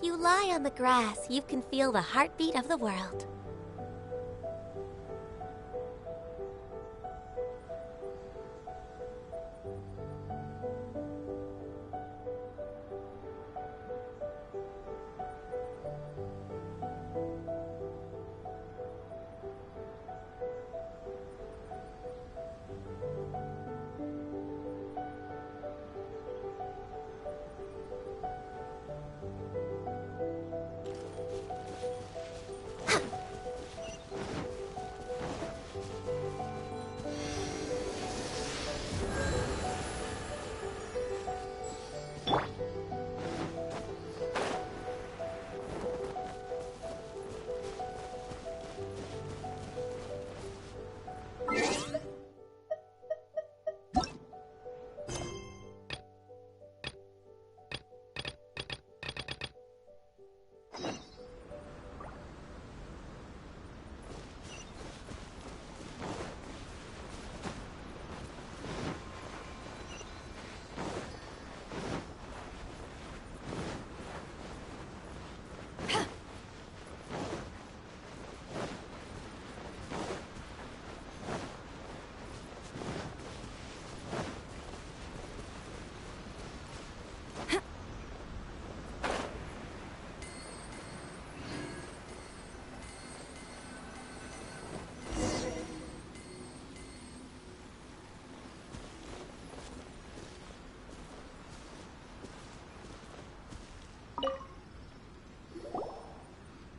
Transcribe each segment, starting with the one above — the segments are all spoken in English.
If you lie on the grass, you can feel the heartbeat of the world.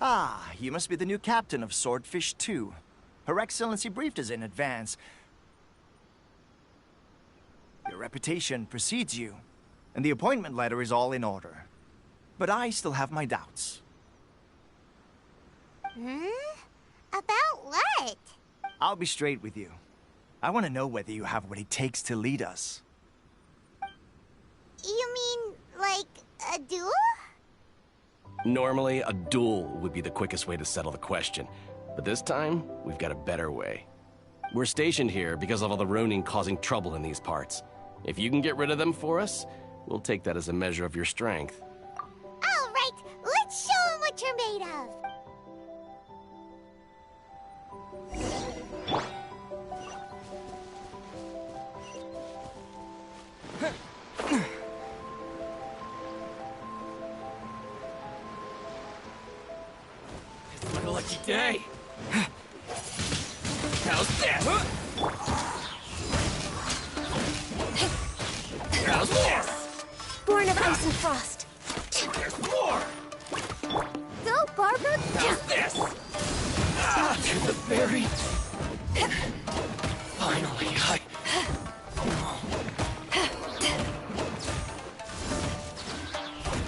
Ah, you must be the new captain of Swordfish 2. Her Excellency briefed us in advance. Your reputation precedes you, and the appointment letter is all in order. But I still have my doubts. About what? I'll be straight with you. I want to know whether you have what it takes to lead us. You mean, like, a duel? Normally, a duel would be the quickest way to settle the question. But this time, we've got a better way. We're stationed here because of all the Ronin causing trouble in these parts. If you can get rid of them for us, we'll take that as a measure of your strength. All right, let's show 'em what you're made of. It's my lucky day. How's this? How's this? Born of ice and frost. There's more! Go, Barbara! How's this? To the berry. Finally,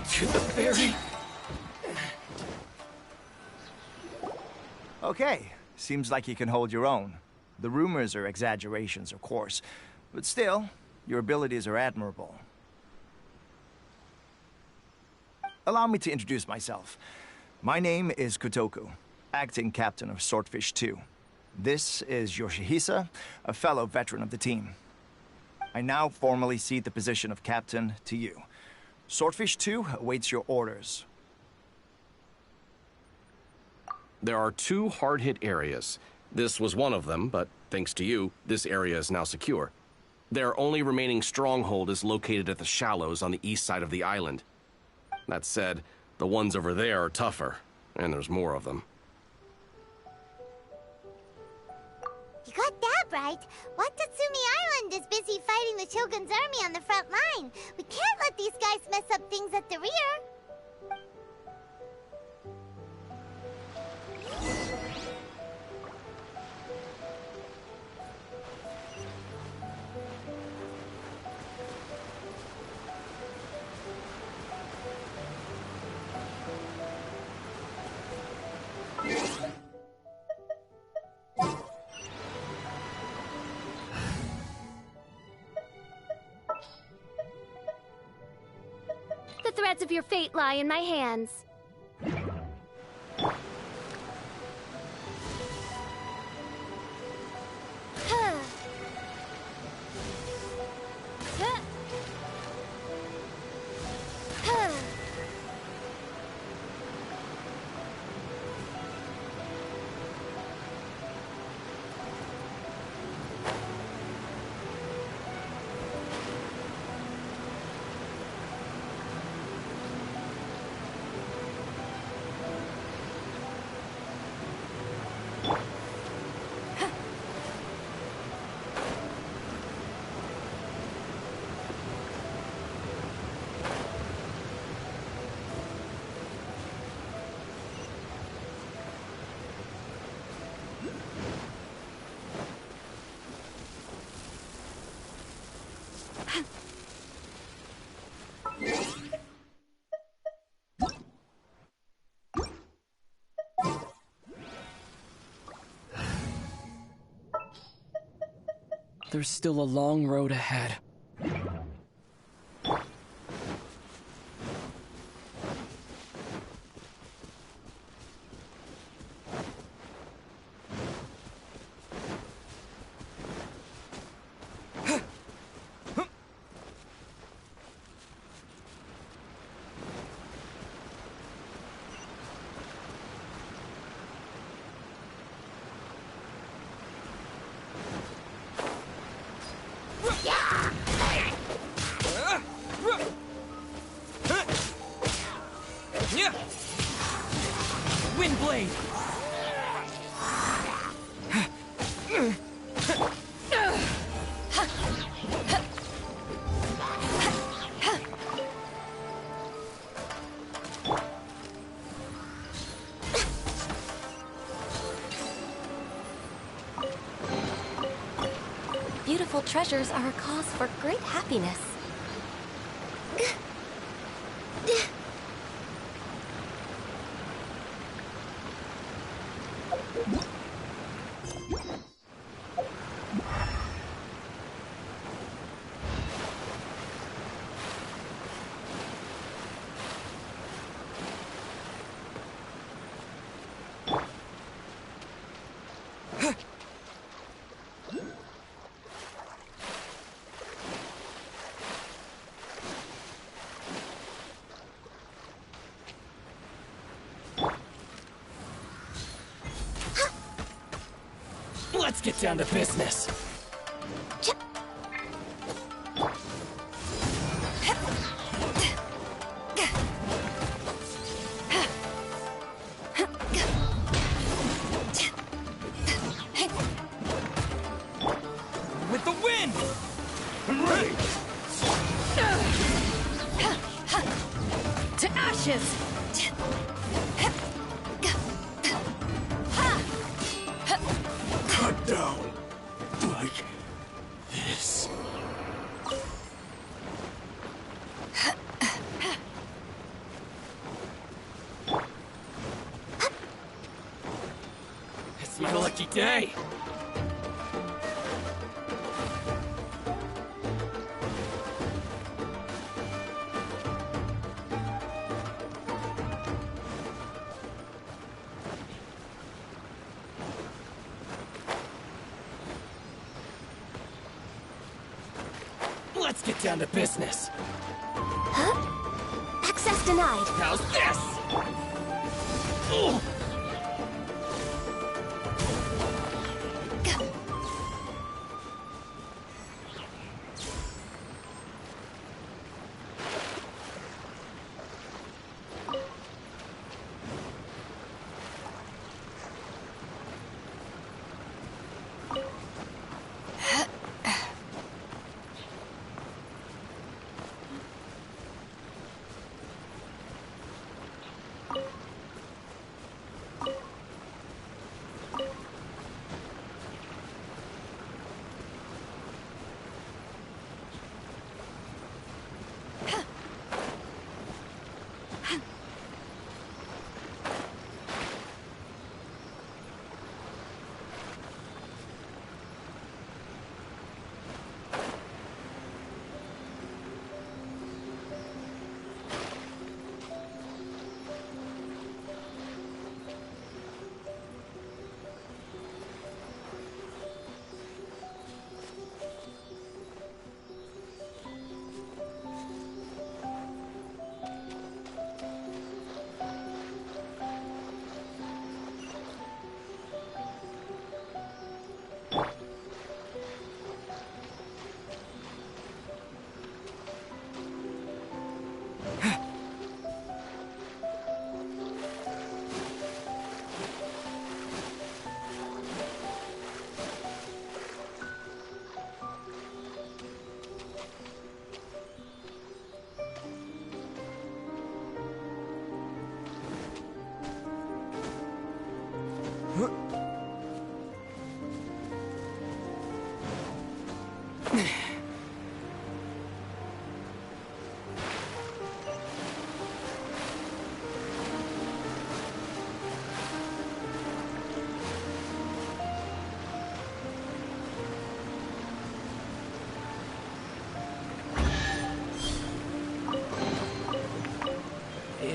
to the berry. Okay, seems like you can hold your own. The rumors are exaggerations, of course, but still, your abilities are admirable. Allow me to introduce myself. My name is Kotoku, acting captain of Swordfish 2. This is Yoshihisa, a fellow veteran of the team. I now formally cede the position of captain to you. Swordfish 2 awaits your orders. There are 2 hard-hit areas. This was one of them, but thanks to you, this area is now secure. Their only remaining stronghold is located at the shallows on the east side of the island. That said, the ones over there are tougher, and there's more of them. You got that right. Watatsumi Island is busy fighting the Shogun's army on the front line. We can't let these guys mess up things at the rear. The threads of your fate lie in my hands. There's still a long road ahead. Windblade! Beautiful treasures are a cause for great happiness. Let's get down to business. With the wind! I'm ready! To ashes! Cut down. Like this. It's my lucky day. Let's get down to business. Huh? Access denied. How's this? Ugh.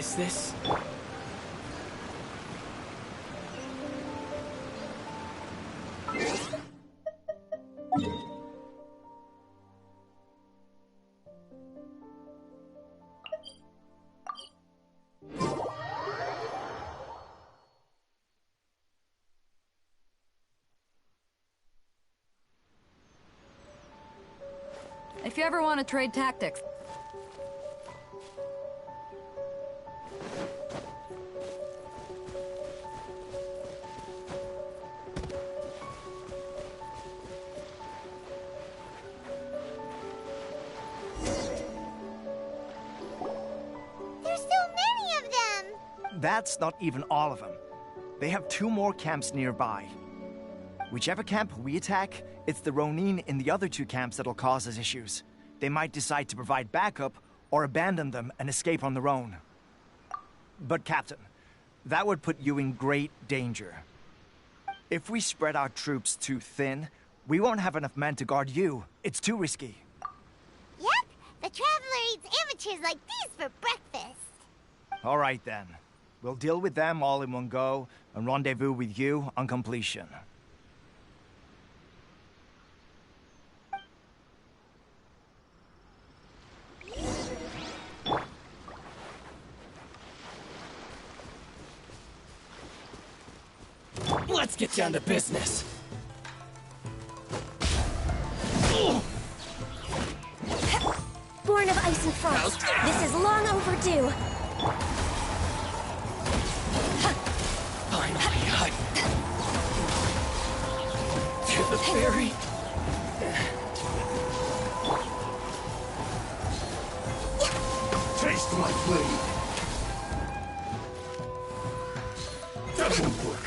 Is this... If you ever want to trade tactics. There's so many of them! That's not even all of them. They have 2 more camps nearby. Whichever camp we attack, it's the Ronin in the other 2 camps that'll cause us issues. They might decide to provide backup or abandon them and escape on their own. But Captain, that would put you in great danger. If we spread our troops too thin, we won't have enough men to guard you. It's too risky. Yep, the Traveler eats amateurs like these for breakfast. All right then. We'll deal with them all in one go and rendezvous with you on completion. Let's get down to business. Born of ice and frost, this is long overdue. Finally, to the ferry. Taste my blade. Doesn't work.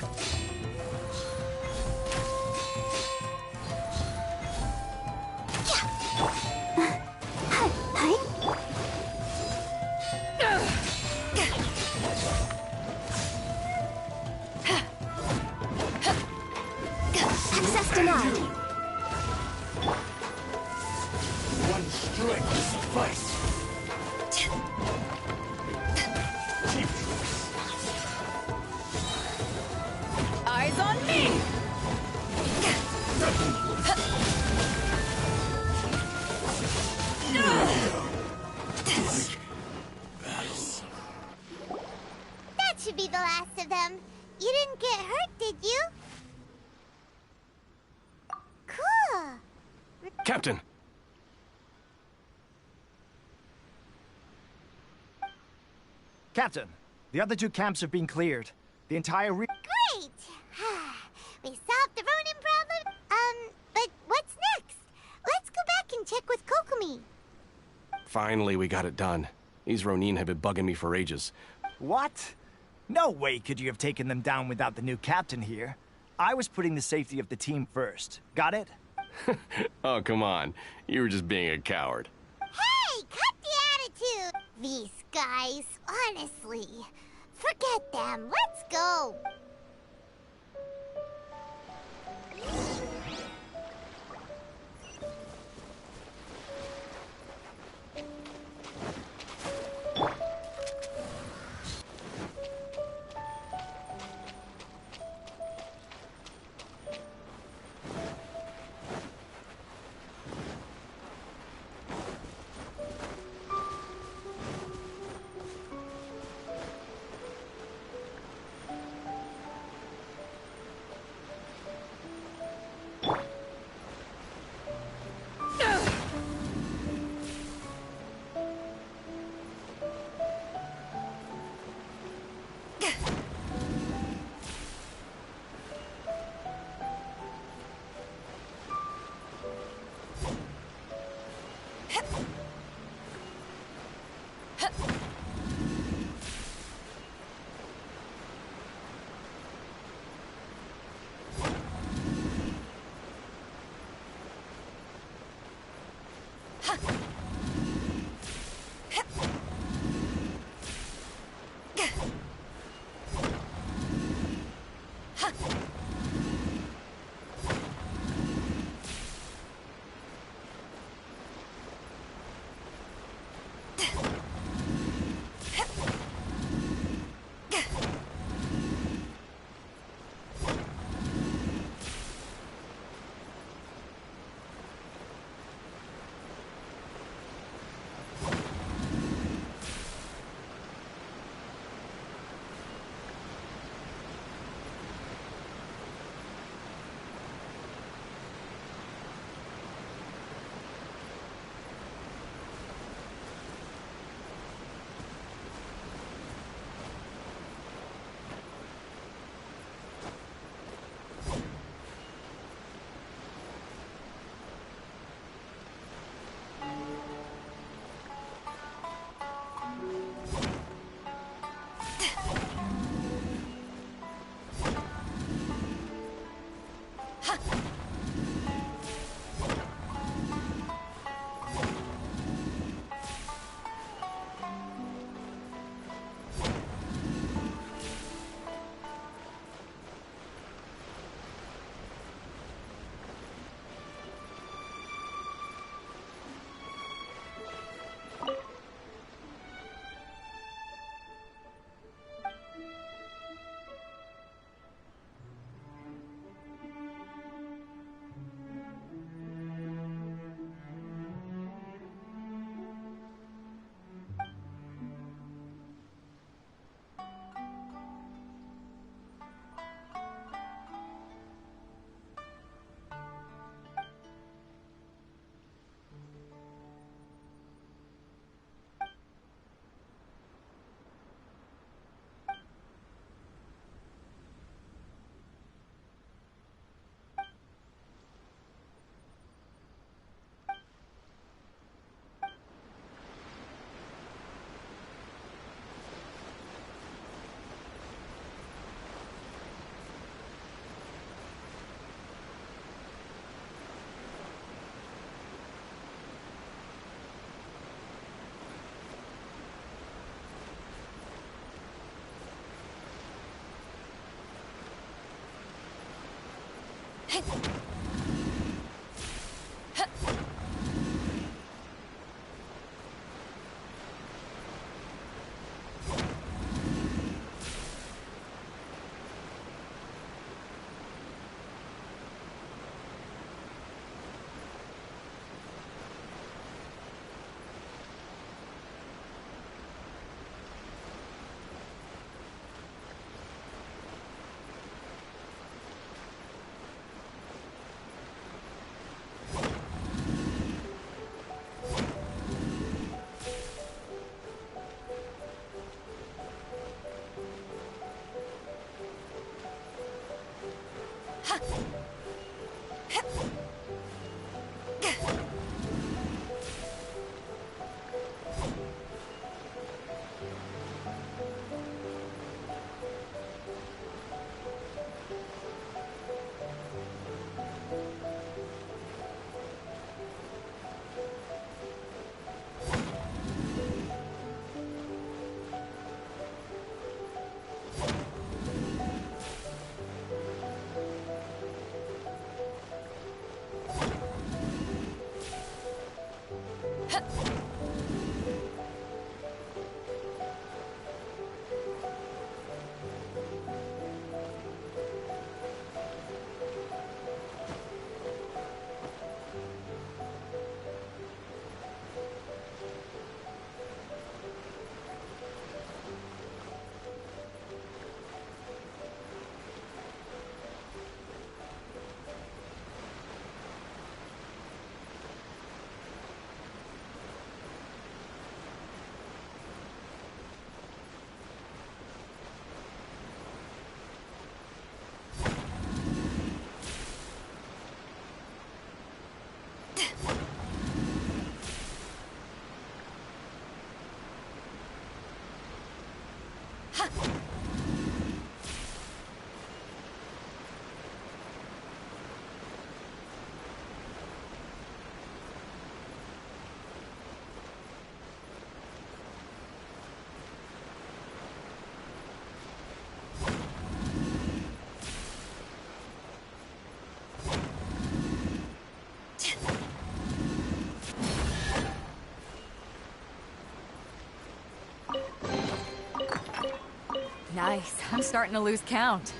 Access denied. One strike will suffice. Cheap tricks. Eyes on me! Doesn't work. That should be the last of them. You didn't get hurt, did you? Cool. Captain! Captain, the other 2 camps have been cleared. The entire Great! We solved the Ronin problem. But what's next? Let's go back and check with Kokomi. Finally, we got it done. These Ronin have been bugging me for ages. What? No way could you have taken them down without the new captain here. I was putting the safety of the team first. Got it? Oh, come on. You were just being a coward. Hey, cut the attitude! These guys, honestly. Forget them. Let's go. Nice. I'm starting to lose count.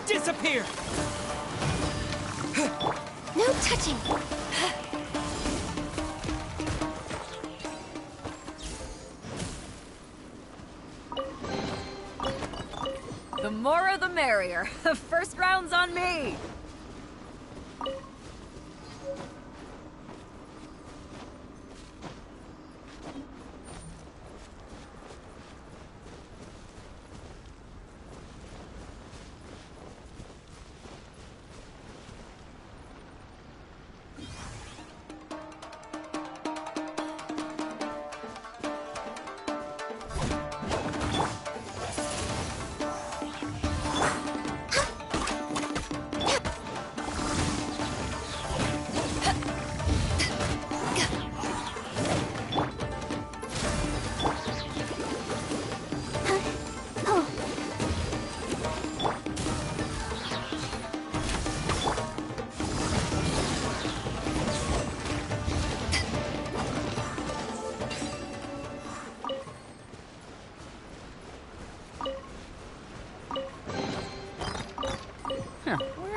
Disappear! No touching! The more the merrier. First round's on me!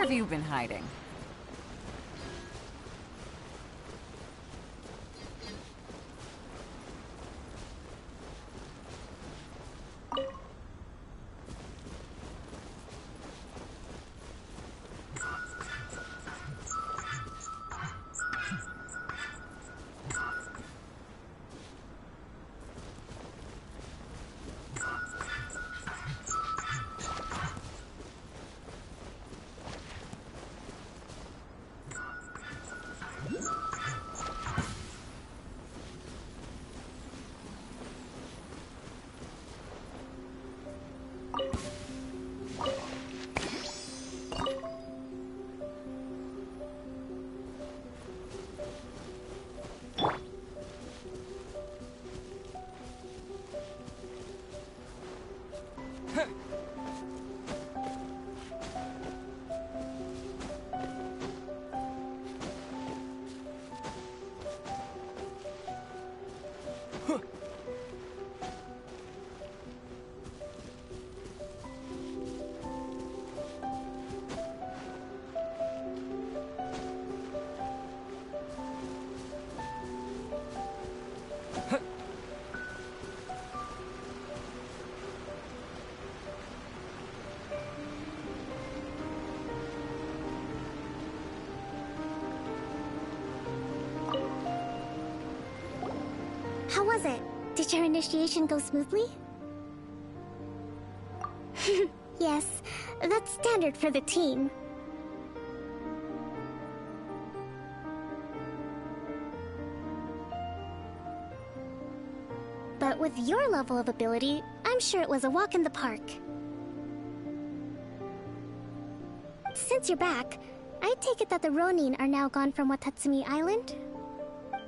have you been hiding? How was it? Did your initiation go smoothly? Yes, that's standard for the team. But with your level of ability, I'm sure it was a walk in the park. Since you're back, I take it that the Ronin are now gone from Watatsumi Island?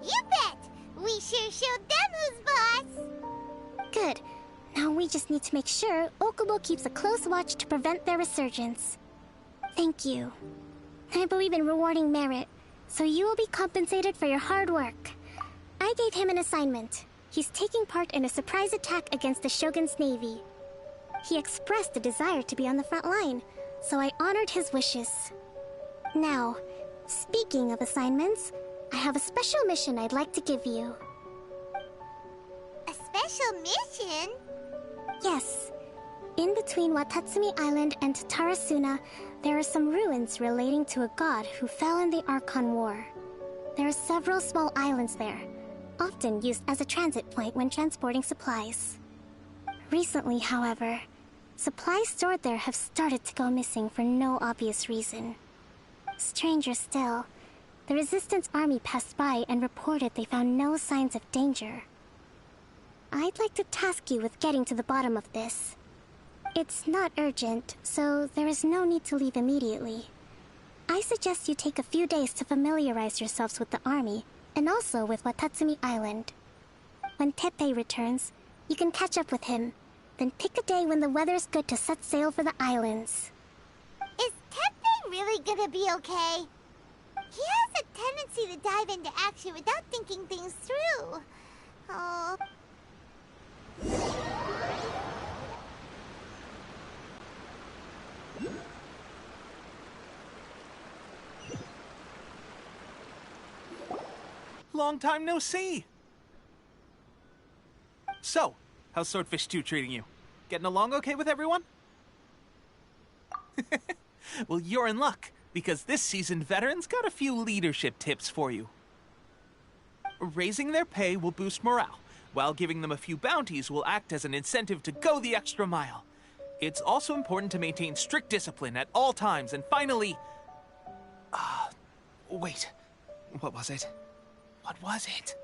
You bet! We sure showed them who's boss! Good. Now we just need to make sure Okubo keeps a close watch to prevent their resurgence. Thank you. I believe in rewarding merit, so you will be compensated for your hard work. I gave him an assignment. He's taking part in a surprise attack against the Shogun's navy. He expressed a desire to be on the front line, so I honored his wishes. Now, speaking of assignments, I have a special mission I'd like to give you. A special mission? Yes. In between Watatsumi Island and Tarasuna, there are some ruins relating to a god who fell in the Archon War. There are several small islands there, often used as a transit point when transporting supplies. Recently, however, supplies stored there have started to go missing for no obvious reason. Stranger still, the Resistance army passed by and reported they found no signs of danger. I'd like to task you with getting to the bottom of this. It's not urgent, so there is no need to leave immediately. I suggest you take a few days to familiarize yourselves with the army, and also with Watatsumi Island. When Teppei returns, you can catch up with him, then pick a day when the weather's good to set sail for the islands. Is Teppei really gonna be okay? He has a tendency to dive into action without thinking things through. Oh. Long time no see! So, how's Swordfish 2 treating you? Getting along okay with everyone? Well, you're in luck, because this seasoned veteran's got a few leadership tips for you. Raising their pay will boost morale, while giving them a few bounties will act as an incentive to go the extra mile. It's also important to maintain strict discipline at all times, and finally... wait. What was it? What was it?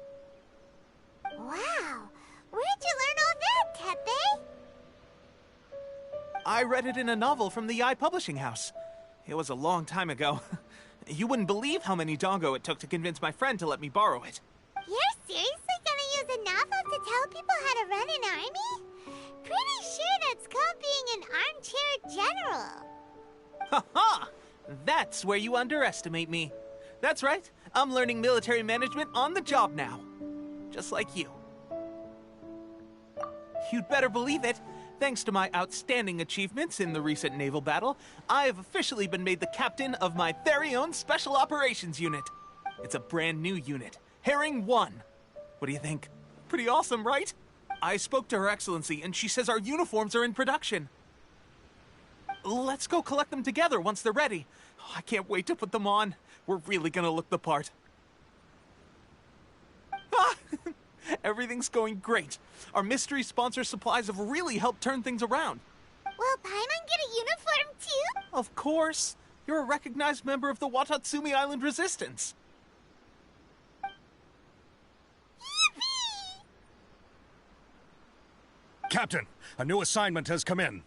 Wow! Where'd you learn all that, Teppei? I read it in a novel from the Eye Publishing House. It was a long time ago. You wouldn't believe how many dongo it took to convince my friend to let me borrow it. You're seriously gonna use a novel to tell people how to run an army? Pretty sure that's called being an armchair general. Ha-ha! That's where you underestimate me. That's right. I'm learning military management on the job now. Just like you. You'd better believe it. Thanks to my outstanding achievements in the recent naval battle, I have officially been made the captain of my very own Special Operations Unit. It's a brand new unit, Herring 1. What do you think? Pretty awesome, right? I spoke to Her Excellency, and she says our uniforms are in production. Let's go collect them together once they're ready. I can't wait to put them on. We're really gonna look the part. Ah! Everything's going great. Our mystery sponsor supplies have really helped turn things around. Will Paimon get a uniform too? Of course. You're a recognized member of the Watatsumi Island Resistance. Yippee! Captain, a new assignment has come in.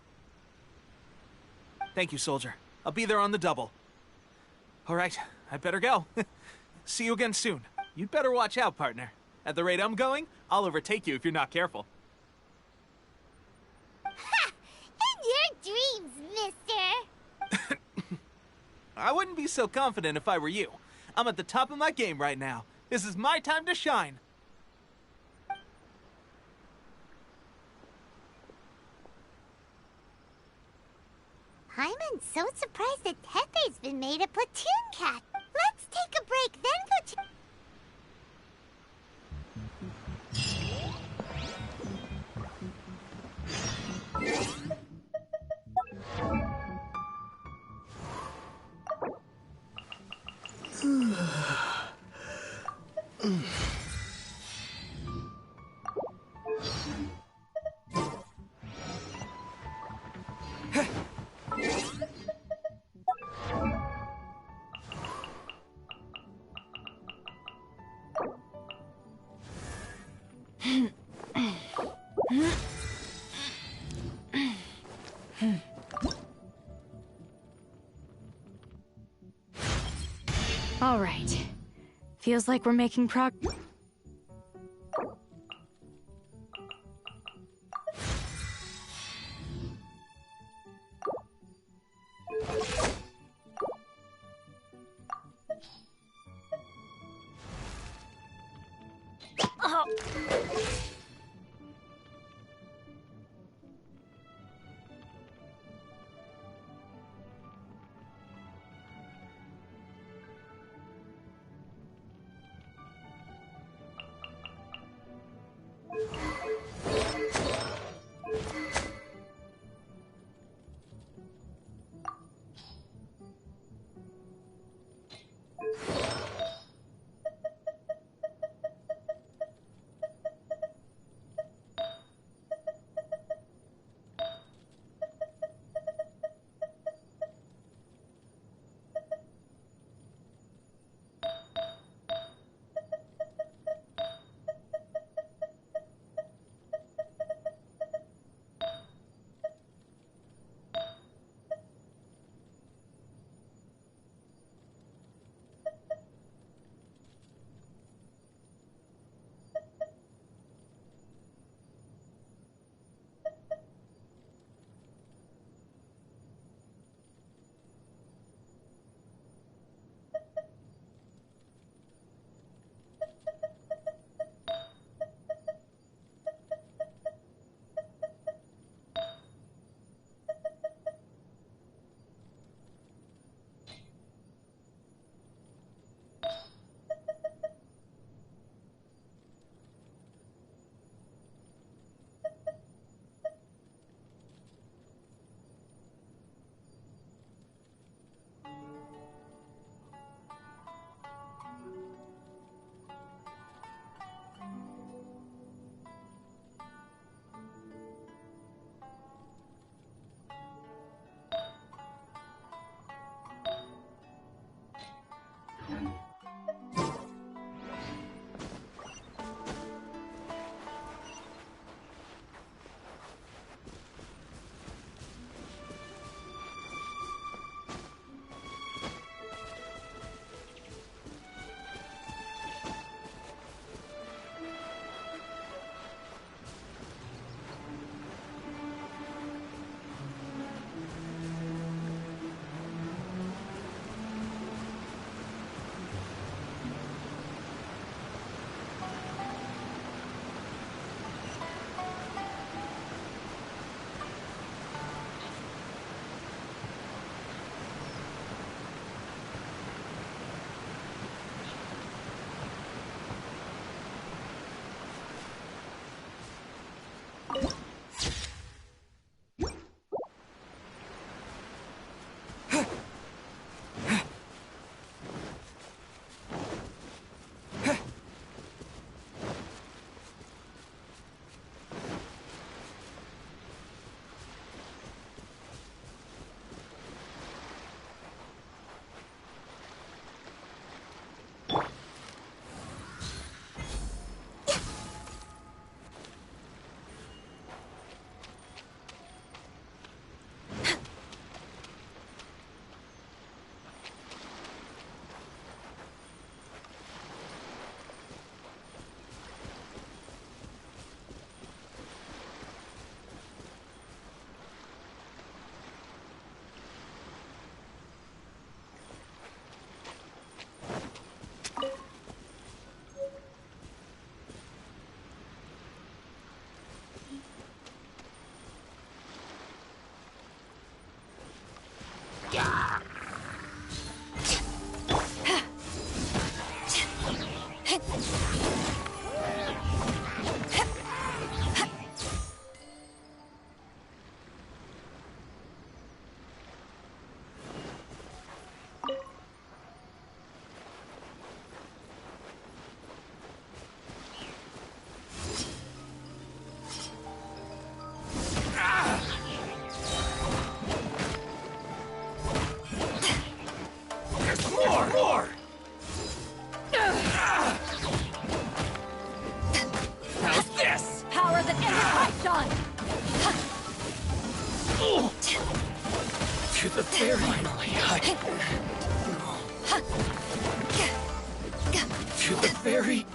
Thank you, soldier. I'll be there on the double. All right, I better go. See you again soon. You'd better watch out, partner. At the rate I'm going, I'll overtake you if you're not careful. Ha! In your dreams, mister! I wouldn't be so confident if I were you. I'm at the top of my game right now. This is my time to shine. Paimon's so surprised that Tepe's been made a platoon cat. Let's take a break, then go to... All right. Feels like we're making progress. More! How's this? Power that ended Python! To the very to the very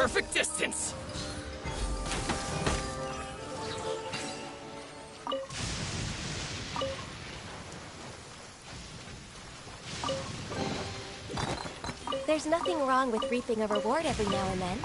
perfect distance! There's nothing wrong with reaping a reward every now and then.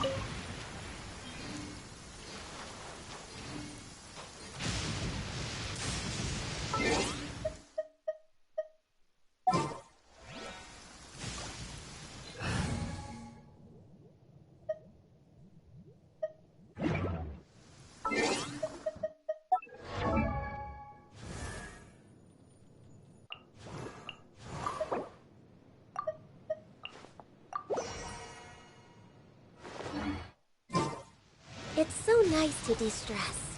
It's so nice to de-stress.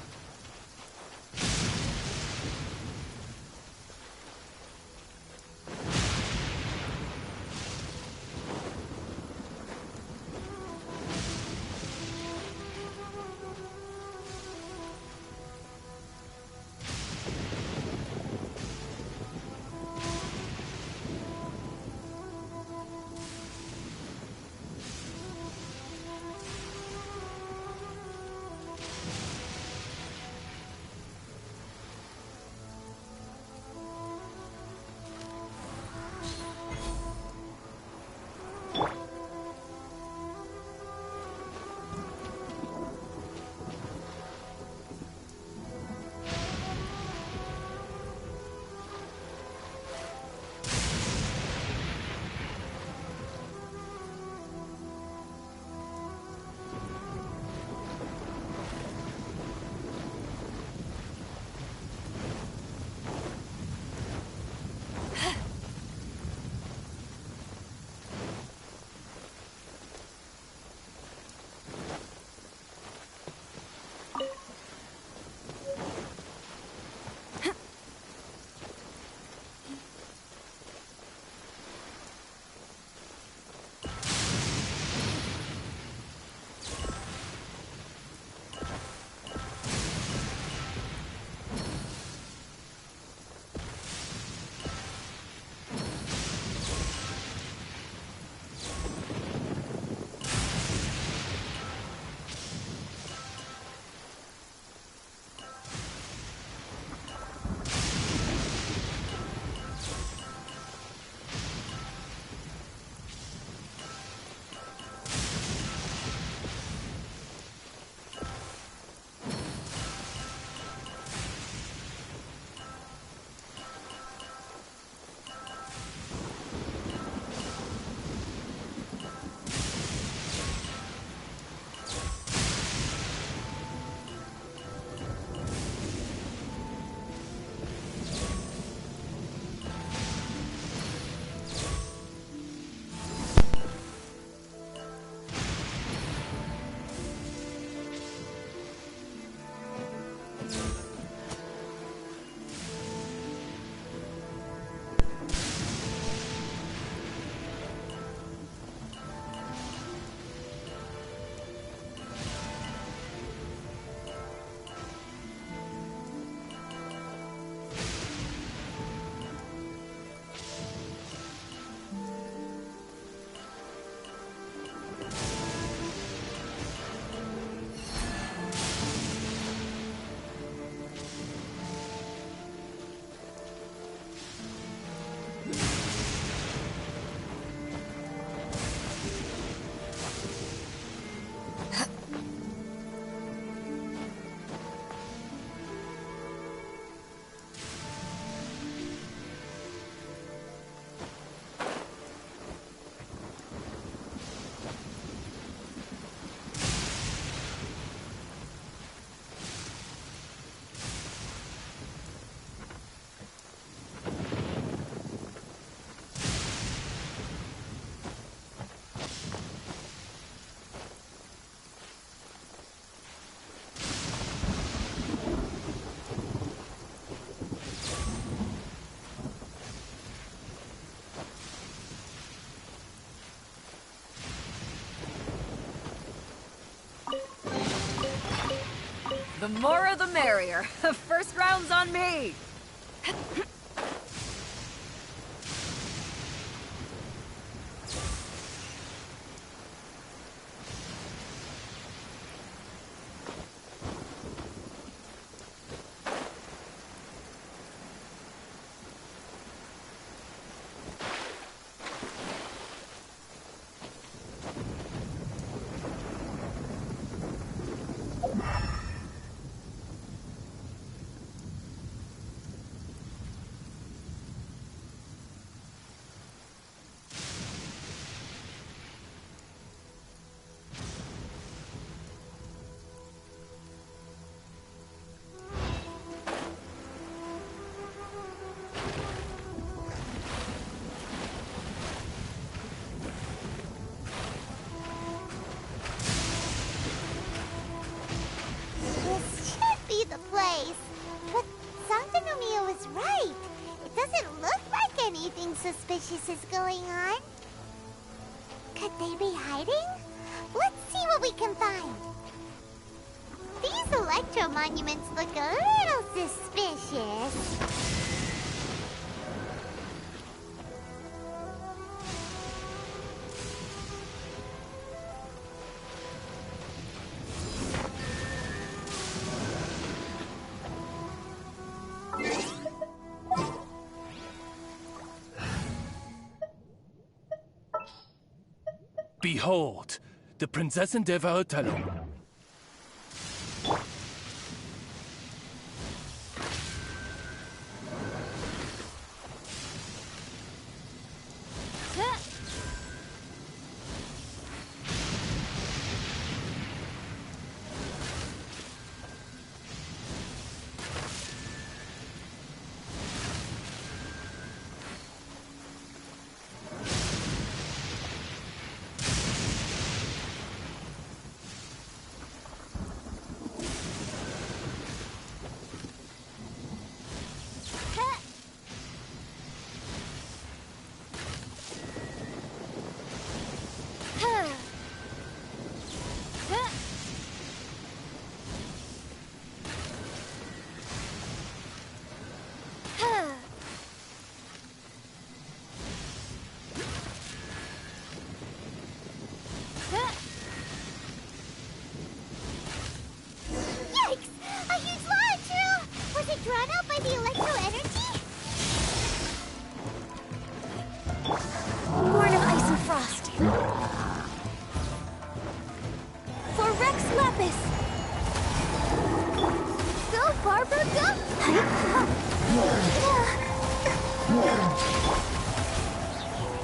The more the merrier. First round's on me! malicious is going on? Could they be hiding? Let's see what we can find. These electro monuments look a little suspicious. Behold, the Prinzessin der Verurteilung.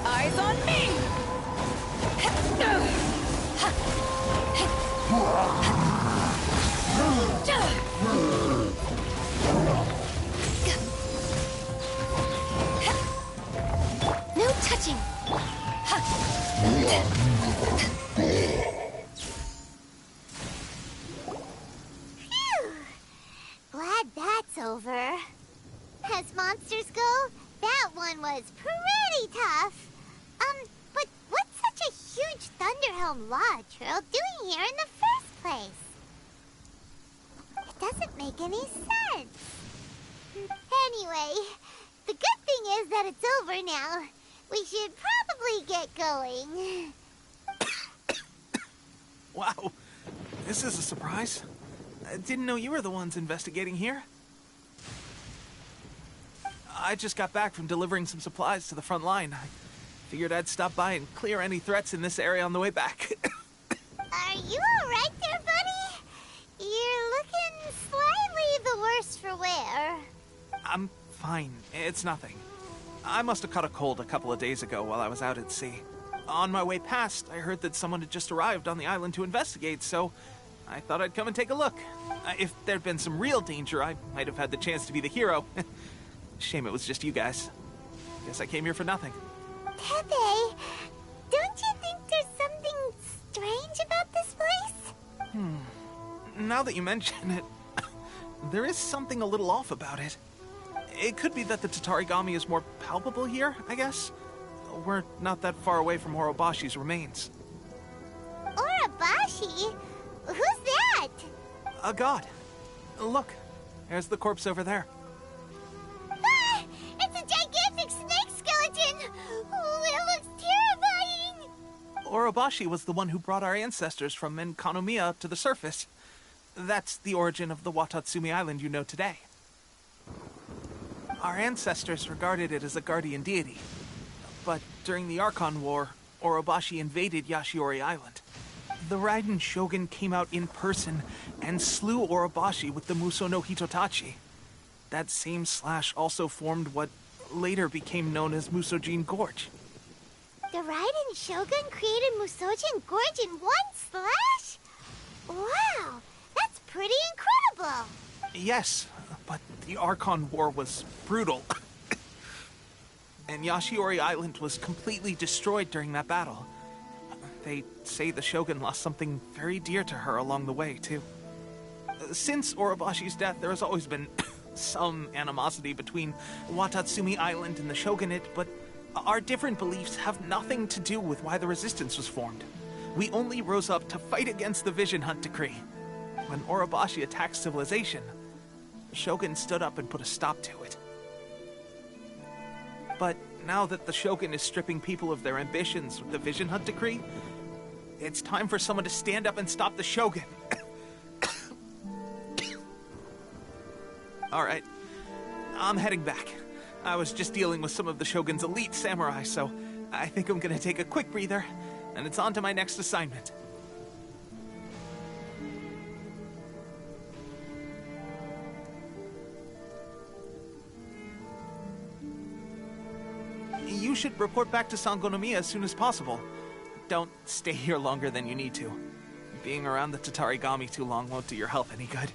Eyes on me! No touching! Glad that's over. As monsters go, that one was pretty tough. But what's such a huge Thunderhelm Lodge Earl doing here in the first place? It doesn't make any sense. Anyway, the good thing is that it's over now. We should probably get going. Wow, this is a surprise. I didn't know you were the ones investigating here. I just got back from delivering some supplies to the front line. I figured I'd stop by and clear any threats in this area on the way back. Are you alright there, buddy? You're looking slightly the worse for wear. I'm fine. It's nothing. I must have caught a cold a couple of days ago while I was out at sea. On my way past, I heard that someone had just arrived on the island to investigate, so I thought I'd come and take a look. If there'd been some real danger, I might have had the chance to be the hero. Shame it was just you guys. Guess I came here for nothing. Pepe, don't you think there's something strange about this place? Now that you mention it, there is something a little off about it. It could be that the Tatarigami is more palpable here, I guess. We're not that far away from Orobashi's remains. Orobashi? Who's that? A god. Look, there's the corpse over there. Ah! It's a gigantic snake skeleton! Oh, it looks terrifying! Orobashi was the one who brought our ancestors from Enkanomiya to the surface. That's the origin of the Watatsumi Island you know today. Our ancestors regarded it as a guardian deity. But during the Archon War, Orobashi invaded Yashiori Island. The Raiden Shogun came out in person and slew Orobashi with the Muso no Hitotachi. That same slash also formed what later became known as Musojin Gorge. The Raiden Shogun created Musojin Gorge in one slash? Wow, that's pretty incredible! Yes, but the Archon War was brutal. And Yashiori Island was completely destroyed during that battle. They say the Shogun lost something very dear to her along the way, too. Since Orobashi's death, there has always been some animosity between Watatsumi Island and the Shogunate, but Our different beliefs have nothing to do with why the resistance was formed. We only rose up to fight against the Vision Hunt decree. When Orobashi attacked civilization, the Shogun stood up and put a stop to it. But now that the Shogun is stripping people of their ambitions with the Vision Hunt decree, it's time for someone to stand up and stop the Shogun. Alright, I'm heading back. I was just dealing with some of the Shogun's elite samurai, so I think I'm gonna take a quick breather, and it's on to my next assignment. You should report back to Sangonomiya as soon as possible. Don't stay here longer than you need to. Being around the Tatarigami too long won't do your health any good.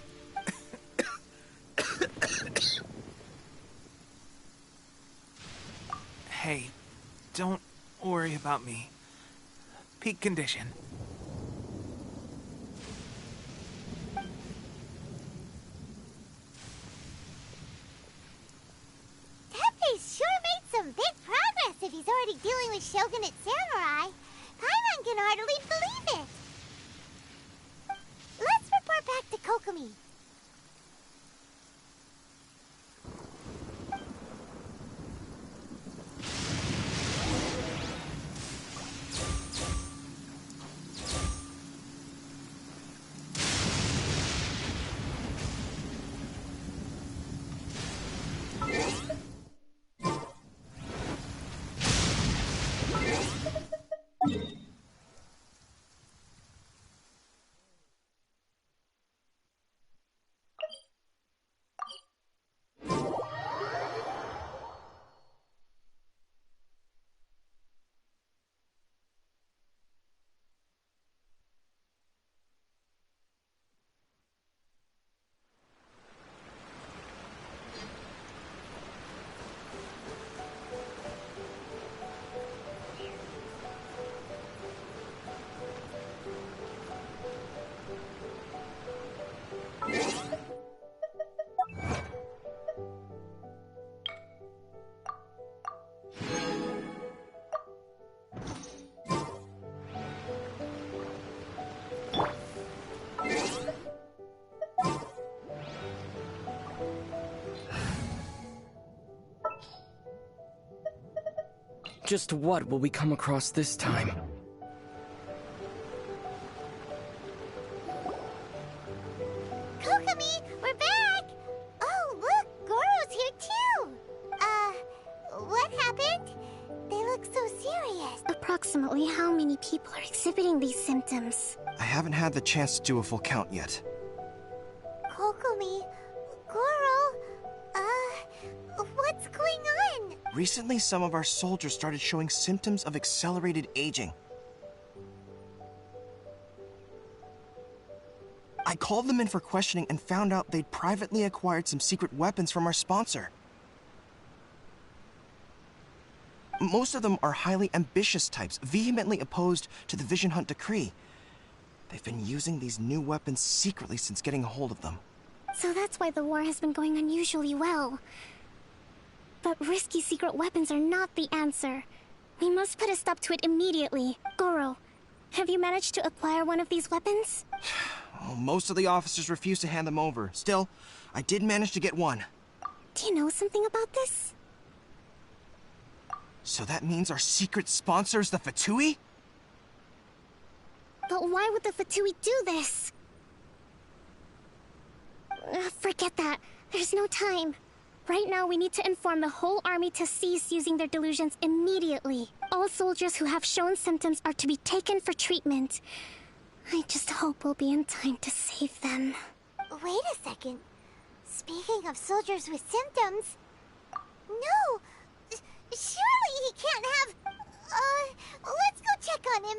Hey, don't worry about me. Peak condition. Teppei's sure made some big progress if he's already dealing with Shogunate samurai. Paimon can hardly believe it. Let's report back to Kokomi. Just what will we come across this time? Kokomi, we're back! Oh, look, Goro's here too! What happened? They look so serious. Approximately how many people are exhibiting these symptoms? I haven't had the chance to do a full count yet. Kokomi, Goro, what's going on? Recently, some of our soldiers started showing symptoms of accelerated aging. I called them in for questioning and found out they'd privately acquired some secret weapons from our sponsor. Most of them are highly ambitious types, vehemently opposed to the Vision Hunt decree. They've been using these new weapons secretly since getting a hold of them. So that's why the war has been going unusually well. But risky secret weapons are not the answer. We must put a stop to it immediately. Goro, have you managed to acquire one of these weapons? Well, most of the officers refuse to hand them over. Still, I did manage to get one. Do you know something about this? So that means our secret sponsor is the Fatui? But why would the Fatui do this? Forget that. There's no time. Right now, we need to inform the whole army to cease using their delusions immediately. All soldiers who have shown symptoms are to be taken for treatment. I just hope we'll be in time to save them. Wait a second. Speaking of soldiers with symptoms... No! Surely he can't have... let's go check on him.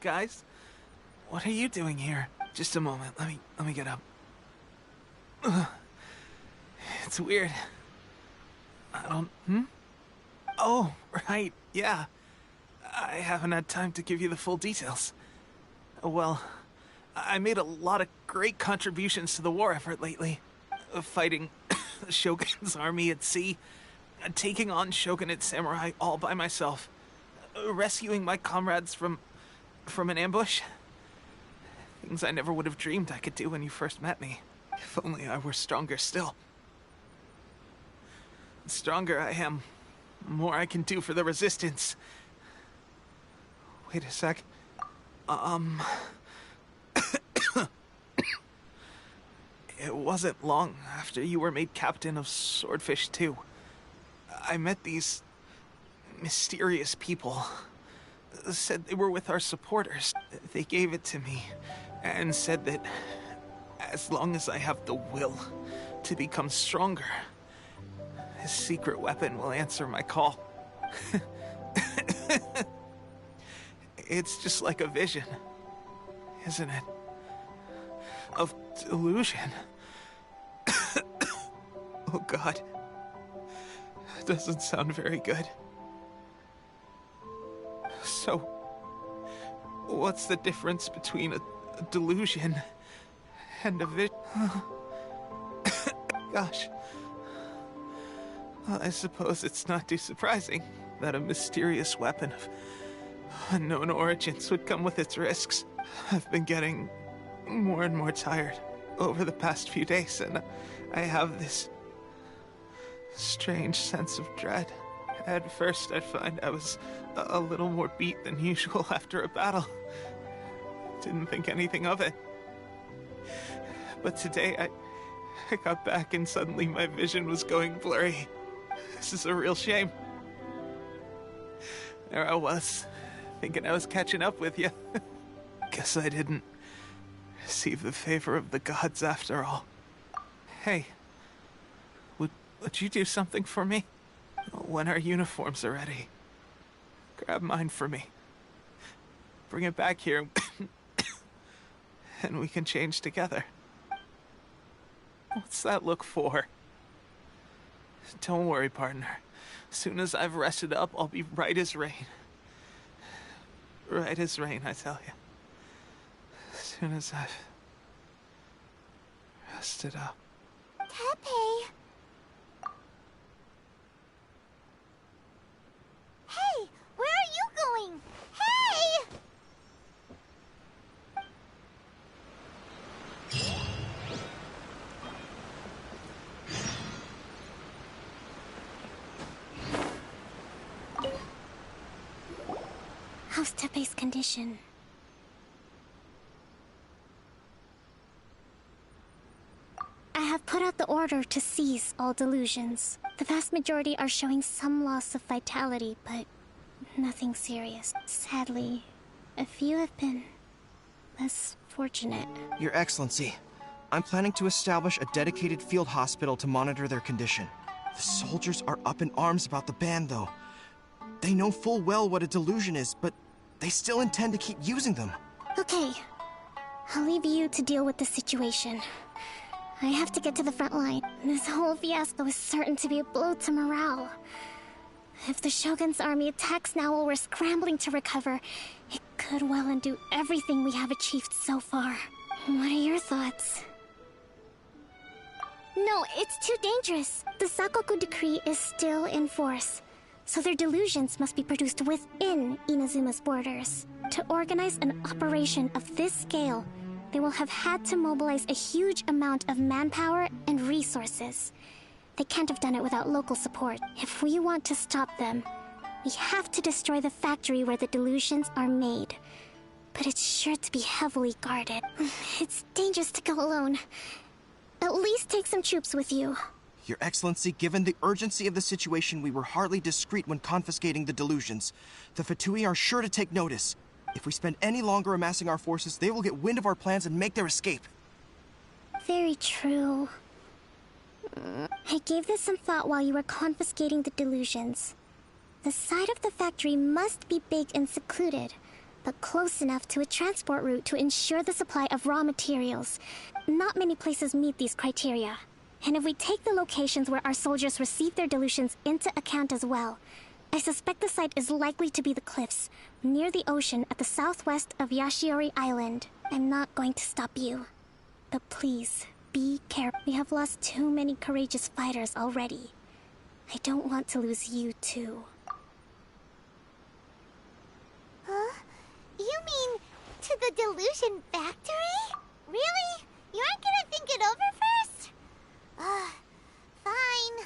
guys. What are you doing here? Just a moment. Let me get up. Ugh. It's weird. I don't... Oh, right, yeah. I haven't had time to give you the full details. Well, I made a lot of great contributions to the war effort lately. Fighting the Shogun's army at sea, taking on Shogunate samurai all by myself, rescuing my comrades from an ambush. Things I never would have dreamed I could do when you first met me. If only I were stronger still. The stronger I am, the more I can do for the Resistance. Wait a sec. It wasn't long after you were made captain of Swordfish 2. I met these mysterious people. Said they were with our supporters. They gave it to me and said that as long as I have the will to become stronger, his secret weapon will answer my call. It's just like a vision, isn't it? Of delusion. Oh God. That doesn't sound very good. So, what's the difference between a delusion and a vision? Gosh. Well, I suppose it's not too surprising that a mysterious weapon of unknown origins would come with its risks. I've been getting more and more tired over the past few days, and I have this strange sense of dread. At first, I'd find I was a little more beat than usual after a battle. Didn't think anything of it. But today, I got back and suddenly my vision was going blurry. This is a real shame. There I was, thinking I was catching up with you. Guess I didn't receive the favor of the gods after all. Hey, would you do something for me? When our uniforms are ready, grab mine for me. Bring it back here, and we can change together. What's that look for? Don't worry, partner. As soon as I've rested up, I'll be right as rain. Right as rain, I tell you. As soon as I've rested up. Tepe! Hey! Where are you going? Hey! How's Tepe's condition? I have put out the order to seize all delusions. The vast majority are showing some loss of vitality, but nothing serious. Sadly, a few have been less fortunate. Your Excellency, I'm planning to establish a dedicated field hospital to monitor their condition. The soldiers are up in arms about the ban, though. They know full well what a delusion is, but they still intend to keep using them. Okay, I'll leave you to deal with the situation. I have to get to the front line. This whole fiasco is certain to be a blow to morale. If the Shogun's army attacks now while we're scrambling to recover, it could well undo everything we have achieved so far. What are your thoughts? No, it's too dangerous. The Sakoku decree is still in force, so their delusions must be produced within Inazuma's borders. To organize an operation of this scale, they will have had to mobilize a huge amount of manpower and resources. They can't have done it without local support. If we want to stop them, we have to destroy the factory where the delusions are made. But it's sure to be heavily guarded. It's dangerous to go alone. At least take some troops with you. Your Excellency, given the urgency of the situation, we were hardly discreet when confiscating the delusions. The Fatui are sure to take notice. If we spend any longer amassing our forces, they will get wind of our plans and make their escape. Very true. I gave this some thought while you were confiscating the delusions. The side of the factory must be big and secluded, but close enough to a transport route to ensure the supply of raw materials. Not many places meet these criteria. And if we take the locations where our soldiers receive their dilutions into account as well, I suspect the site is likely to be the cliffs, near the ocean at the southwest of Yashiori Island. I'm not going to stop you. But please, be careful. We have lost too many courageous fighters already. I don't want to lose you too. Huh? You mean to the delusion factory? Really? You aren't gonna think it over first? Fine.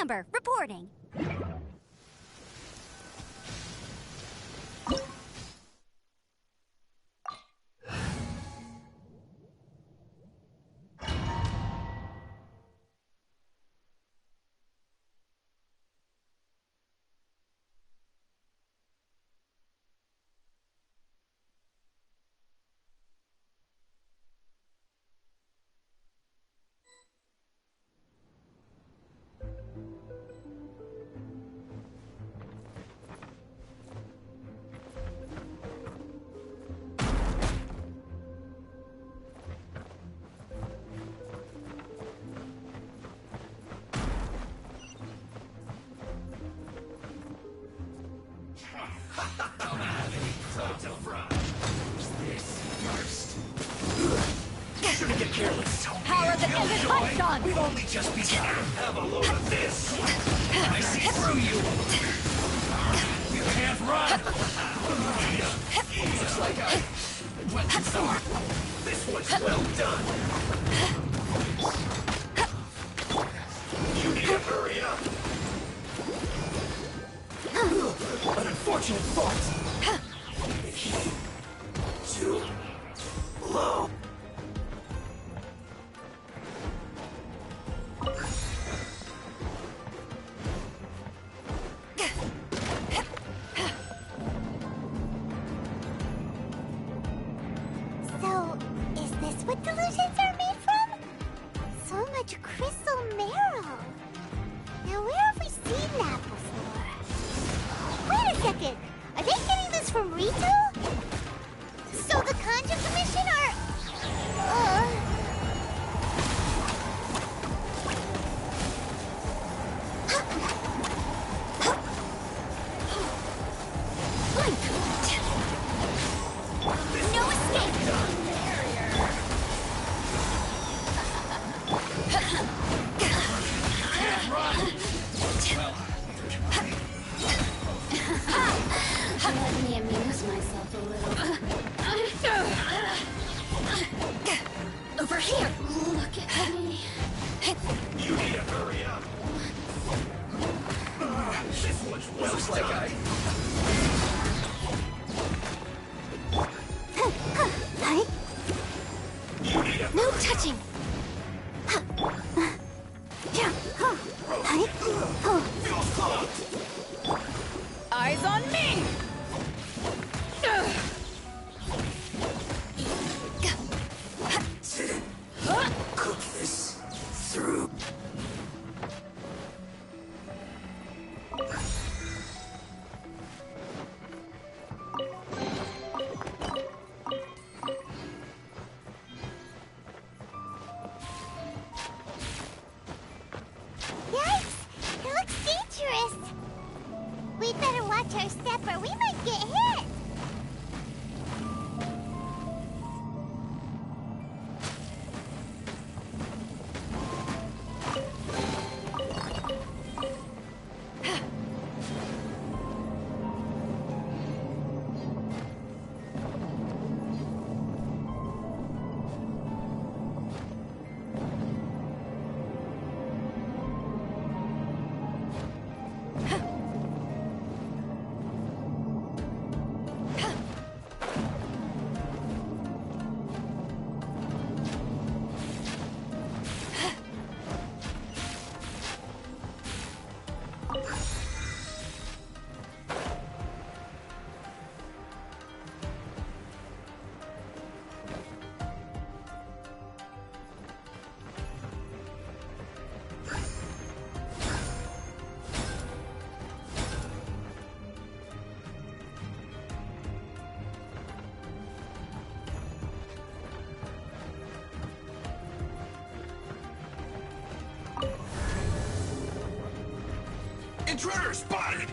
Amber, reporting. Shouldn't get careless. Power the ended Python! We've only just begun. Have a load of this. I see through you. You can't run. Looks like I went too far. This one's well done. You need to hurry up. An unfortunate fault. Too low. So, is this what delusions are made from? So much crystal marrow. Now, where have we seen that before? Wait a second. Are they getting this from Rito? So the Kanji Commission are... No escape! Let me amuse myself a little. Over here! Look at me. You need to hurry up. This one's well done. You need to No touching! Eyes on me! cook this through. Yikes! It looks dangerous! We'd better watch our step or we might get hit! Intruder spotted!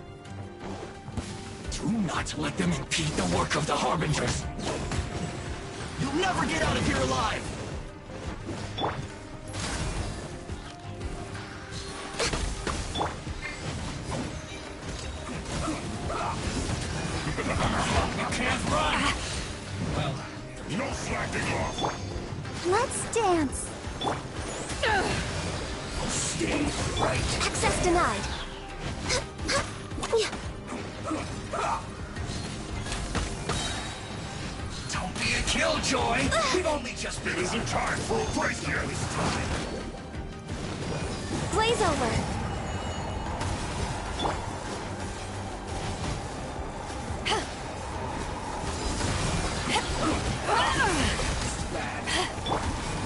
Do not let them impede the work of the Harbingers. You'll never get out of here alive! You can't run! Well, no slacking off! Let's dance. Stay right. Access denied. Don't be a killjoy. We've only just been. It isn't time for a break here. It's time. Blaze over.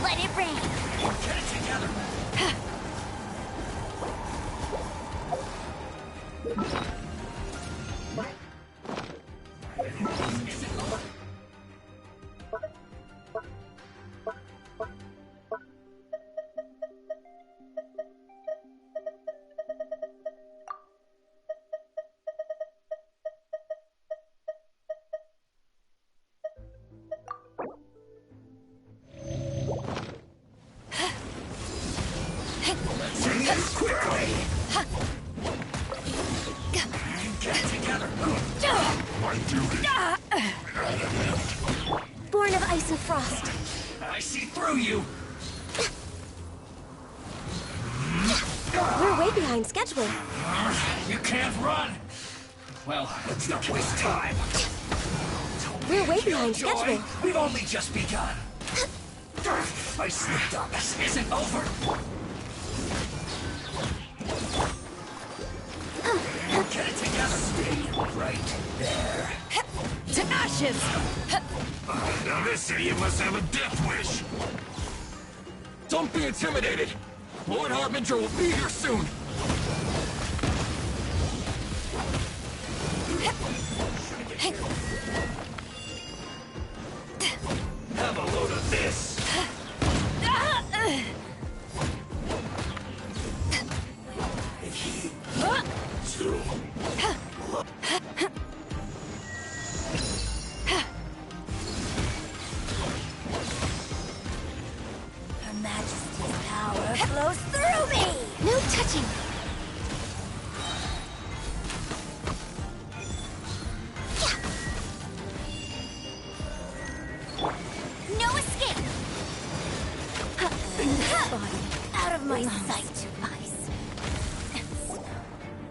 Let it rain. Get it together. Born of ice and frost. I see through you. We're way behind schedule. You can't run. Well, let's not waste time. We're way behind schedule. We've only just begun. I slipped up. This isn't over. Get it together. Stay right there. To ashes! Now this idiot must have a death wish. Don't be intimidated. Lord Harbinger will be here soon. Have a load of this. Two. Her Majesty's power flows through me! No touching. No escape! Out of my sight, ice.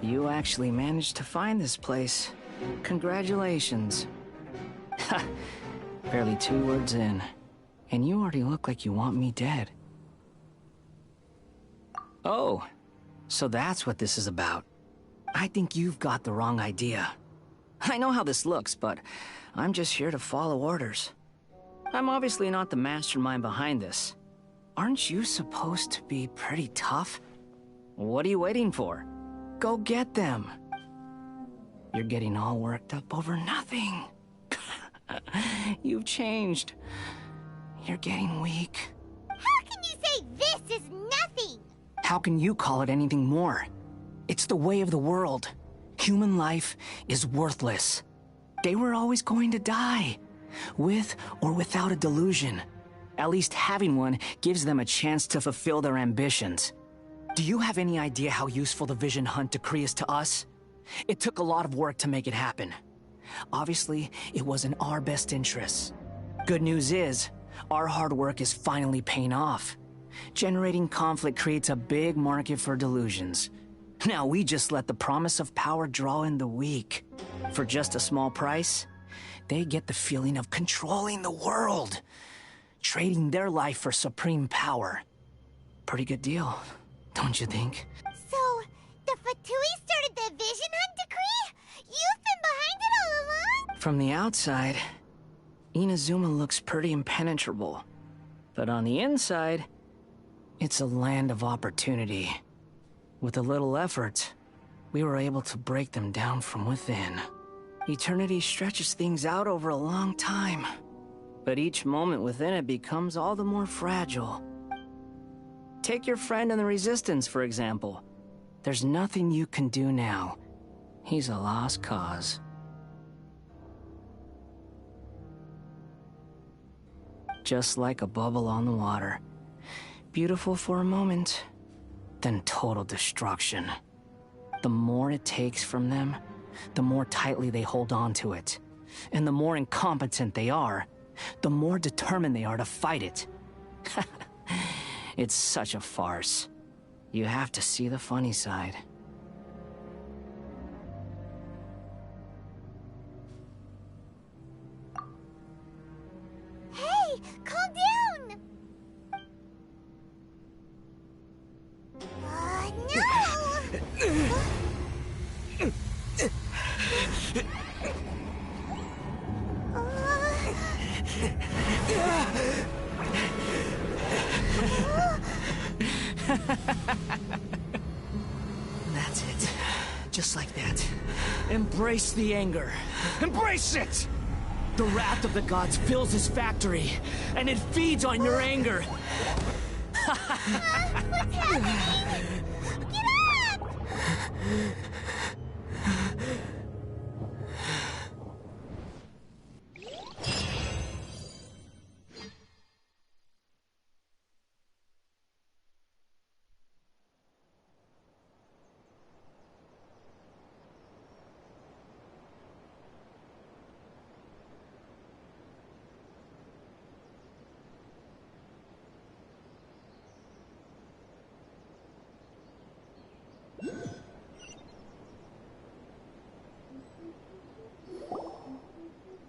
You actually managed to find this place. Congratulations. Ha! Barely 2 words in. And you already look like you want me dead. Oh, so that's what this is about. I think you've got the wrong idea. I know how this looks, but I'm just here to follow orders. I'm obviously not the mastermind behind this. Aren't you supposed to be pretty tough? What are you waiting for? Go get them. You're getting all worked up over nothing. You've changed. You're getting weak. How can you say this is nothing? How can you call it anything more? It's the way of the world. Human life is worthless. They were always going to die, with or without a delusion. At least having one gives them a chance to fulfill their ambitions. Do you have any idea how useful the Vision Hunt decree is to us? It took a lot of work to make it happen. Obviously, it was in our best interests. Good news is, our hard work is finally paying off. Generating conflict creates a big market for delusions. Now we just let the promise of power draw in the weak. For just a small price, they get the feeling of controlling the world, trading their life for supreme power. Pretty good deal, don't you think? So, the Fatui started the Vision Hunt decree? You've been behind it all along? From the outside, Inazuma looks pretty impenetrable. But on the inside, it's a land of opportunity. With a little effort, we were able to break them down from within. Eternity stretches things out over a long time, but each moment within it becomes all the more fragile. Take your friend in the Resistance, for example. There's nothing you can do now. He's a lost cause. Just like a bubble on the water. Beautiful for a moment, then total destruction. The more it takes from them, the more tightly they hold on to it. And the more incompetent they are, the more determined they are to fight it. It's such a farce. You have to see the funny side. Hey, calm down! No! That's it. Just like that. Embrace the anger. Embrace it! The wrath of the gods fills his factory, and it feeds on your anger. What's happening? Get up!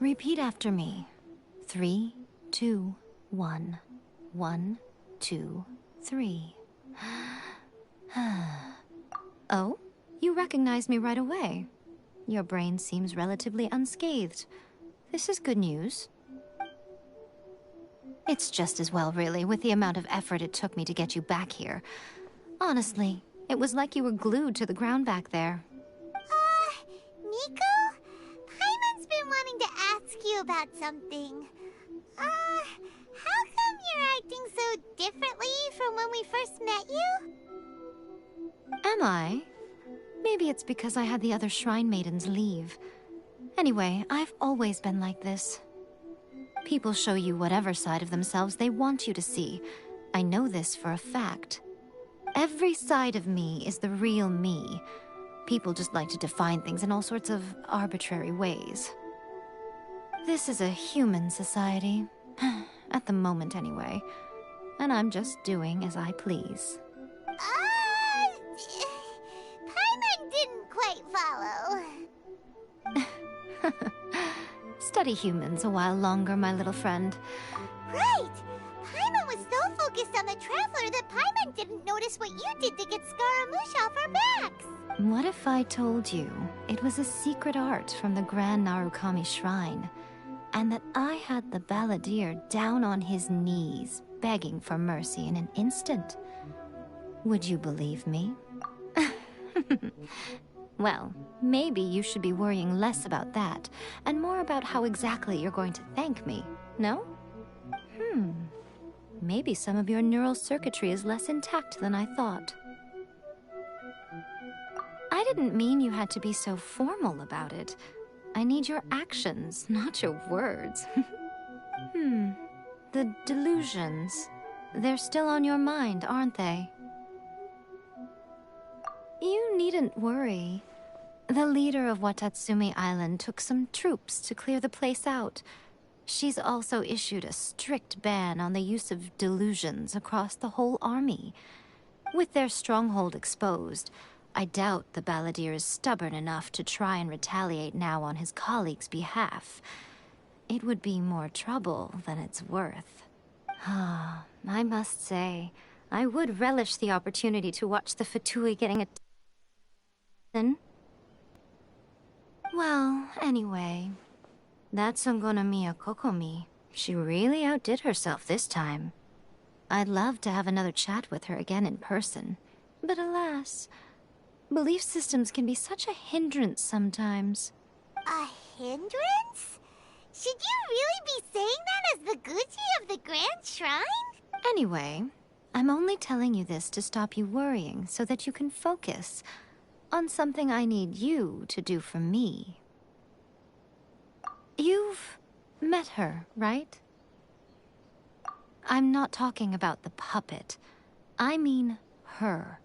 Repeat after me. 3, 2, 1. 1, 2, 3. Oh? You recognize me right away. Your brain seems relatively unscathed. This is good news. It's just as well, really, with the amount of effort it took me to get you back here. Honestly, it was like you were glued to the ground back there. Nico? Paimon's been wanting to ask you about something. How come you're acting so differently from when we first met you? Am I? Maybe it's because I had the other Shrine Maidens leave. Anyway, I've always been like this. People show you whatever side of themselves they want you to see. I know this for a fact. Every side of me is the real me. People just like to define things in all sorts of arbitrary ways. This is a human society. At the moment, anyway. And I'm just doing as I please. Paimon didn't quite follow. Study humans a while longer, my little friend. Right! Paimon was so focused on the Traveler that Paimon didn't notice what you did to get Scaramouche off our backs. What if I told you it was a secret art from the Grand Narukami Shrine, and that I had the balladeer down on his knees, begging for mercy in an instant? Would you believe me? Well, maybe you should be worrying less about that, and more about how exactly you're going to thank me, no? Maybe some of your neural circuitry is less intact than I thought. I didn't mean you had to be so formal about it. I need your actions, not your words. The delusions. They're still on your mind, aren't they? You needn't worry. The leader of Watatsumi Island took some troops to clear the place out. She's also issued a strict ban on the use of delusions across the whole army. With their stronghold exposed, I doubt the balladeer is stubborn enough to try and retaliate now on his colleague's behalf. It would be more trouble than it's worth. I must say, I would relish the opportunity to watch the Fatui getting a... Well, anyway, that's Ungonomiya Kokomi. She really outdid herself this time. I'd love to have another chat with her again in person. But alas, belief systems can be such a hindrance sometimes. A hindrance? Should you really be saying that as the Gucci of the Grand Shrine? Anyway, I'm only telling you this to stop you worrying so that you can focus on something I need you to do for me. You've met her, right? I'm not talking about the puppet. I mean her.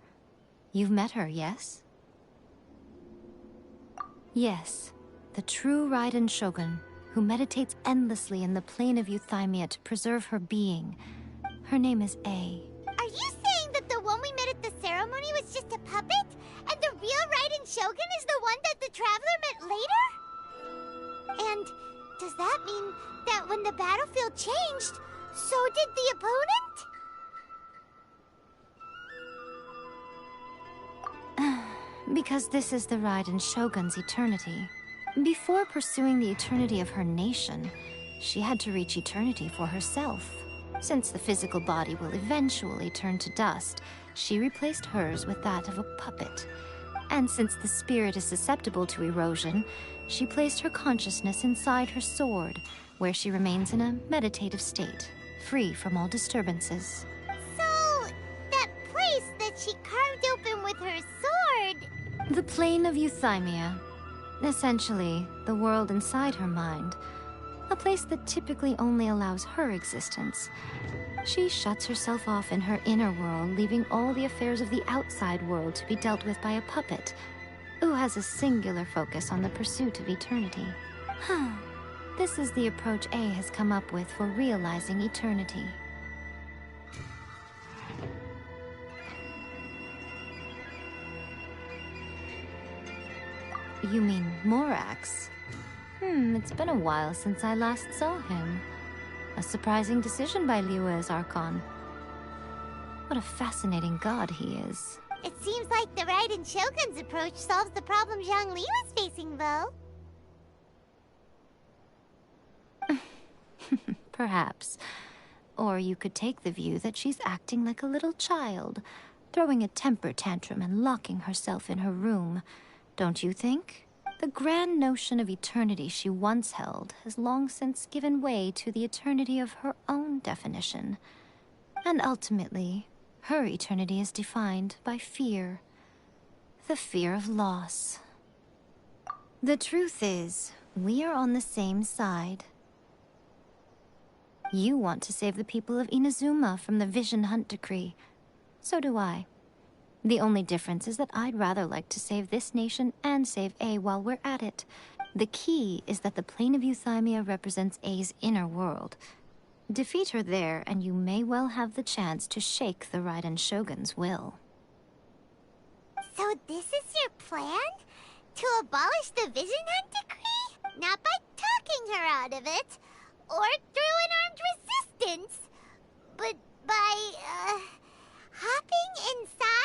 You've met her, yes? Yes, the true Raiden Shogun, who meditates endlessly in the plane of Euthymia to preserve her being. Her name is A. Are you saying that the one we met at the ceremony was just a puppet? And the real Raiden Shogun is the one that the Traveler met later? And does that mean that when the battlefield changed, so did the opponent? Because this is the Raiden Shogun's eternity. Before pursuing the eternity of her nation, she had to reach eternity for herself. Since the physical body will eventually turn to dust, she replaced hers with that of a puppet. And since the spirit is susceptible to erosion, she placed her consciousness inside her sword, where she remains in a meditative state, free from all disturbances. So, that place that she carved open with her sword... The plane of euthymia. Essentially, the world inside her mind. A place that typically only allows her existence. She shuts herself off in her inner world, leaving all the affairs of the outside world to be dealt with by a puppet, who has a singular focus on the pursuit of eternity. This is the approach A has come up with for realizing eternity. You mean Morax? It's been a while since I last saw him. A surprising decision by Liyue's Archon. What a fascinating god he is. It seems like the Raiden Shogun's approach solves the problem Zhang Li was facing, though. Perhaps. Or you could take the view that she's acting like a little child, throwing a temper tantrum and locking herself in her room. Don't you think? The grand notion of eternity she once held has long since given way to the eternity of her own definition. And ultimately, her eternity is defined by fear. The fear of loss. The truth is, we are on the same side. You want to save the people of Inazuma from the Vision Hunt decree. So do I. The only difference is that I'd rather like to save this nation and save A while we're at it. The key is that the plane of euthymia represents A's inner world. Defeat her there, and you may well have the chance to shake the Raiden Shogun's will. So this is your plan? To abolish the Vision Hunt decree? Not by talking her out of it, or through an armed resistance, but by, hopping inside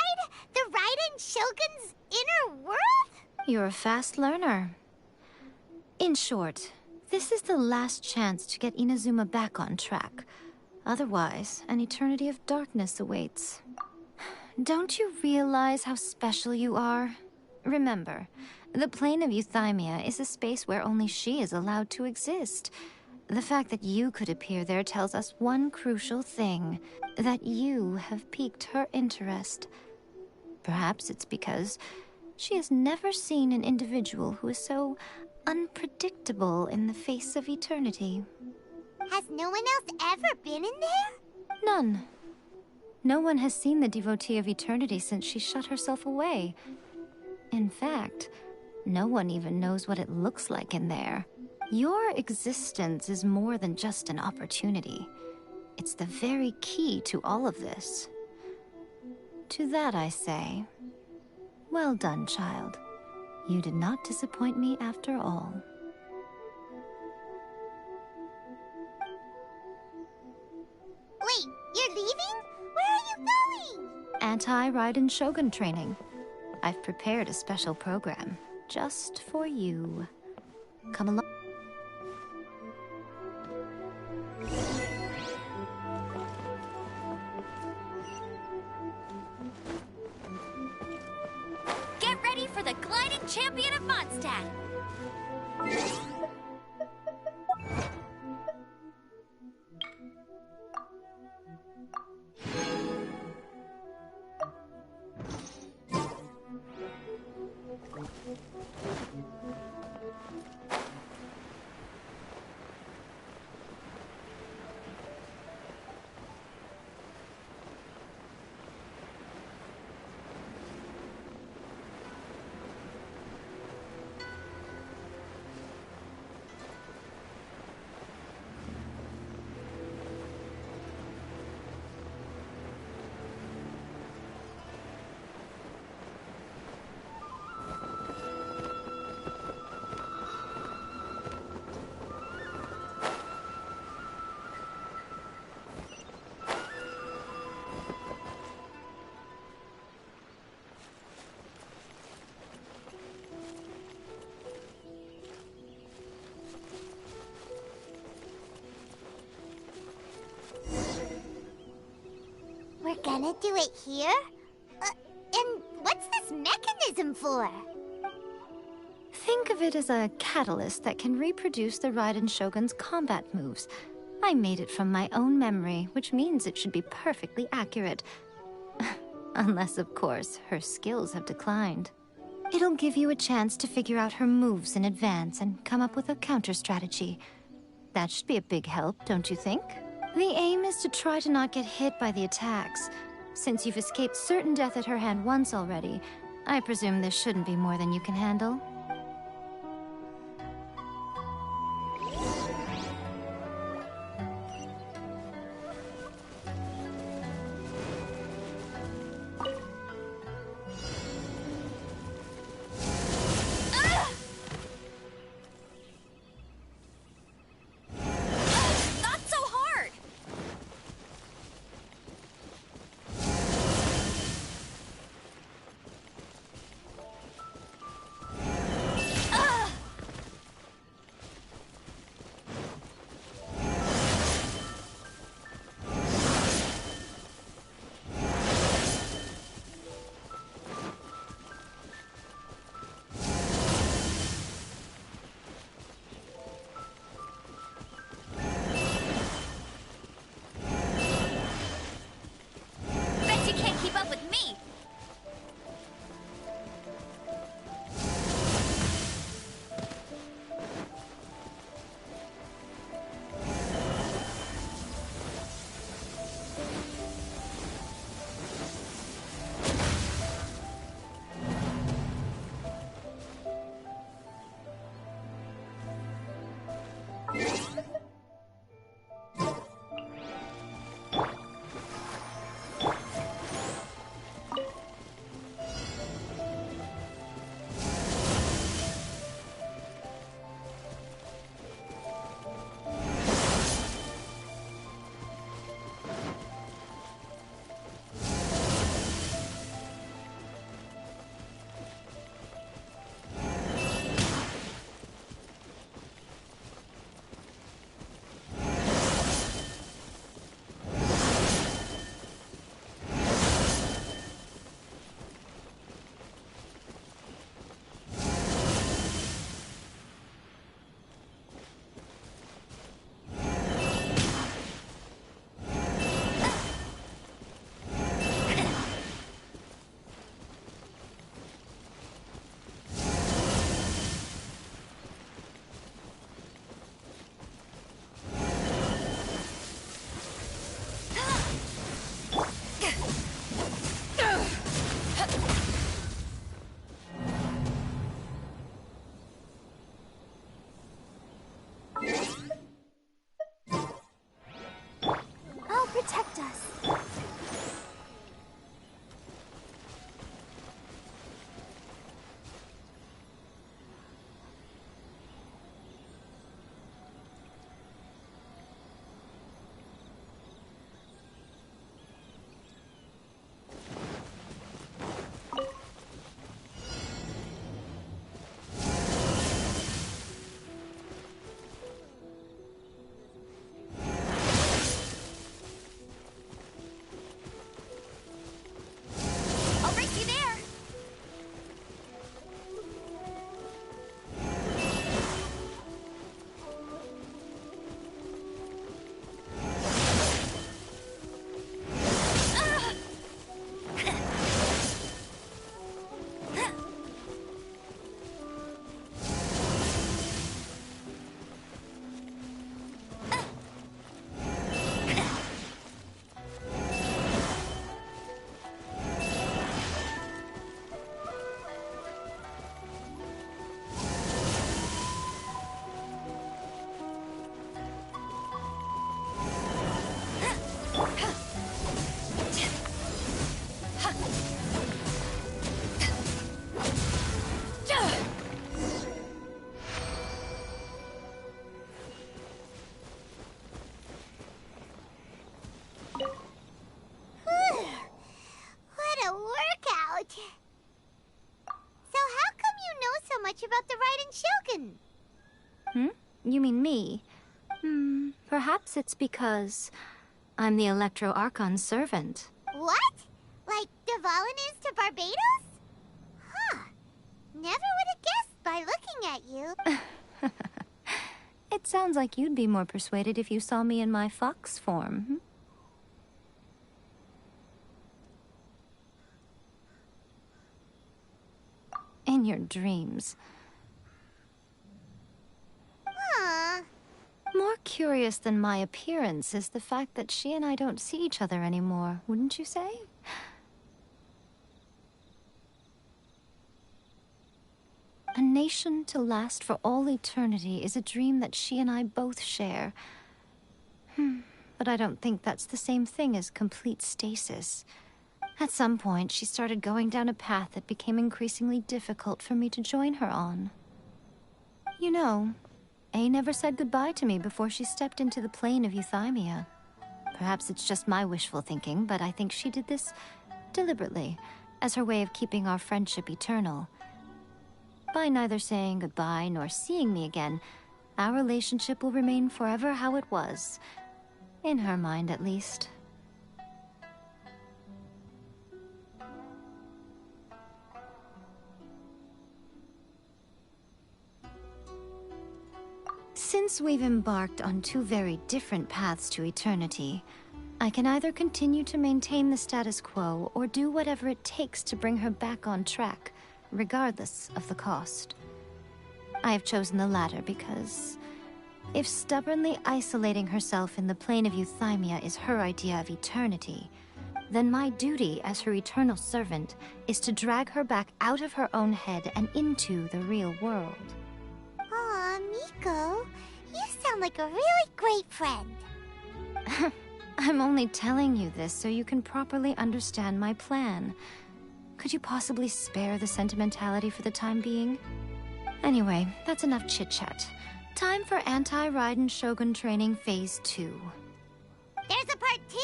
the Raiden Shogun's inner world? You're a fast learner. In short, this is the last chance to get Inazuma back on track. Otherwise, an eternity of darkness awaits. Don't you realize how special you are? Remember, the plane of euthymia is a space where only she is allowed to exist. The fact that you could appear there tells us one crucial thing, that you have piqued her interest. Perhaps it's because she has never seen an individual who is so unpredictable in the face of eternity. Has no one else ever been in there? None. No one has seen the devotee of eternity since she shut herself away. In fact, no one even knows what it looks like in there. Your existence is more than just an opportunity. It's the very key to all of this. To that I say, well done, child. You did not disappoint me after all. Wait, you're leaving? Where are you going? Anti-Raiden Shogun training. I've prepared a special program just for you. Come along. Get ready for the gliding champion of Mondstadt! gonna do it here? And what's this mechanism for? Think of it as a catalyst that can reproduce the Raiden Shogun's combat moves. I made it from my own memory, which means it should be perfectly accurate. Unless, of course, her skills have declined. It'll give you a chance to figure out her moves in advance and come up with a counter-strategy. That should be a big help, don't you think? The aim is to try to not get hit by the attacks. Since you've escaped certain death at her hand once already, I presume this shouldn't be more than you can handle. Protect us. About the Raiden Shogun? You mean me? Perhaps it's because I'm the Electro Archon's servant. What? island is to Barbados? Huh. Never would have guessed by looking at you. It sounds like you'd be more persuaded if you saw me in my fox form. In your dreams. Aww. More curious than my appearance is the fact that she and I don't see each other anymore, wouldn't you say? A nation to last for all eternity is a dream that she and I both share. But I don't think that's the same thing as complete stasis. At some point, she started going down a path that became increasingly difficult for me to join her on. You know, A never said goodbye to me before she stepped into the plane of euthymia. Perhaps it's just my wishful thinking, but I think she did this deliberately, as her way of keeping our friendship eternal. By neither saying goodbye nor seeing me again, our relationship will remain forever how it was. In her mind, at least. Since we've embarked on two very different paths to eternity, I can either continue to maintain the status quo or do whatever it takes to bring her back on track, regardless of the cost. I have chosen the latter because if stubbornly isolating herself in the plane of euthymia is her idea of eternity, then my duty as her eternal servant is to drag her back out of her own head and into the real world. Aw, Miko, you sound like a really great friend. I'm only telling you this so you can properly understand my plan. Could you possibly spare the sentimentality for the time being? Anyway, that's enough chit-chat. Time for Anti-Raiden Shogun Training Phase 2. There's a part 2?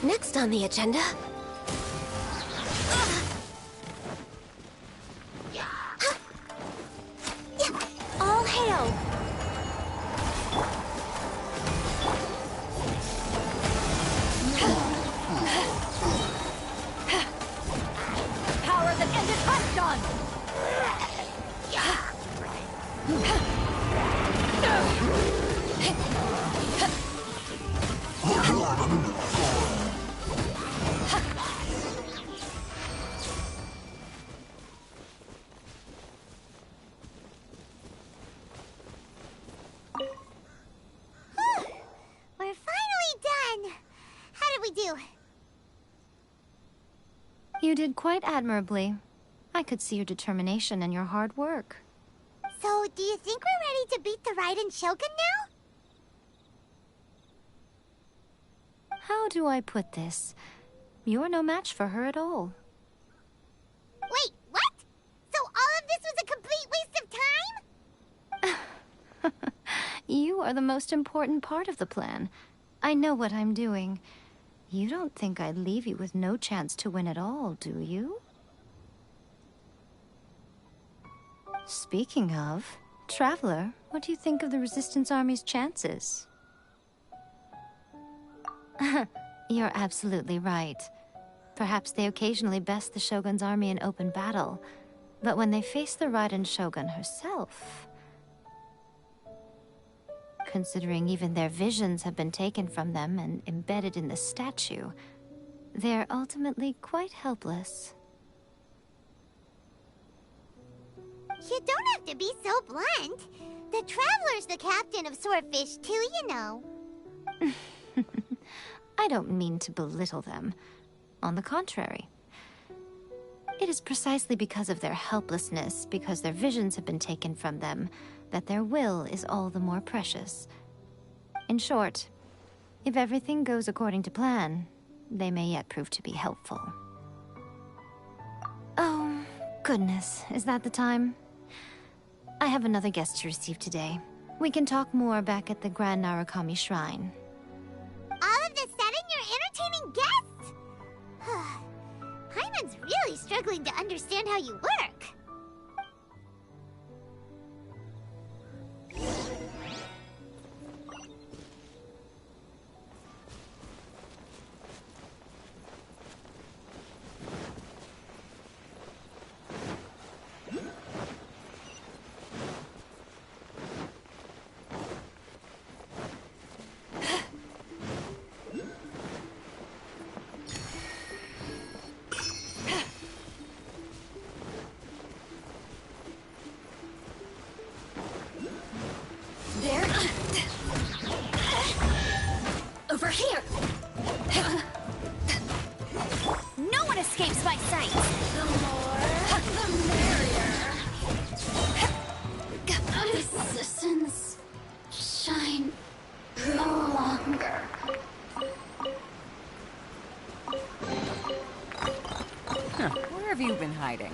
Next on the agenda... All hail! Power that ended Huntdon! We're finally done. How did we do? You did quite admirably. I could see your determination and your hard work. So, do you think we're ready to beat the Raiden Shogun now? How do I put this? You're no match for her at all. Wait, what? So all of this was a complete waste of time? You are the most important part of the plan. I know what I'm doing. You don't think I'd leave you with no chance to win at all, do you? Speaking of, Traveler, what do you think of the Resistance Army's chances? You're absolutely right. Perhaps they occasionally best the Shogun's army in open battle, but when they face the Raiden Shogun herself... Considering even their visions have been taken from them and embedded in the statue, they're ultimately quite helpless. You don't have to be so blunt. The Traveler's the captain of Swordfish too, you know. I don't mean to belittle them. On the contrary. It is precisely because of their helplessness, because their visions have been taken from them, that their will is all the more precious. In short, if everything goes according to plan, they may yet prove to be helpful. Oh, goodness, is that the time? I have another guest to receive today. We can talk more back at the Grand Narukami Shrine. All of this setting, you're entertaining guests? Hyman's really struggling to understand how you work. Over here! No one escapes my sight! The more, the merrier. Resistance shine no longer. Where have you been hiding?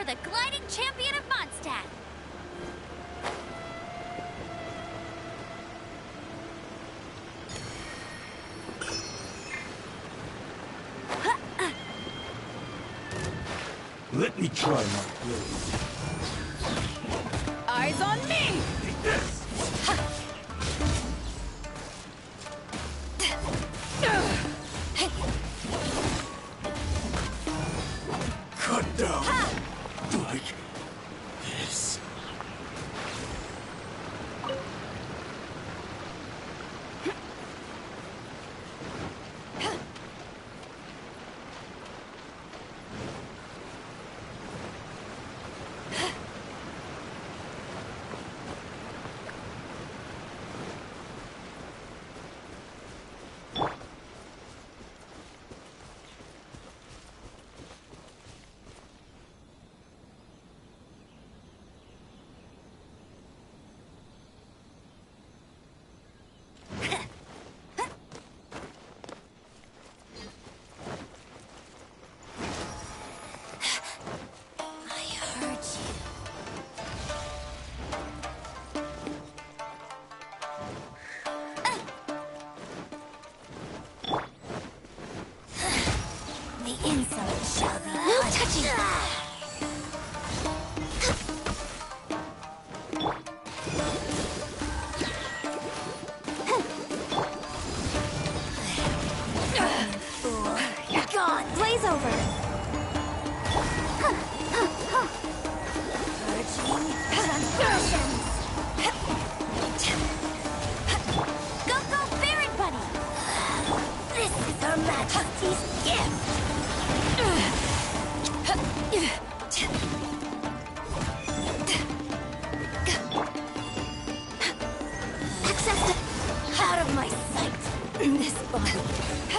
The gliding champion of Mondstadt. Let me try my blade. Eyes on me! Take this! Cut down! Like this.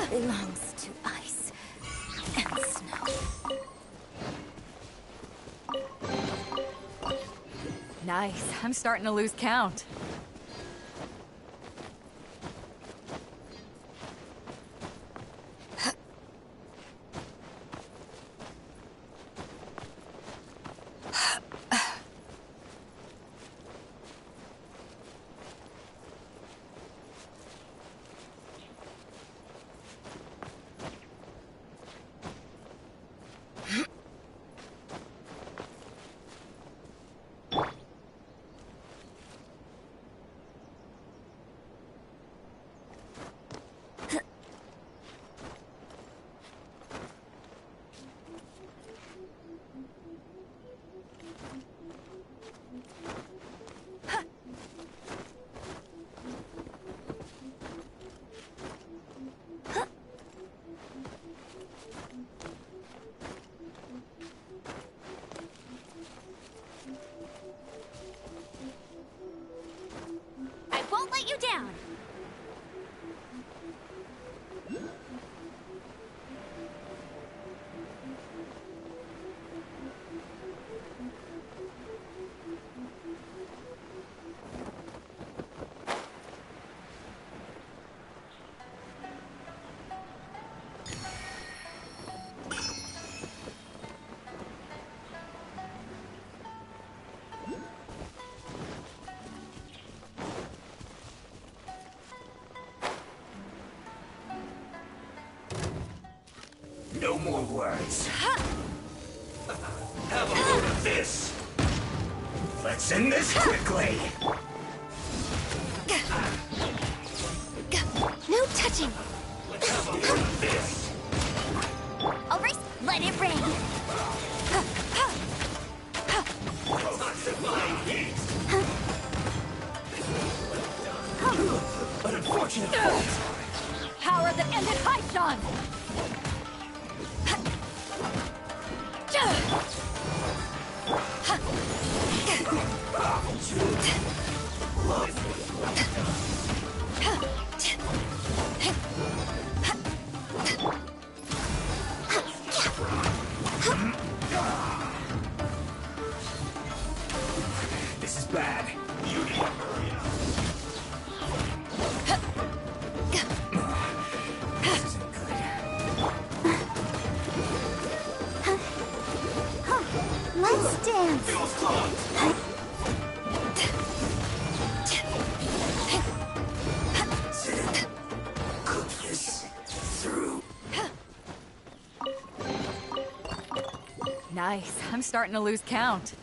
Belongs to ice and snow. Nice. I'm starting to lose count. you down. No more words. Have a load of this. Let's end this quickly. No touching. Let's have a load of this. Alright, let it rain. Toxifying heat. An unfortunate fault. Power that ended Haishan! This is bad. Beauty. This isn't good. Let's dance. Feels clogged. Cook this through. Nice. I'm starting to lose count.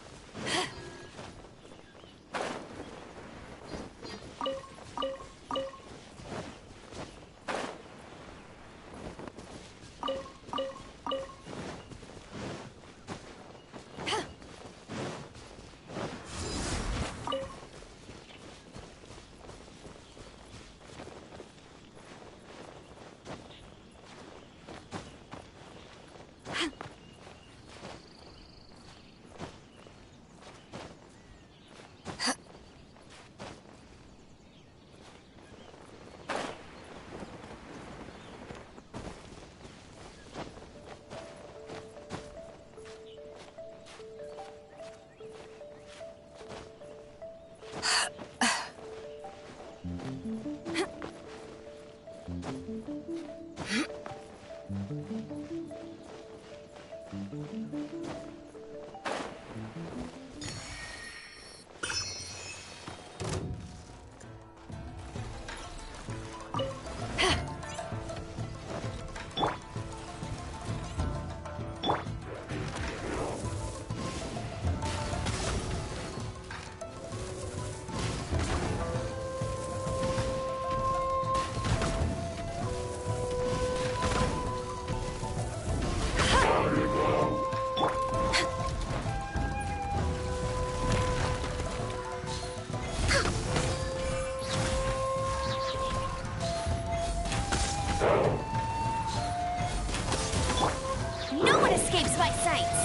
No one escapes my sights.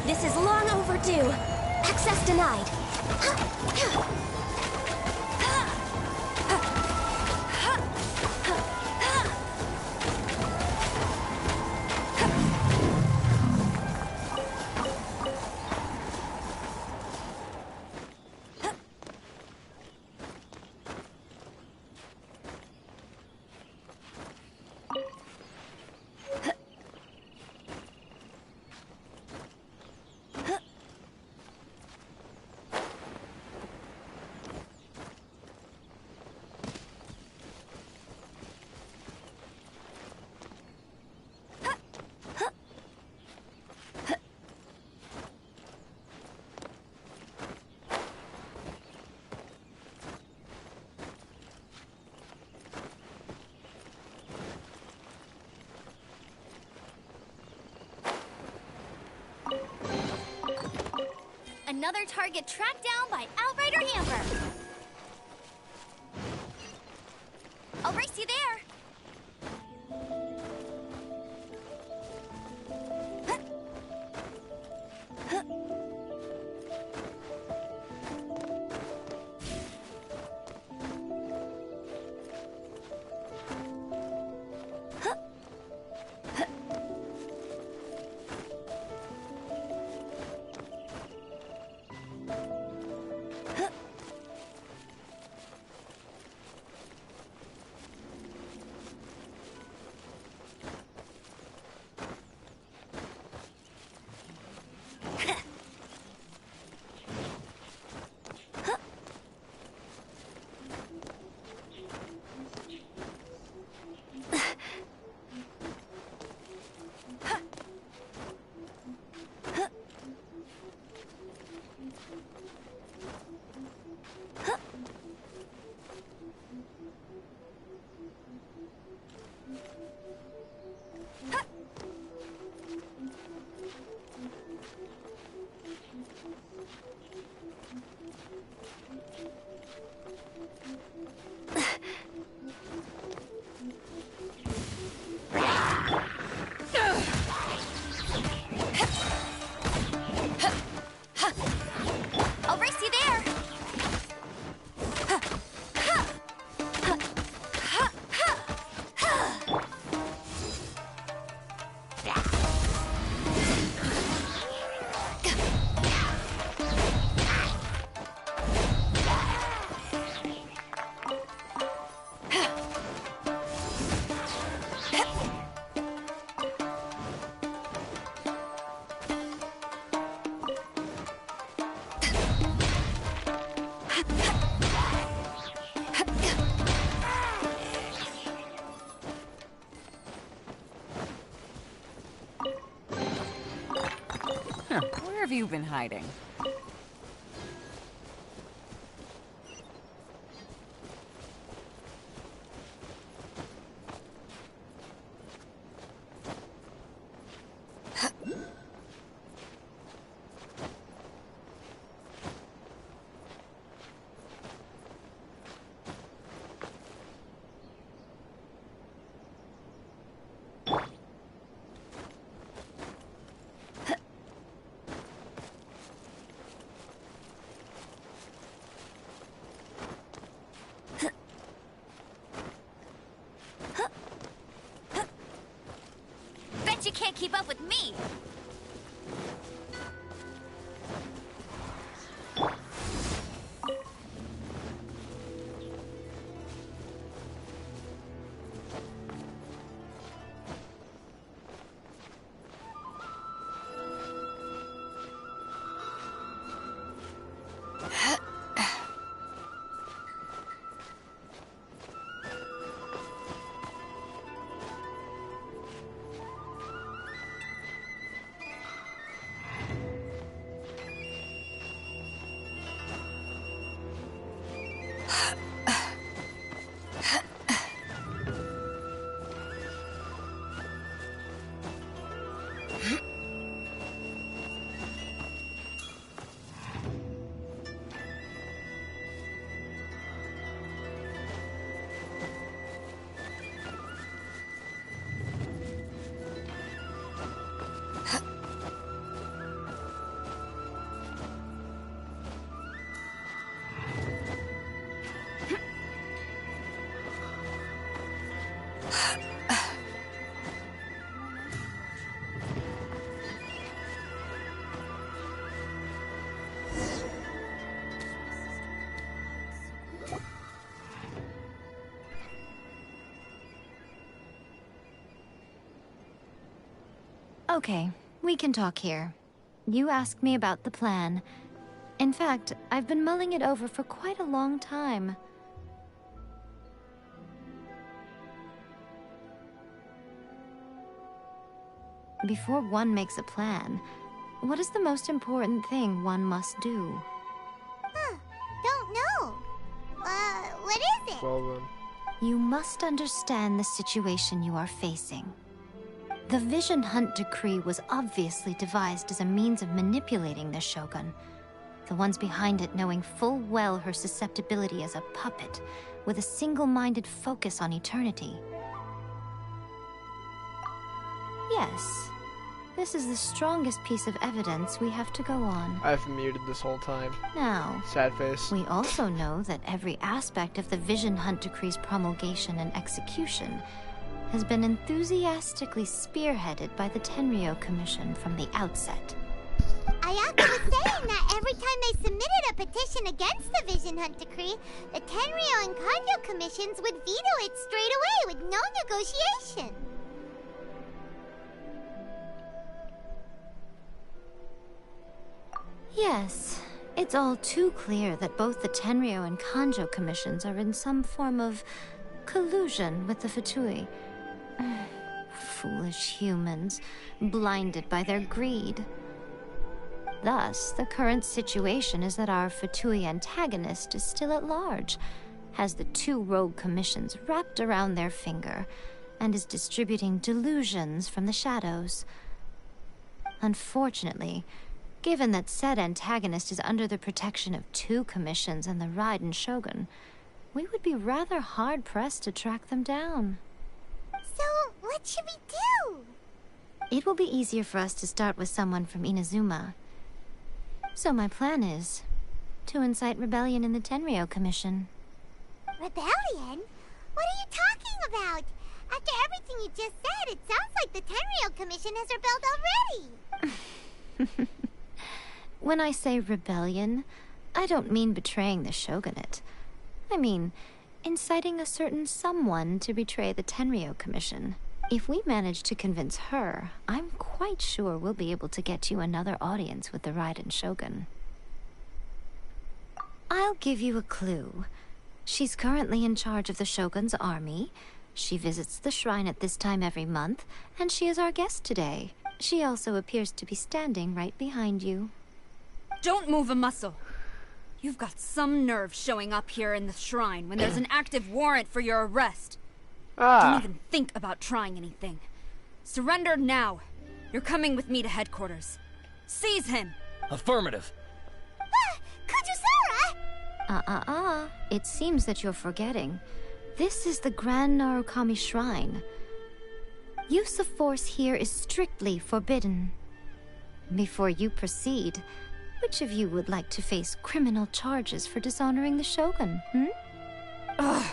This is long overdue. Access denied. Another target tracked down by Outrider Hamper. I'll race you there. Where have you been hiding? Bet you can't keep up with me! Okay, we can talk here. You asked me about the plan. In fact, I've been mulling it over for quite a long time. Before one makes a plan, what is the most important thing one must do? Don't know. What is it? Well then. You must understand the situation you are facing. The Vision Hunt Decree was obviously devised as a means of manipulating the Shogun. The ones behind it knowing full well her susceptibility as a puppet, with a single-minded focus on eternity. Yes, this is the strongest piece of evidence we have to go on. I've muted this whole time. Now, sad face. We also know that every aspect of the Vision Hunt Decree's promulgation and execution has been enthusiastically spearheaded by the Tenryou Commission from the outset. Ayaka was saying that every time they submitted a petition against the Vision Hunt Decree, the Tenryou and Kanjo commissions would veto it straight away with no negotiation. Yes, it's all too clear that both the Tenryou and Kanjo commissions are in some form of collusion with the Fatui. Foolish humans, blinded by their greed. Thus, the current situation is that our Fatui antagonist is still at large, has the two rogue commissions wrapped around their finger, and is distributing delusions from the shadows. Unfortunately, given that said antagonist is under the protection of two commissions and the Raiden Shogun, we would be rather hard-pressed to track them down. So, what should we do? It will be easier for us to start with someone from Inazuma. So my plan is to incite rebellion in the Tenryou Commission. Rebellion? What are you talking about? After everything you just said, it sounds like the Tenryou Commission has rebelled already. When I say rebellion, I don't mean betraying the shogunate. I mean inciting a certain someone to betray the Tenryou Commission. If we manage to convince her, I'm quite sure we'll be able to get you another audience with the Raiden Shogun. I'll give you a clue. She's currently in charge of the Shogun's army. She visits the shrine at this time every month, and she is our guest today. She also appears to be standing right behind you. Don't move a muscle. You've got some nerve showing up here in the shrine when there's an active warrant for your arrest. Don't even think about trying anything. Surrender now. You're coming with me to headquarters. Seize him! Affirmative. Kujusara! It seems that you're forgetting. This is the Grand Narukami Shrine. Use of force here is strictly forbidden. Before you proceed, which of you would like to face criminal charges for dishonoring the Shogun, Ugh.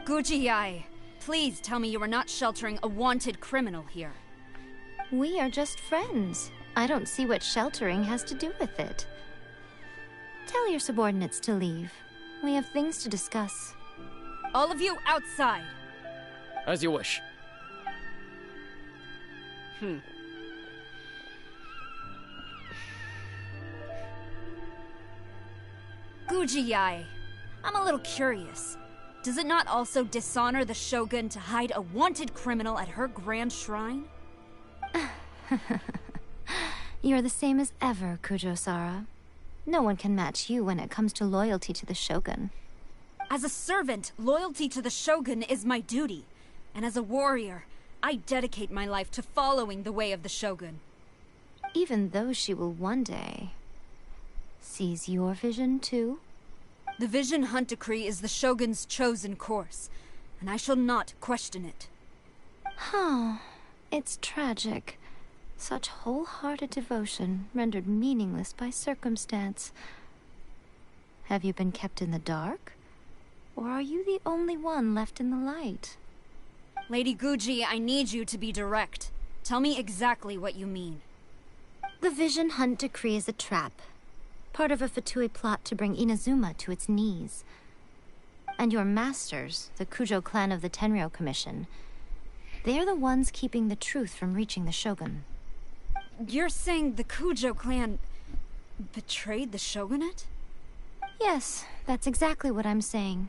Guji-ai, please tell me you are not sheltering a wanted criminal here. We are just friends. I don't see what sheltering has to do with it. Tell your subordinates to leave. We have things to discuss. All of you outside. As you wish. Guji-ai, I'm a little curious. Does it not also dishonor the Shogun to hide a wanted criminal at her grand shrine? You're the same as ever, Kujo-sara. No one can match you when it comes to loyalty to the Shogun. As a servant, loyalty to the Shogun is my duty. And as a warrior, I dedicate my life to following the way of the Shogun. Even though she will one day seize your vision too? The Vision Hunt Decree is the Shogun's chosen course, and I shall not question it. It's tragic. Such wholehearted devotion rendered meaningless by circumstance. Have you been kept in the dark? Or are you the only one left in the light? Lady Guji, I need you to be direct. Tell me exactly what you mean. The Vision Hunt Decree is a trap. Part of a Fatui plot to bring Inazuma to its knees. And your masters, the Kujo clan of the Tenryou Commission, they're the ones keeping the truth from reaching the Shogun. You're saying the Kujo clan betrayed the Shogunate? Yes, that's exactly what I'm saying.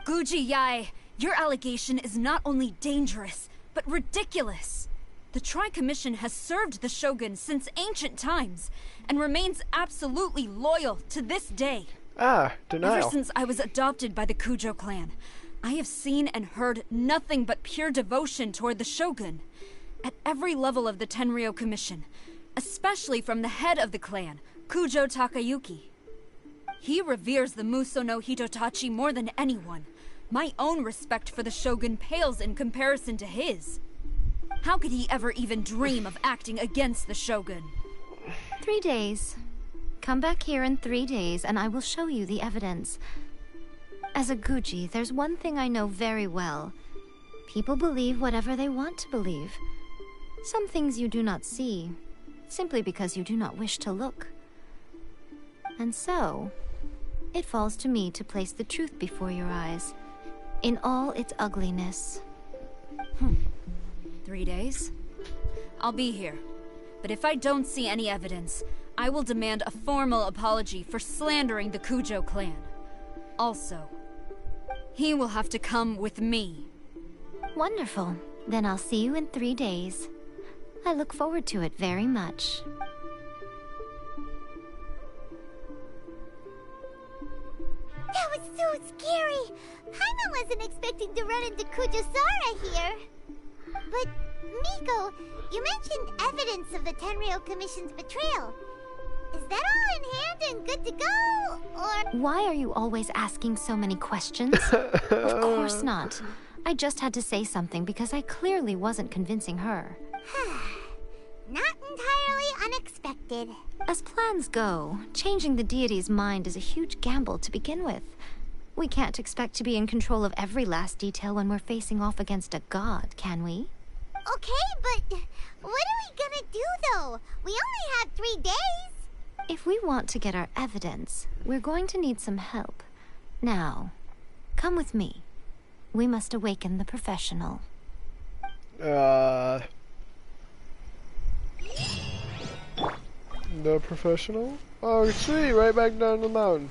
Guji-ai, your allegation is not only dangerous, but ridiculous. The Tri-Commission has served the Shogun since ancient times, and remains absolutely loyal to this day. Denial. Ever since I was adopted by the Kujo clan, I have seen and heard nothing but pure devotion toward the Shogun. At every level of the Tenryou Commission, especially from the head of the clan, Kujo Takayuki. He reveres the Muso no Hitotachi more than anyone. My own respect for the Shogun pales in comparison to his. How could he ever even dream of acting against the Shogun? 3 days. Come back here in 3 days and I will show you the evidence. As a Guji, there's one thing I know very well. People believe whatever they want to believe. Some things you do not see, simply because you do not wish to look. And so, it falls to me to place the truth before your eyes, in all its ugliness. 3 days? I'll be here. But if I don't see any evidence, I will demand a formal apology for slandering the Kujo clan. Also, he will have to come with me. Wonderful. Then I'll see you in 3 days. I look forward to it very much. That was so scary! Paimon wasn't expecting to run into Kujusara here. But, Miko, you mentioned evidence of the Tenryou Commission's betrayal. Is that all in hand and good to go, or...? Why are you always asking so many questions? Of course not. I just had to say something because I clearly wasn't convincing her. Not entirely unexpected. As plans go, changing the deity's mind is a huge gamble to begin with. We can't expect to be in control of every last detail when we're facing off against a god, can we? Okay, but what are we gonna do, though? We only have 3 days. If we want to get our evidence, we're going to need some help. Now, come with me. We must awaken the professional. The professional? Oh, sweet, right back down the mountain.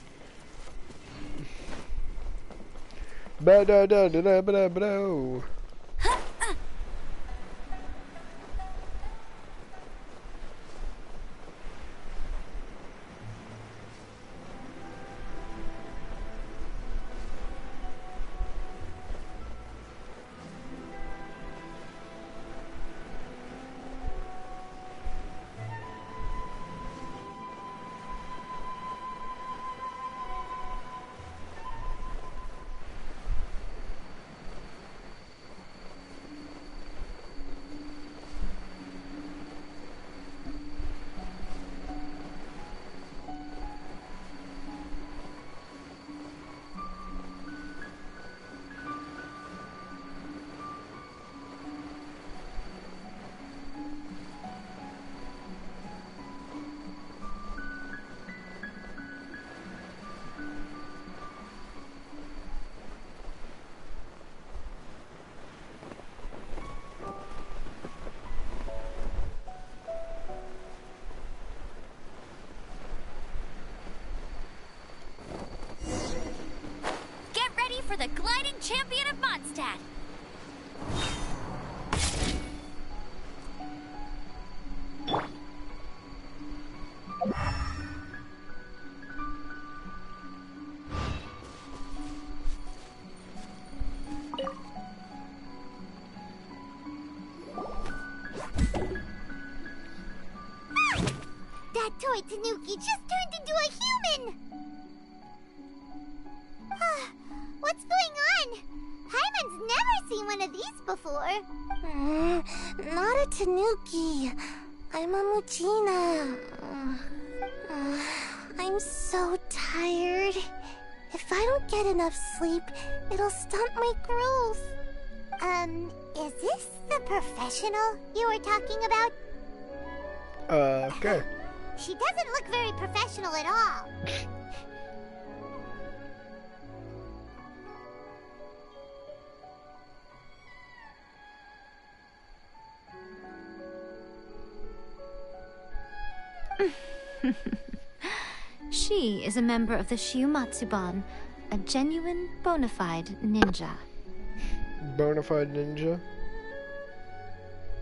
champion of Mondstadt. That toy Tanuki just turned into a human! What's going on? Hyman's never seen one of these before. Not a Tanuki. I'm a Muchina. I'm so tired. If I don't get enough sleep, it'll stunt my growth. Is this the professional you were talking about? Okay. She doesn't look very professional at all. She is a member of the Shiumatsuban, a genuine, bona fide ninja. Bona fide ninja?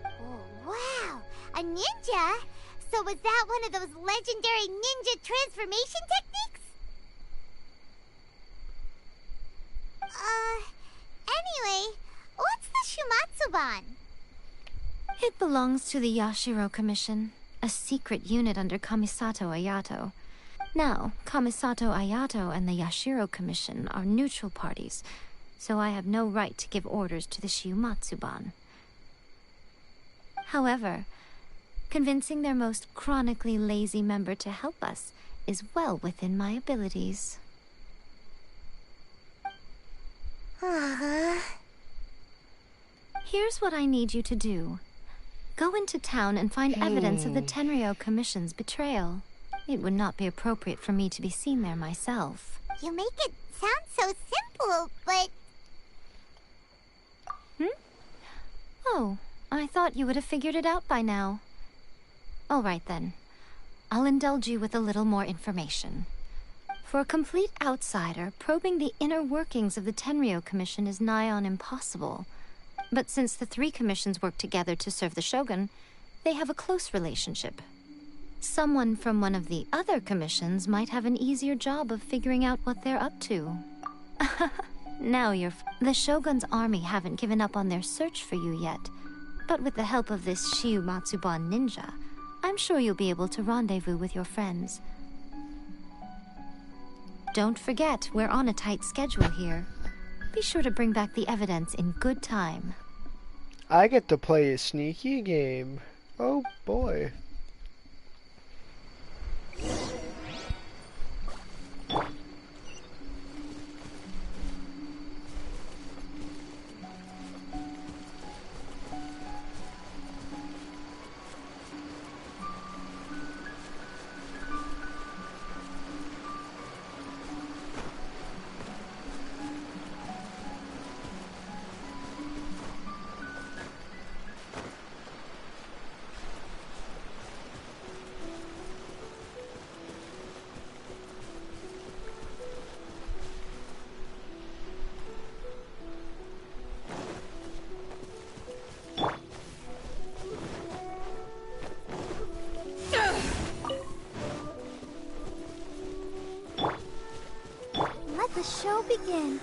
Oh, wow! A ninja? So was that one of those legendary ninja transformation techniques? Anyway, what's the Shumatsuban? It belongs to the Yashiro Commission, a secret unit under Kamisato Ayato. Now, Kamisato Ayato and the Yashiro Commission are neutral parties, so I have no right to give orders to the Shiumatsuban. However, convincing their most chronically lazy member to help us is well within my abilities. Here's what I need you to do. Go into town and find evidence of the Tenryou Commission's betrayal. It would not be appropriate for me to be seen there myself. You make it sound so simple, but... Oh, I thought you would have figured it out by now. All right then. I'll indulge you with a little more information. For a complete outsider, probing the inner workings of the Tenryou Commission is nigh on impossible. But since the three commissions work together to serve the Shogun, they have a close relationship. Someone from one of the other commissions might have an easier job of figuring out what they're up to. Now the Shogun's army haven't given up on their search for you yet, but with the help of this Shiumatsuban ninja, I'm sure you'll be able to rendezvous with your friends. Don't forget, we're on a tight schedule here. Be sure to bring back the evidence in good time. I get to play a sneaky game. Oh boy. Let the show begin.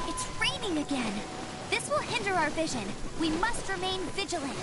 It's raining again. This will hinder our vision. We must remain vigilant.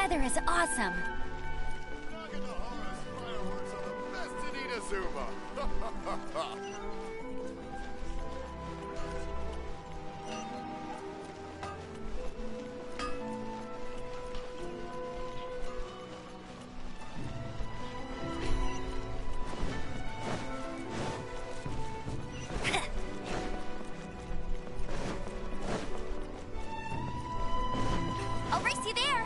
weather is awesome. I'll race you there.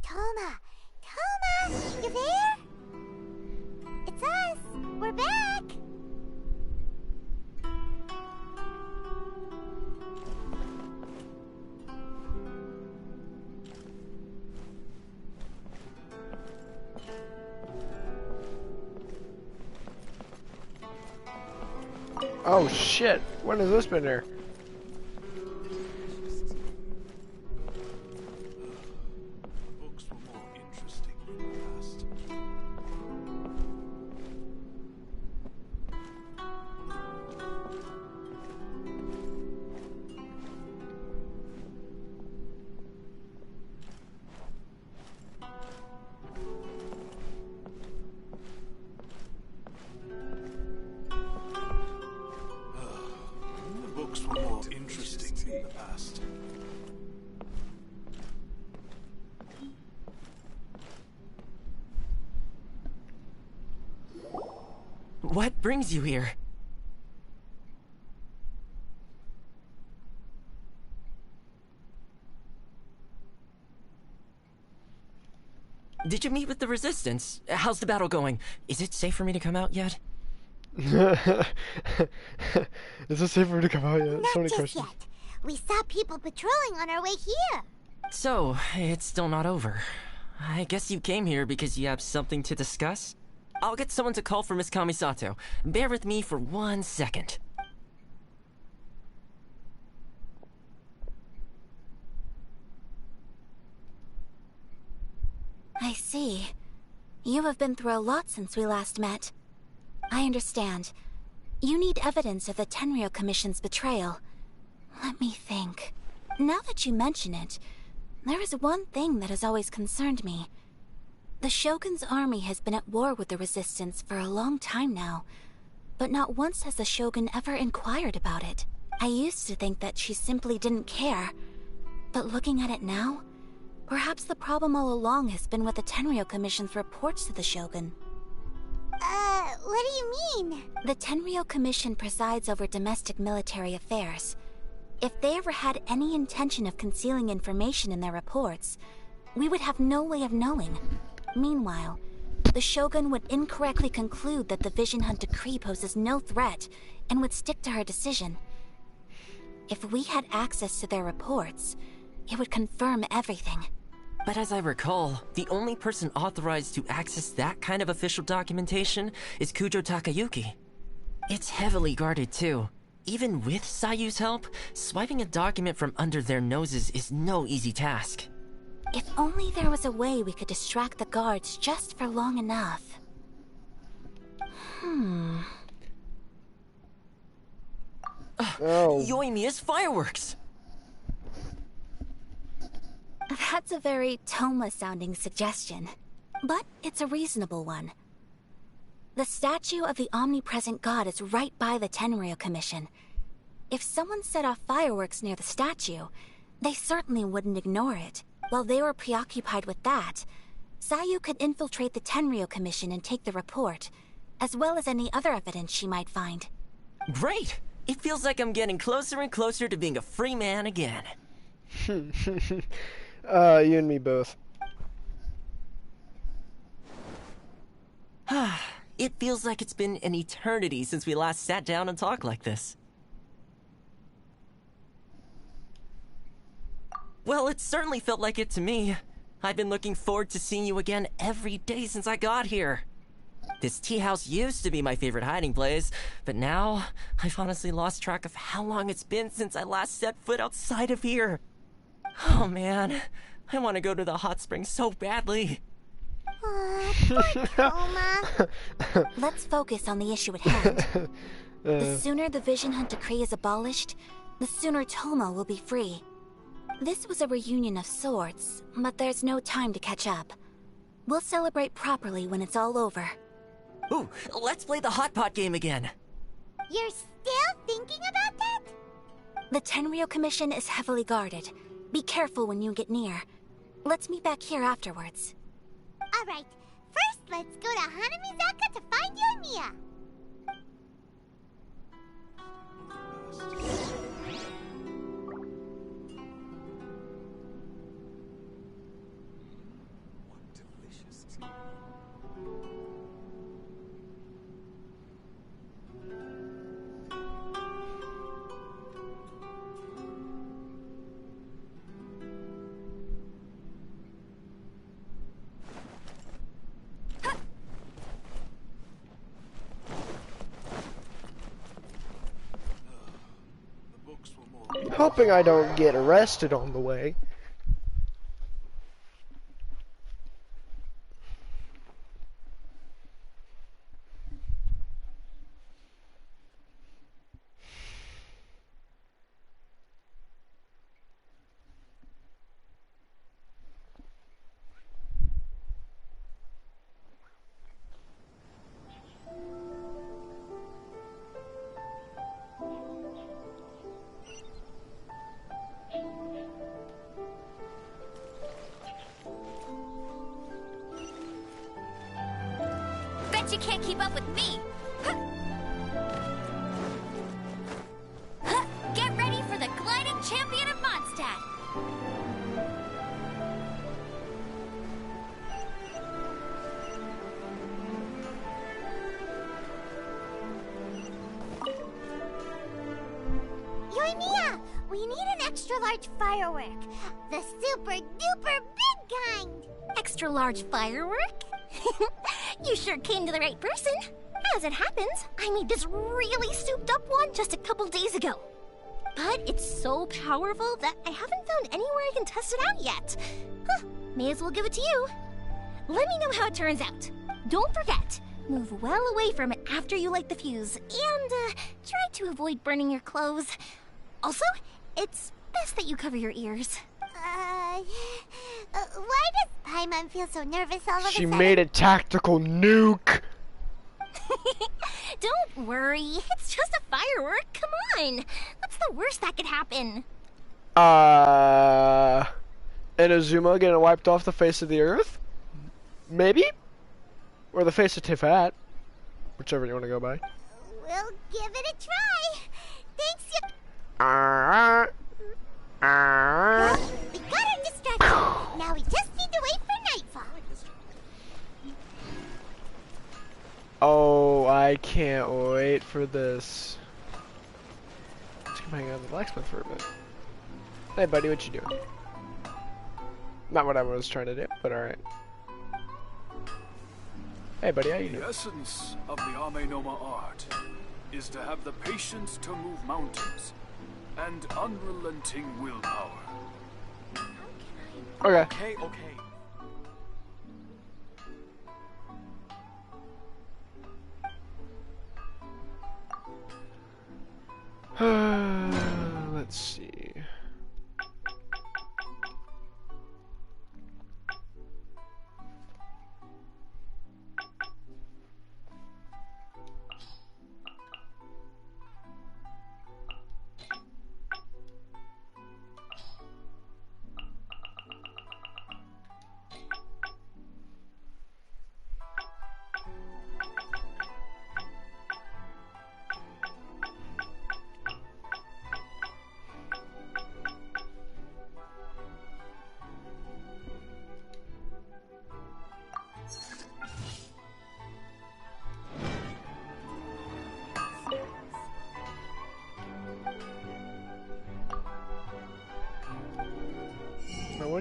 Toma! Toma! You there? It's us! We're back! Oh shit! When has this been here? What brings you here? Did you meet with the Resistance? How's the battle going? Is it safe for me to come out yet? Is it safe for me to come out yet? So many questions. Yet. We saw people patrolling on our way here. So, it's still not over. I guess you came here because you have something to discuss? I'll get someone to call for Miss Kamisato. Bear with me for 1 second. I see. You have been through a lot since we last met. I understand. You need evidence of the Tenryou Commission's betrayal. Let me think. Now that you mention it, there is one thing that has always concerned me. The Shogun's army has been at war with the Resistance for a long time now, but not once has the Shogun ever inquired about it. I used to think that she simply didn't care, but looking at it now, perhaps the problem all along has been with the Tenryou Commission's reports to the Shogun. What do you mean? The Tenryou Commission presides over domestic military affairs. If they ever had any intention of concealing information in their reports, we would have no way of knowing. Meanwhile, the Shogun would incorrectly conclude that the Vision Hunt decree poses no threat and would stick to her decision. If we had access to their reports, it would confirm everything. But as I recall, the only person authorized to access that kind of official documentation is Kujo Takayuki. It's heavily guarded too. Even with Sayu's help, swiping a document from under their noses is no easy task. If only there was a way we could distract the guards just for long enough. Yoimiya's fireworks! That's a very Toma-sounding suggestion, but it's a reasonable one. The statue of the omnipresent god is right by the Tenryou Commission. If someone set off fireworks near the statue, they certainly wouldn't ignore it. While they were preoccupied with that, Sayu could infiltrate the Tenryou Commission and take the report, as well as any other evidence she might find. Great! It feels like I'm getting closer and closer to being a free man again. You and me both. It feels like it's been an eternity since we last sat down and talked like this. Well, it certainly felt like it to me. I've been looking forward to seeing you again every day since I got here. This tea house used to be my favorite hiding place, but now I've honestly lost track of how long it's been since I last set foot outside of here. Oh man, I want to go to the hot springs so badly. Poor Toma. Let's focus on the issue at hand. The sooner the Vision Hunt decree is abolished, the sooner Toma will be free. This was a reunion of sorts, but there's no time to catch up. We'll celebrate properly when it's all over. Ooh, let's play the hot pot game again. You're still thinking about that? The Tenryo Commission is heavily guarded. Be careful when you get near. Let's meet back here afterwards. Alright, first let's go to Hanamizaka to find Yoimiya. Hoping I don't get arrested on the way. Bet you can't keep up with me! Huh. Huh. Get ready for the gliding champion of Mondstadt! Yoimiya, we need an extra large firework. The super duper big kind. Extra large firework? You sure came to the right person. As it happens, I made this really souped up one just a couple days ago. But it's so powerful that I haven't found anywhere I can test it out yet. Huh, may as well give it to you. Let me know how it turns out. Don't forget, move well away from it after you light the fuse, and try to avoid burning your clothes. Also, it's best that you cover your ears. Why does Paimon feel so nervous all of a She sudden? made a tactical nuke. Don't worry, it's just a firework. Come on, what's the worst that could happen? Inazuma getting wiped off the face of the earth? Maybe? Or the face of Tifat. Whichever you want to go by. We'll give it a try. Thanks, you. We got her distracted. Now we just need to wait for nightfall. Oh, I can't wait for this. Let's come hang out at the blacksmith for a bit. Hey, buddy, what you doing? Not what I was trying to do, but alright. Hey, buddy, how you doing? The essence of the Ame-Noma art is to have the patience to move mountains and unrelenting willpower. Okay. Okay. Let's see.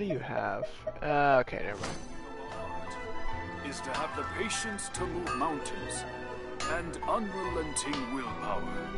do you have? Okay, never mind. Is to have the patience to move mountains and unrelenting willpower.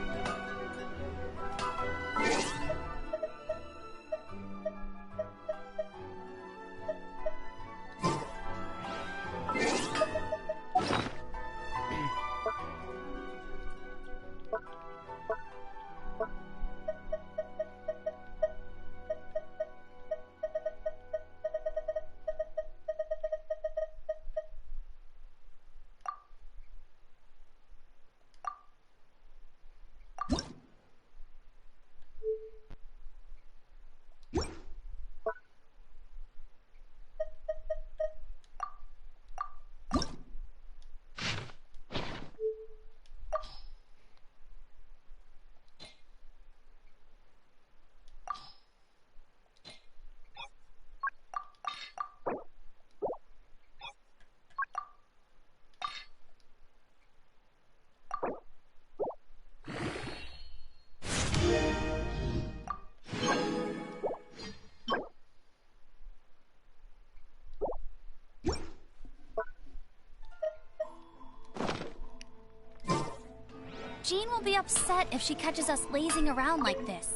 Jean will be upset if she catches us lazing around like this.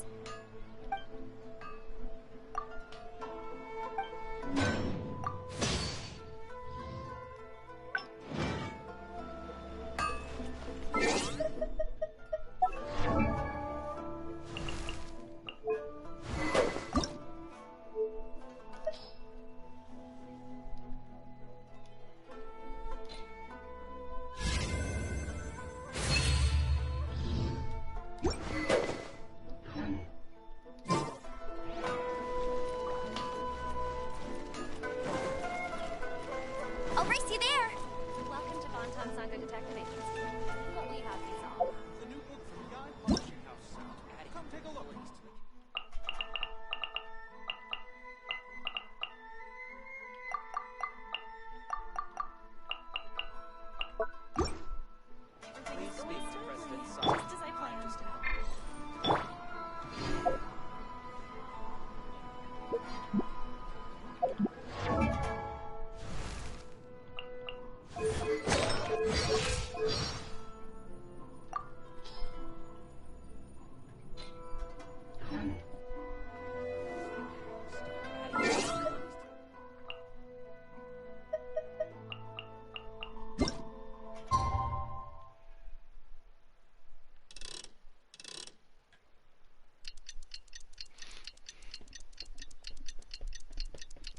I'll race you there! Welcome to Bonton Sangha Detective Agency. What we have these on. The new book from Guy Publishing House. Come take a look. Please speak to President Song. Just as I planned.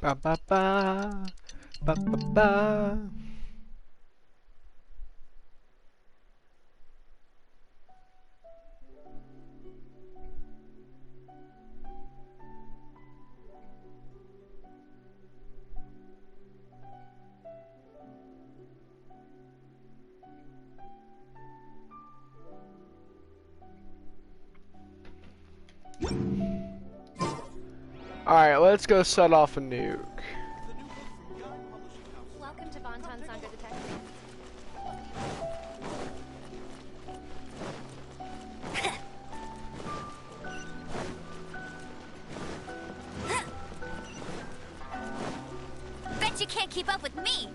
Ba ba ba, ba ba ba. Alright, let's go set off a nuke. Welcome to Bonton Sangha Detective. Bet you can't keep up with me!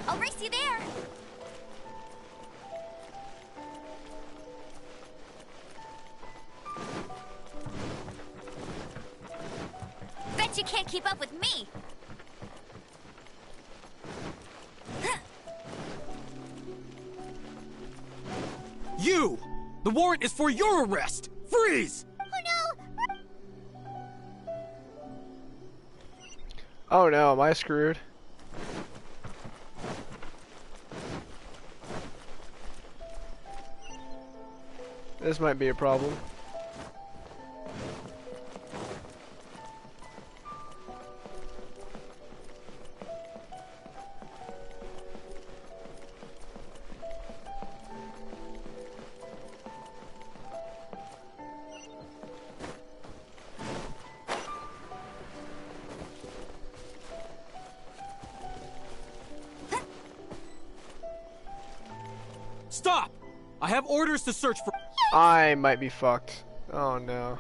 I'll race you there! Bet you can't keep up with me! The warrant is for your arrest! Freeze! Oh no, am I screwed? This might be a problem. Stop! I have orders to search for— I might be fucked. Oh no.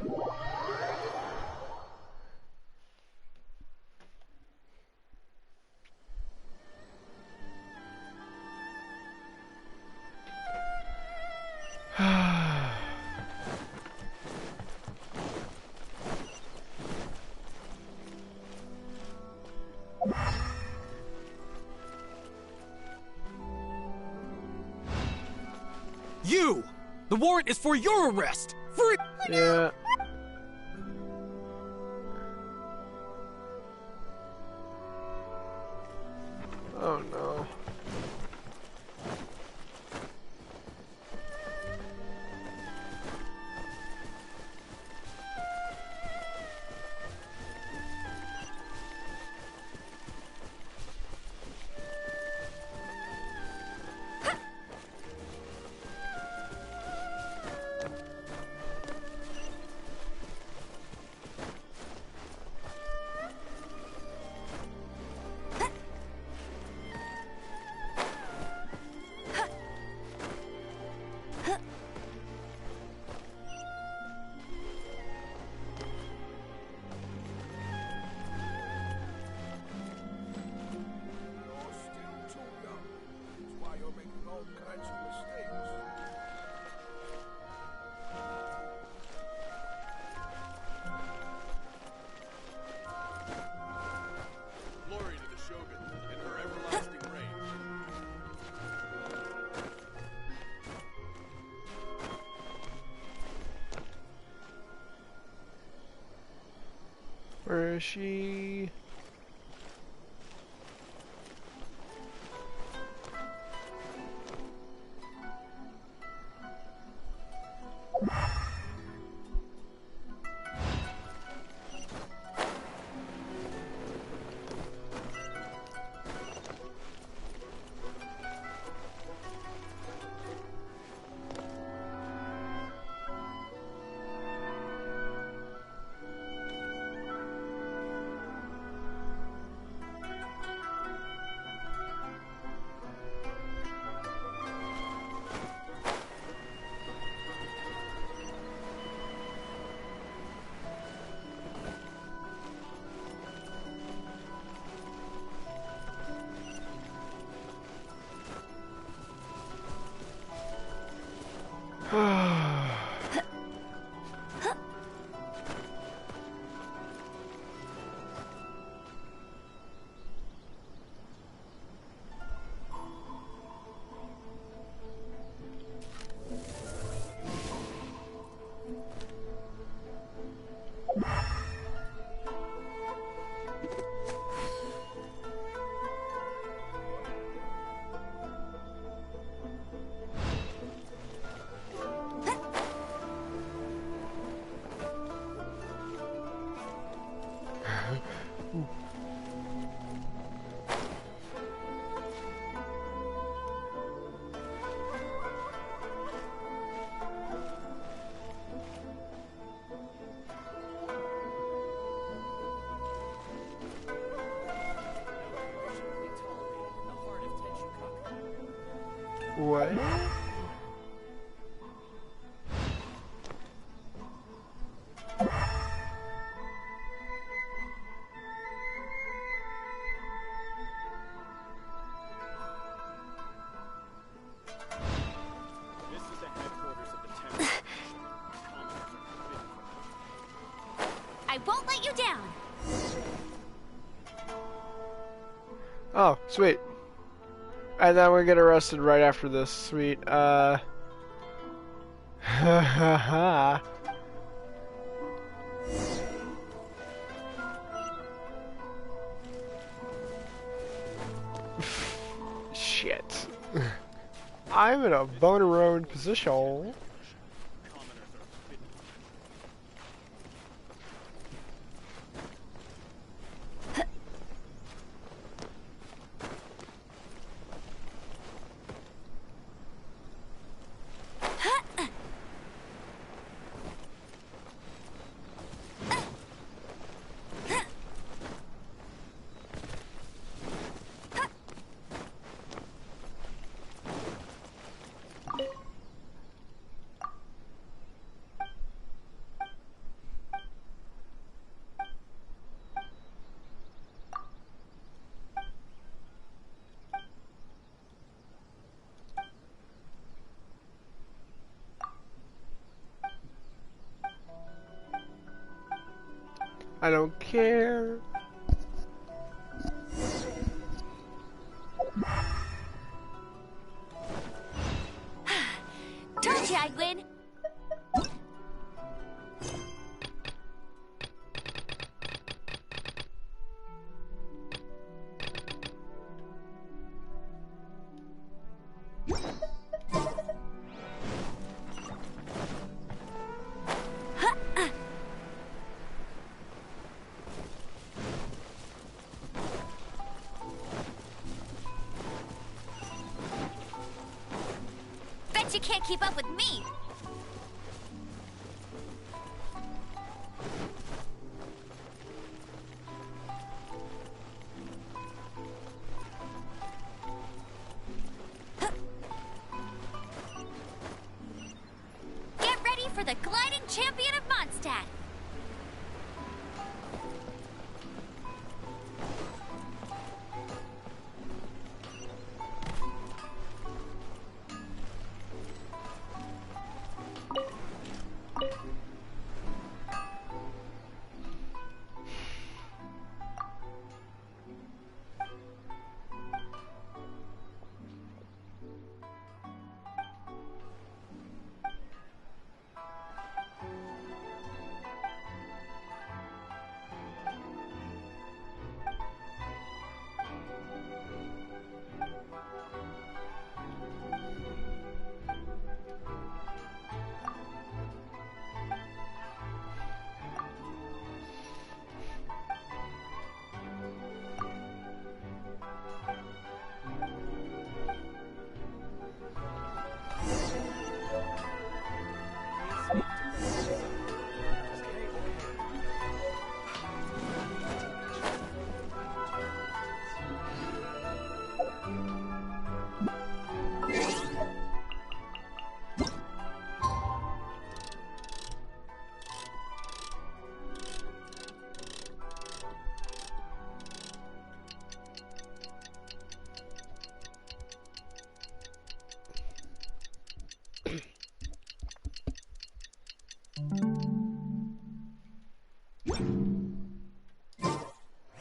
you! The warrant is for your arrest! Free— Yeah. Oh no. Glory to the Shogun and her everlasting reign. Where is she? What? This is the headquarters of the temple. I won't let you down. Oh, sweet. And then we get arrested right after this. Sweet. Ha ha ha. Shit. I'm in a bone road position. I don't care. Told you I'd win. Bet you can't keep up with me. Get ready for the gliding champion of Mondstadt.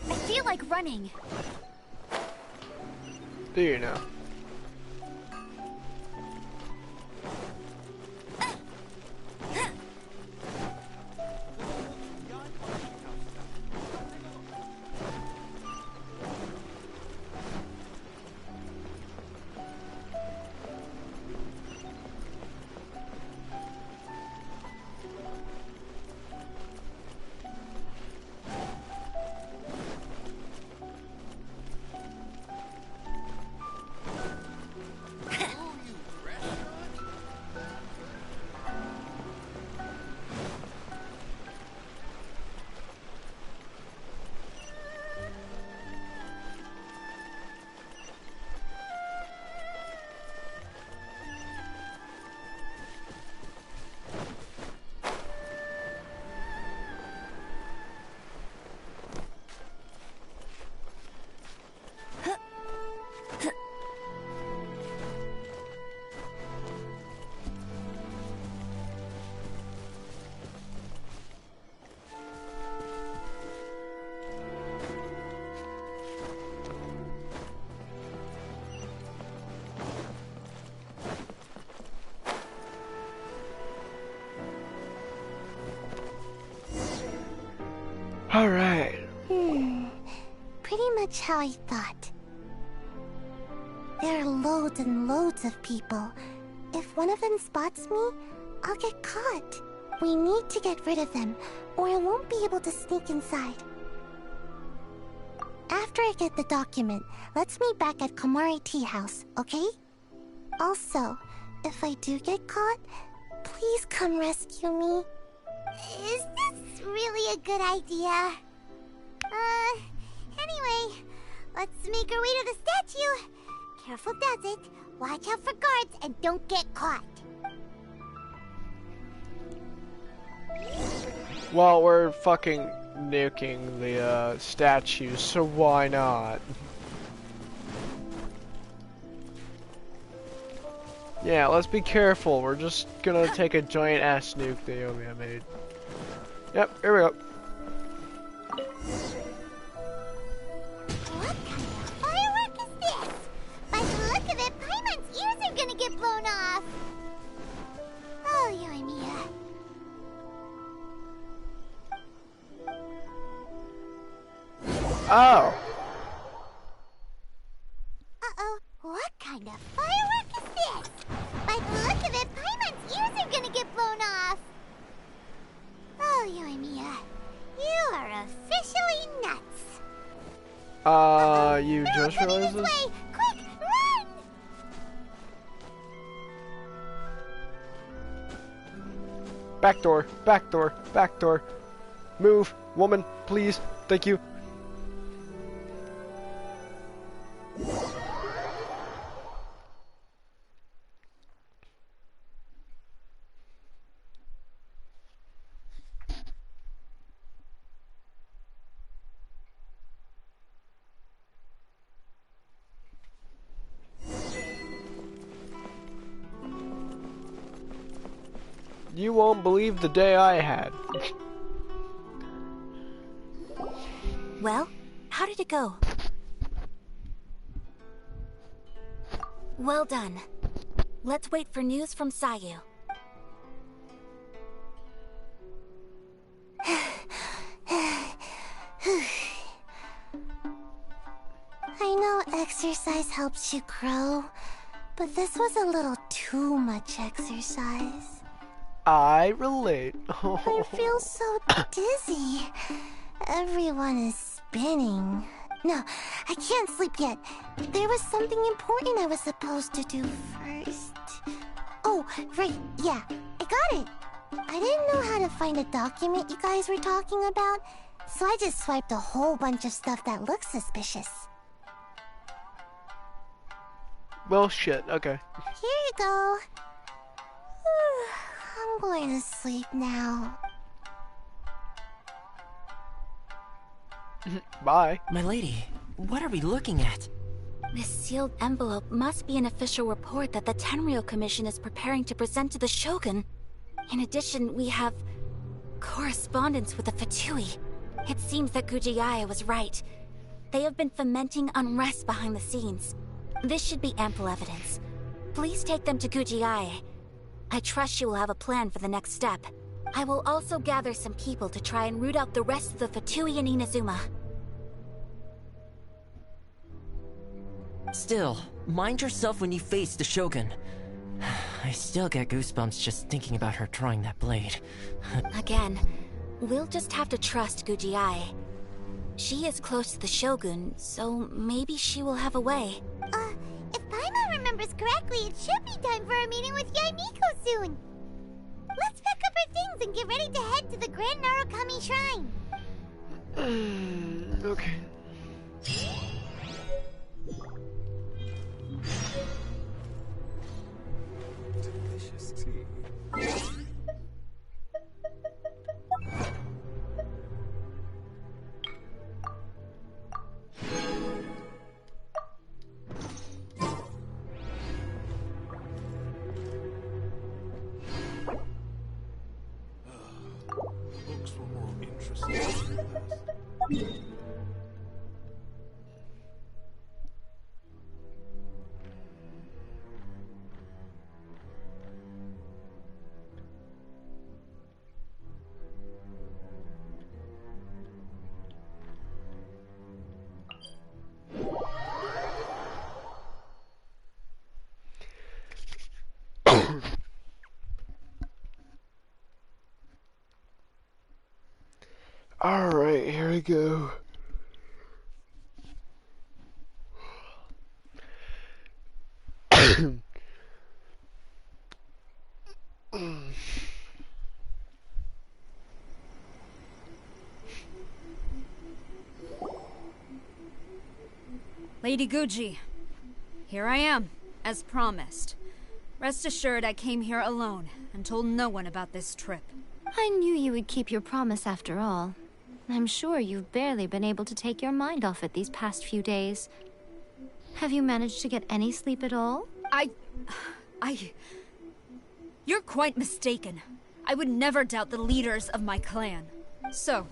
I feel like running. Do you know? Alright. Pretty much how I thought. There are loads and loads of people. If one of them spots me, I'll get caught. We need to get rid of them, or I won't be able to sneak inside. After I get the document, let's meet back at Komari Tea House, okay? Also, if I do get caught, please come rescue me. Is this really a good idea? Anyway, let's make our way to the statue. Careful does it. Watch out for guards and don't get caught. Well, we're fucking nuking the statue, so why not? Yeah, let's be careful. We're just gonna take a giant ass nuke that Yomi made. Yep, here we go. What kind of firework is this? By the look of it, Paimon's ears are gonna get blown off. Oh, Yoimiya. Oh. Uh-oh, what kind of firework is this? By the look of it, Paimon's ears are gonna get blown off. Oh, Yoimiya, you are officially nuts. You just realized this? Way. Quick, run! Back door, back door, back door. Move, woman, please. Thank you. You won't believe the day I had. Well, how did it go? Well done. Let's wait for news from Sayu. I know exercise helps you grow, but this was a little too much exercise. I relate. I feel so dizzy. Everyone is spinning. No, I can't sleep yet. There was something important I was supposed to do first. Oh, right, yeah, I got it. I didn't know how to find a document you guys were talking about, so I just swiped a whole bunch of stuff that looks suspicious. Well, shit, okay. Here you go. I'm going to sleep now. Bye. My lady, what are we looking at? This sealed envelope must be an official report that the Tenryou Commission is preparing to present to the Shogun. In addition, we have correspondence with the Fatui. It seems that Gujiaya was right. They have been fomenting unrest behind the scenes. This should be ample evidence. Please take them to Gujiaya. I trust she will have a plan for the next step. I will also gather some people to try and root out the rest of the Fatui in Inazuma. Still, mind yourself when you face the Shogun. I still get goosebumps just thinking about her drawing that blade. Again, we'll just have to trust Gujiai. She is close to the Shogun, so maybe she will have a way. If Paimon remembers correctly, it should be time for a meeting with Yaimiko soon. Let's pack up our things and get ready to head to the Grand Narukami Shrine. Okay. Delicious tea. Books were more interesting. we go. Lady Guji, here I am, as promised. Rest assured I came here alone and told no one about this trip. I knew you would keep your promise after all. I'm sure you've barely been able to take your mind off it these past few days. Have you managed to get any sleep at all? You're quite mistaken. I would never doubt the leaders of my clan. So,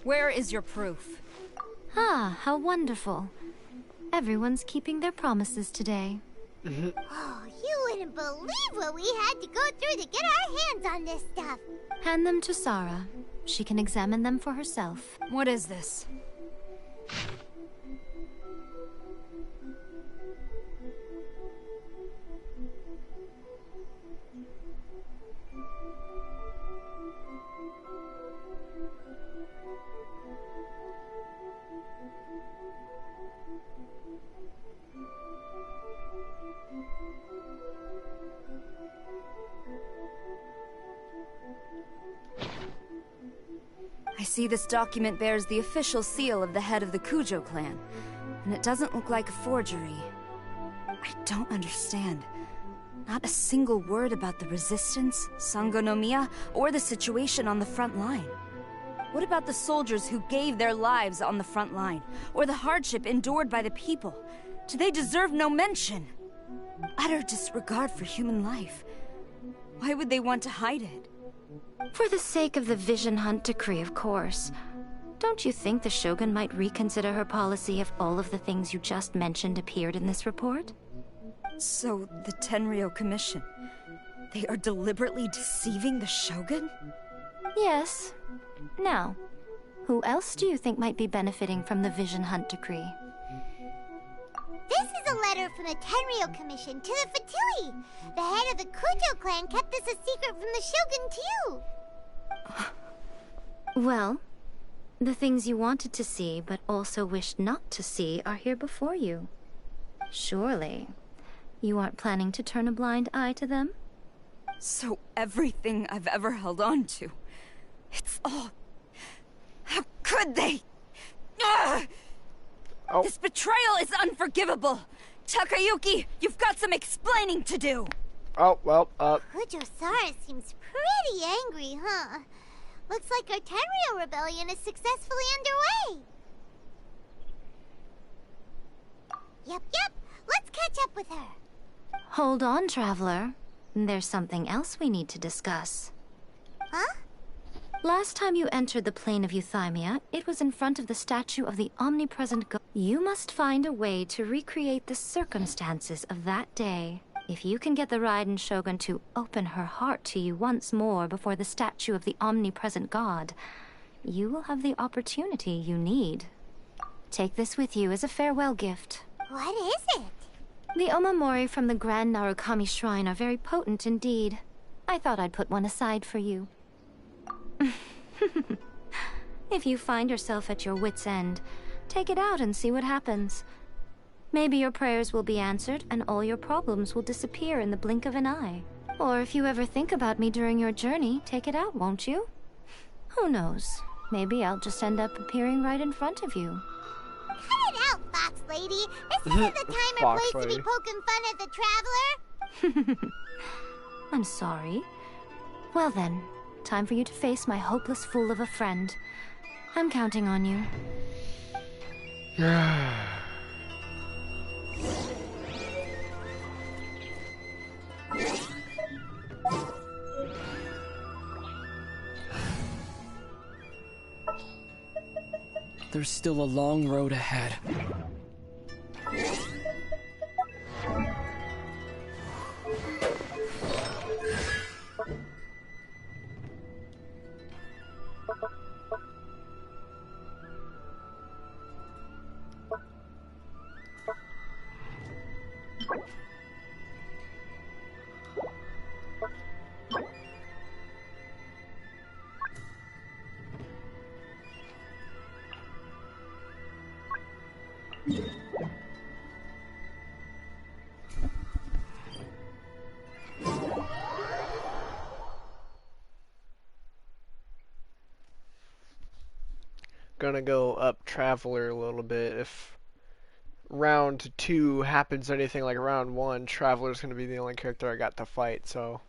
where is your proof? Ah, how wonderful. Everyone's keeping their promises today. Oh, you wouldn't believe what we had to go through to get our hands on this stuff. Hand them to Sarah. She can examine them for herself. What is this? I see this document bears the official seal of the head of the Kujo clan, and it doesn't look like a forgery. I don't understand. Not a single word about the resistance, Sangonomiya, or the situation on the front line. What about the soldiers who gave their lives on the front line, or the hardship endured by the people? Do they deserve no mention? Utter disregard for human life. Why would they want to hide it? For the sake of the Vision Hunt decree, of course. Don't you think the Shogun might reconsider her policy if all of the things you just mentioned appeared in this report? So, the Tenryo Commission, they are deliberately deceiving the Shogun? Yes. Now, who else do you think might be benefiting from the Vision Hunt decree? This is a letter from the Tenryo Commission to the Fatui. The head of the Kujo clan kept this a secret from the Shogun, too. Well, the things you wanted to see but also wished not to see are here before you. Surely, you aren't planning to turn a blind eye to them? So everything I've ever held on to, it's all... How could they? Ugh! Oh. This betrayal is unforgivable! Takayuki, you've got some explaining to do! Oh, well, Kujo-Sara seems pretty angry, huh? Looks like our Tenryo rebellion is successfully underway. Yep. Let's catch up with her. Hold on, Traveler. There's something else we need to discuss. Huh? Last time you entered the plane of Euthymia, it was in front of the statue of the omnipresent god. You must find a way to recreate the circumstances of that day. If you can get the Raiden Shogun to open her heart to you once more before the statue of the omnipresent god, you will have the opportunity you need. Take this with you as a farewell gift. What is it? The omamori from the Grand Narukami Shrine are very potent indeed. I thought I'd put one aside for you. If you find yourself at your wit's end, take it out and see what happens. Maybe your prayers will be answered and all your problems will disappear in the blink of an eye. Or if you ever think about me during your journey, take it out, won't you? Who knows? Maybe I'll just end up appearing right in front of you. Cut it out, Fox Lady! This isn't the time or place to be poking fun at the Traveler! I'm sorry. Well then, time for you to face my hopeless fool of a friend. I'm counting on you. There's still a long road ahead. gonna go up Traveler a little bit. If round 2 happens anything like round 1, Traveler's gonna be the only character I got to fight, so...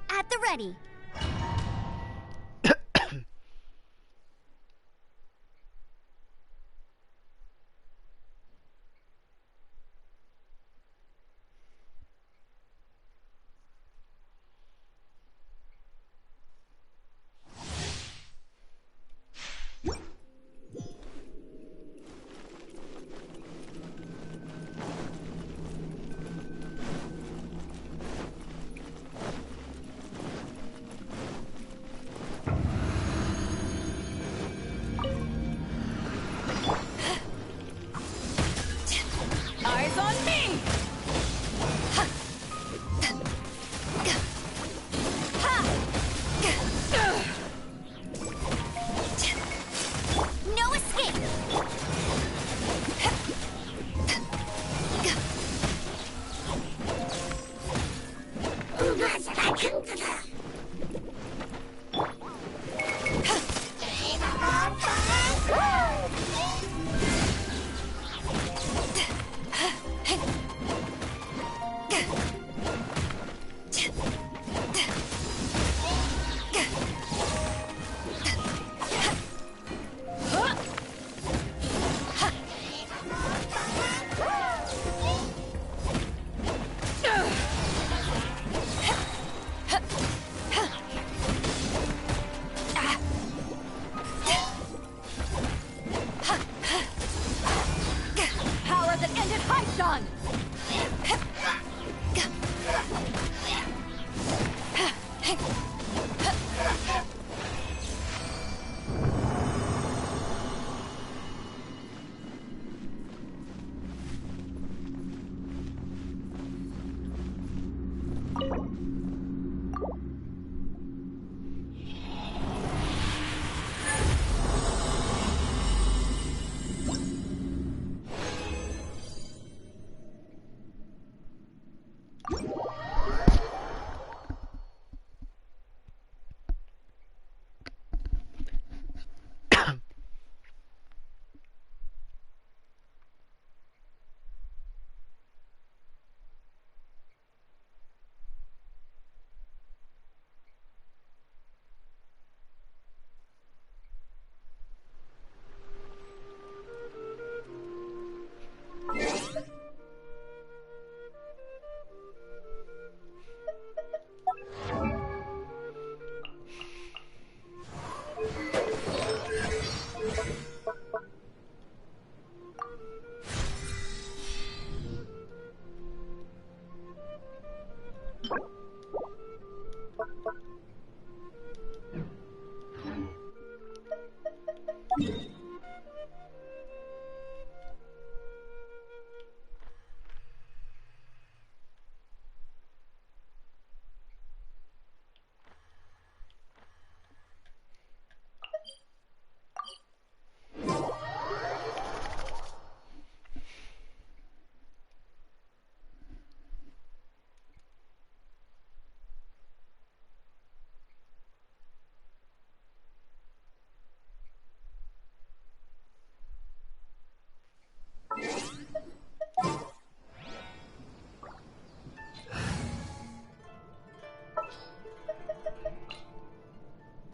At the ready. Eyes on me! No escape! Power that ended Hyson!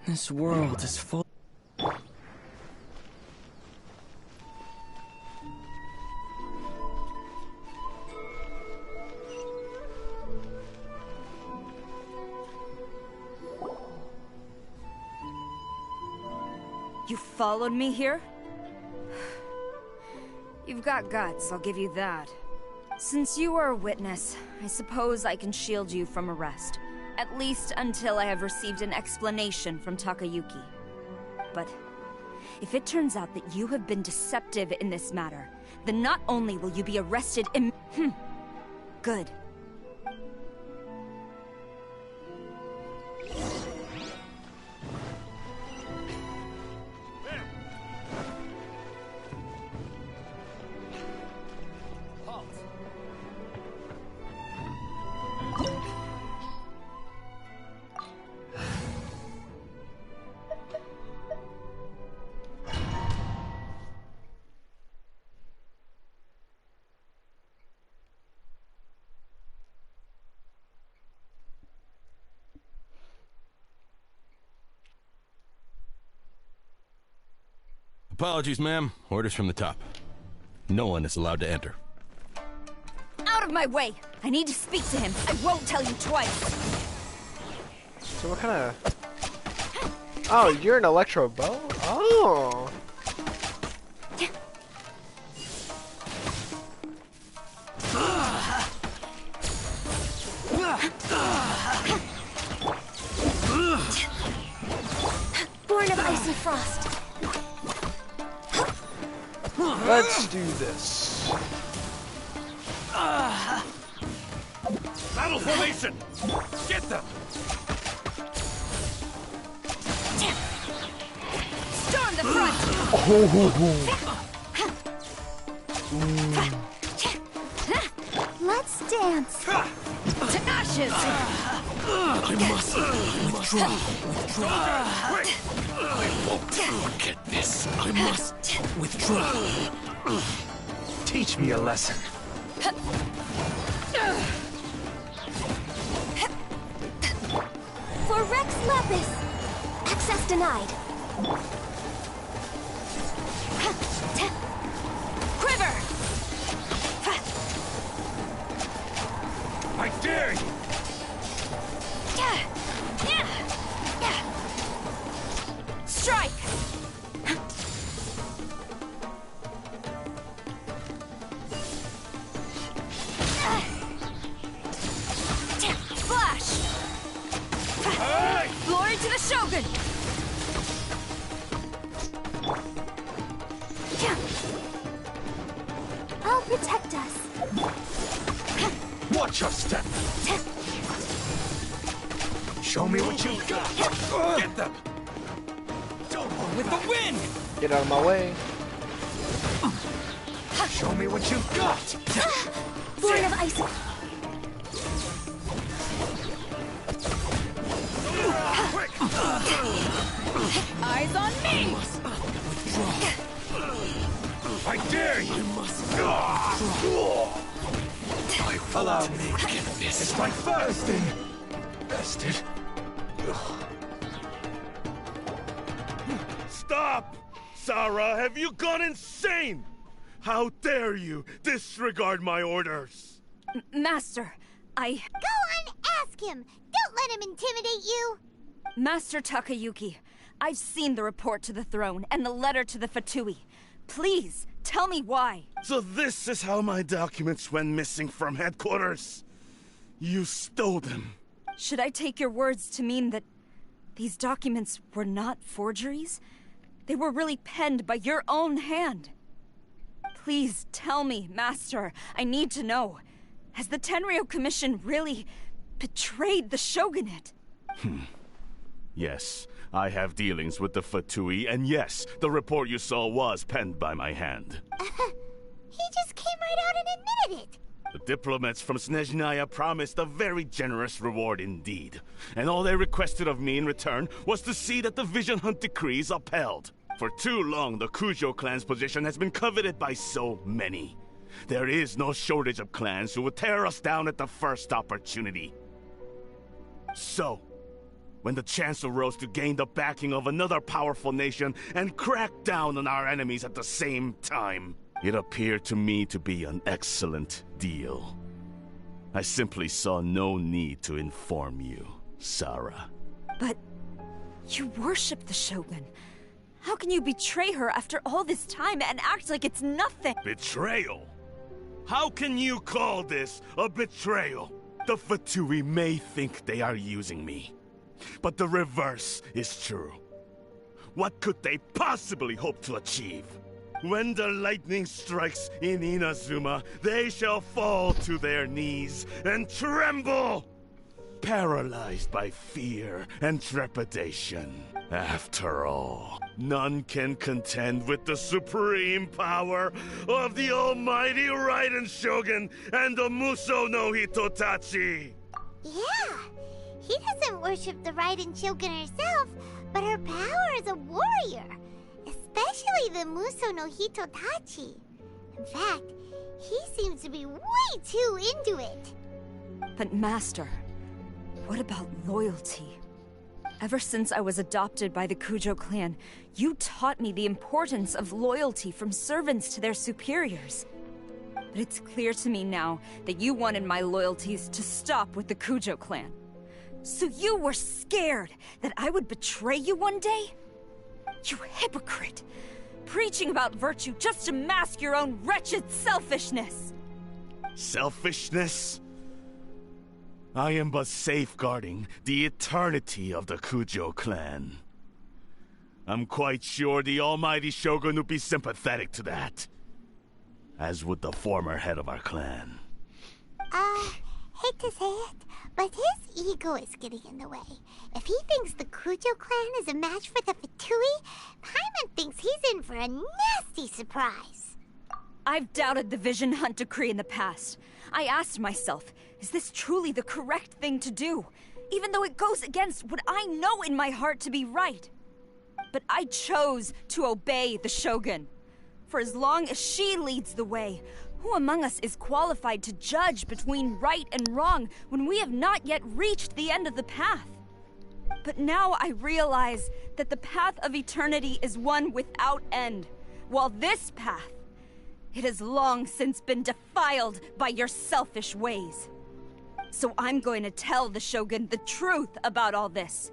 This world is full. You followed me here? You've got guts, I'll give you that. Since you are a witness, I suppose I can shield you from arrest. At least until I have received an explanation from Takayuki. But if it turns out that you have been deceptive in this matter, then not only will you be arrested Good. Apologies, ma'am. Orders from the top. No one is allowed to enter. Out of my way! I need to speak to him. I won't tell you twice. So what kind of... Oh, you're an electro bow? Oh. Born of ice and frost. Let's do this. Battle formation! Get them! Storm the front! Let's dance. To ashes! I must withdraw. Quick! I won't forget this. I must withdraw. Teach me a lesson. For Rex Lapis. Access denied. Quiver! I dare you! Strike! Flash! Glory to the Shogun! I'll protect us. Watch your step! Show me what you got! Get them! With the wind! Get out of my way. Show me what you got! Born of ice. Eyes on me! I dare you! I must allow me to get this. It's my first thing! Bested. Stop! Sarah, have you gone insane? How dare you disregard my orders? Master, Go on, ask him! Don't let him intimidate you! Master Takayuki, I've seen the report to the throne and the letter to the Fatui. Please, tell me why. So this is how my documents went missing from headquarters? You stole them. Should I take your words to mean that these documents were not forgeries? They were really penned by your own hand. Please tell me, Master. I need to know. Has the Tenryo Commission really betrayed the Shogunate? Yes, I have dealings with the Fatui, and yes, the report you saw was penned by my hand. He just came right out and admitted it! The diplomats from Snezhnaya promised a very generous reward indeed, and all they requested of me in return was to see that the Vision Hunt decree is upheld. For too long, the Kujo clan's position has been coveted by so many. There is no shortage of clans who would tear us down at the first opportunity. So, when the chance arose to gain the backing of another powerful nation and crack down on our enemies at the same time, it appeared to me to be an excellent deal. I simply saw no need to inform you, Sarah. But you worship the Shogun. How can you betray her after all this time and act like it's nothing? Betrayal? How can you call this a betrayal? The Fatui may think they are using me, but the reverse is true. What could they possibly hope to achieve? When the lightning strikes in Inazuma, they shall fall to their knees and tremble, paralyzed by fear and trepidation. After all, none can contend with the supreme power of the almighty Raiden Shogun and the Muso no Hitotachi! Yeah, he doesn't worship the Raiden Shogun herself, but her power as a warrior. Especially the Muso no Hitotachi. In fact, he seems to be way too into it. But Master, what about loyalty? Ever since I was adopted by the Kujo clan, you taught me the importance of loyalty from servants to their superiors. But it's clear to me now that you wanted my loyalties to stop with the Kujo clan. So you were scared that I would betray you one day? You hypocrite! Preaching about virtue just to mask your own wretched selfishness! Selfishness? I am but safeguarding the eternity of the Kujo clan. I'm quite sure the almighty Shogun would be sympathetic to that. As would the former head of our clan. Hate to say it, but his ego is getting in the way. If he thinks the Kujo clan is a match for the Fatui, Paimon thinks he's in for a nasty surprise. I've doubted the Vision Hunt decree in the past. I asked myself, is this truly the correct thing to do? Even though it goes against what I know in my heart to be right. But I chose to obey the Shogun. For as long as she leads the way, who among us is qualified to judge between right and wrong when we have not yet reached the end of the path? But now I realize that the path of eternity is one without end, while this path, it has long since been defiled by your selfish ways. So I'm going to tell the Shogun the truth about all this.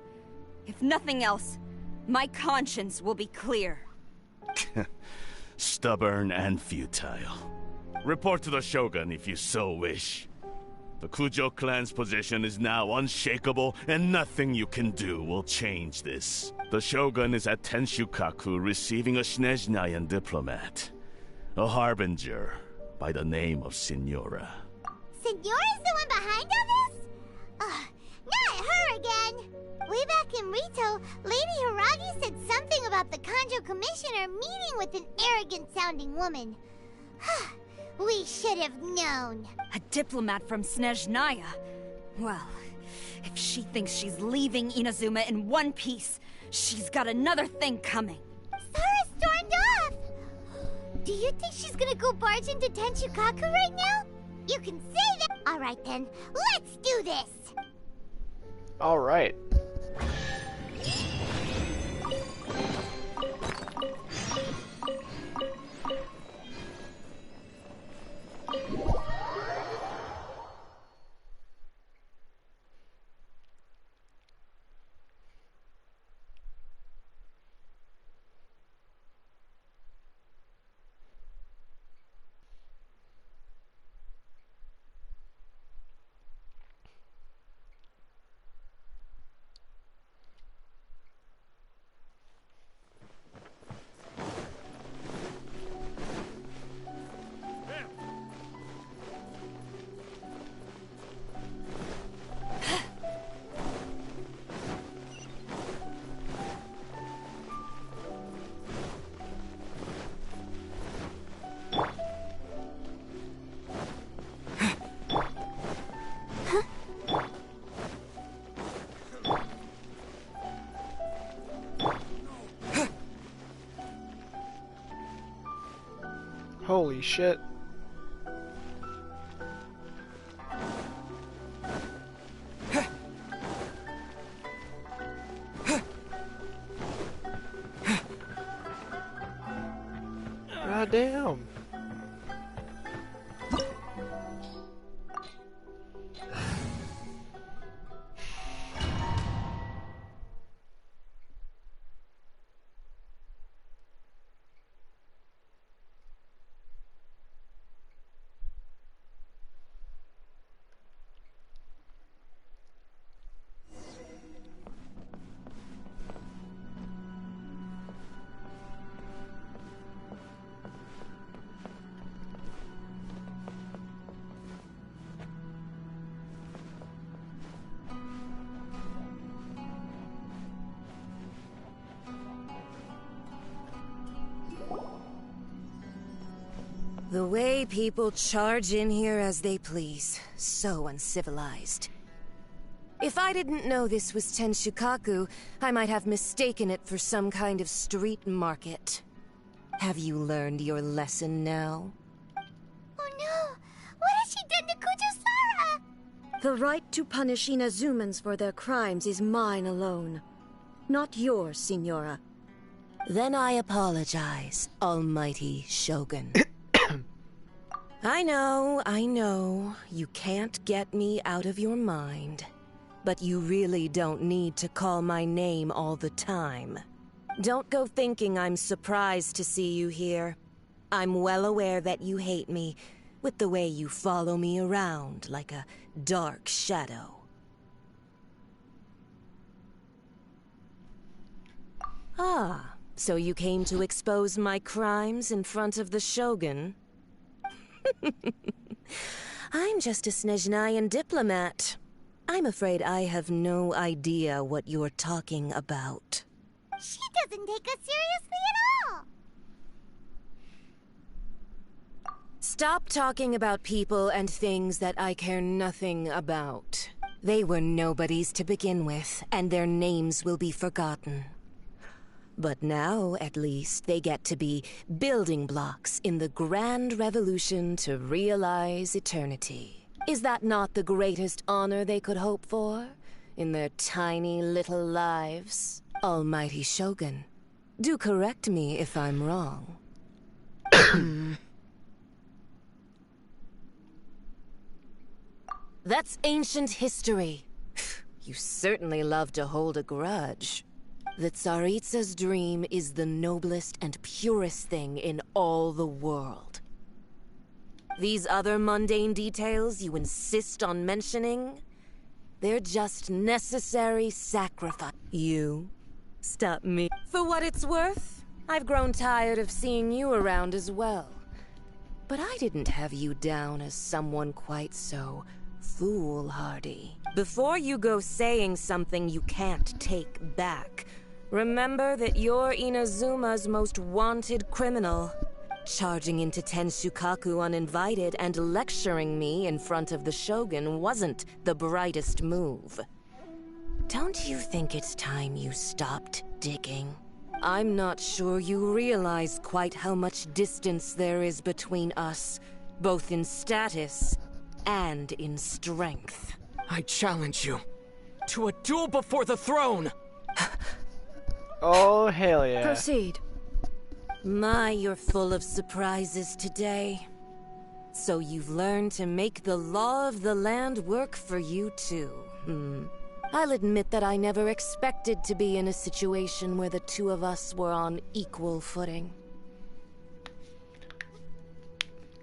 If nothing else, my conscience will be clear. Stubborn and futile. Report to the Shogun if you so wish. The Kujo clan's position is now unshakable, and nothing you can do will change this. The Shogun is at Tenshukaku receiving a Snezhnayan diplomat. A harbinger by the name of Signora. Signora's the one behind all this? Not her again! Way back in Rito, Lady Hiragi said something about the Kanjo Commissioner meeting with an arrogant-sounding woman. We should have known. A diplomat from Snezhnaya? Well, if she thinks she's leaving Inazuma in one piece, she's got another thing coming. Sora stormed off! Do you think she's gonna go barge into Tenshukaku right now? You can say that! Alright then, let's do this! Alright. Holy shit. God damn. The way people charge in here as they please. So uncivilized. If I didn't know this was Tenshukaku, I might have mistaken it for some kind of street market. Have you learned your lesson now? Oh no! What has she done to Kujo-Sara? The right to punish Inazumans for their crimes is mine alone. not yours, Signora. Then I apologize, Almighty Shogun. I know, you can't get me out of your mind. But you really don't need to call my name all the time. Don't go thinking I'm surprised to see you here. I'm well aware that you hate me, with the way you follow me around like a dark shadow. Ah, so you came to expose my crimes in front of the Shogun? I'm just a Snezhnayan diplomat. I'm afraid I have no idea what you're talking about. She doesn't take us seriously at all! Stop talking about people and things that I care nothing about. They were nobodies to begin with, and their names will be forgotten. But now, at least, they get to be building blocks in the grand revolution to realize eternity. Is that not the greatest honor they could hope for in their tiny little lives? Almighty Shogun, do correct me if I'm wrong. That's ancient history. You certainly love to hold a grudge. The Tsaritsa's dream is the noblest and purest thing in all the world. These other mundane details you insist on mentioning, they're just necessary sacrifice. You stop me. For what it's worth, I've grown tired of seeing you around as well. But I didn't have you down as someone quite so foolhardy. Before you go saying something you can't take back, remember that you're Inazuma's most wanted criminal. Charging into Tenshukaku uninvited and lecturing me in front of the Shogun wasn't the brightest move. Don't you think it's time you stopped digging? I'm not sure you realize quite how much distance there is between us, both in status and in strength. I challenge you to a duel before the throne! Oh, hell yeah. Proceed. My, you're full of surprises today. So you've learned to make the law of the land work for you too. I'll admit that I never expected to be in a situation where the two of us were on equal footing.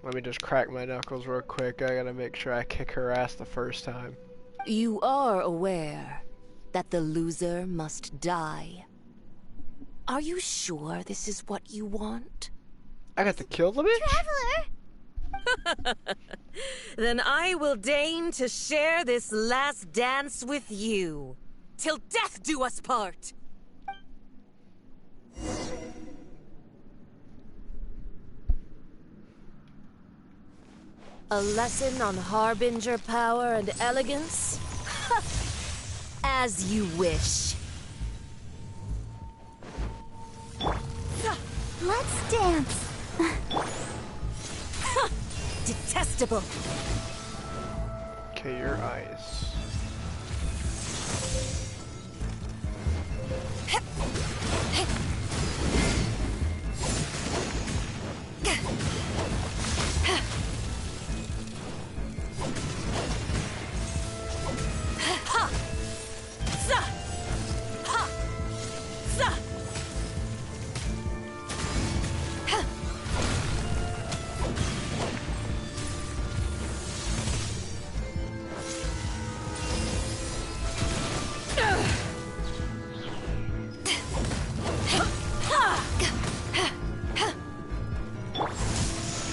Let me just crack my knuckles real quick. I gotta make sure I kick her ass the first time. You are aware that the loser must die. Are you sure this is what you want? I got to kill the bitch? Traveler! Then I will deign to share this last dance with you. Till death do us part! A lesson on Harbinger power and elegance? As you wish. Let's dance. Detestable. Okay, your eyes.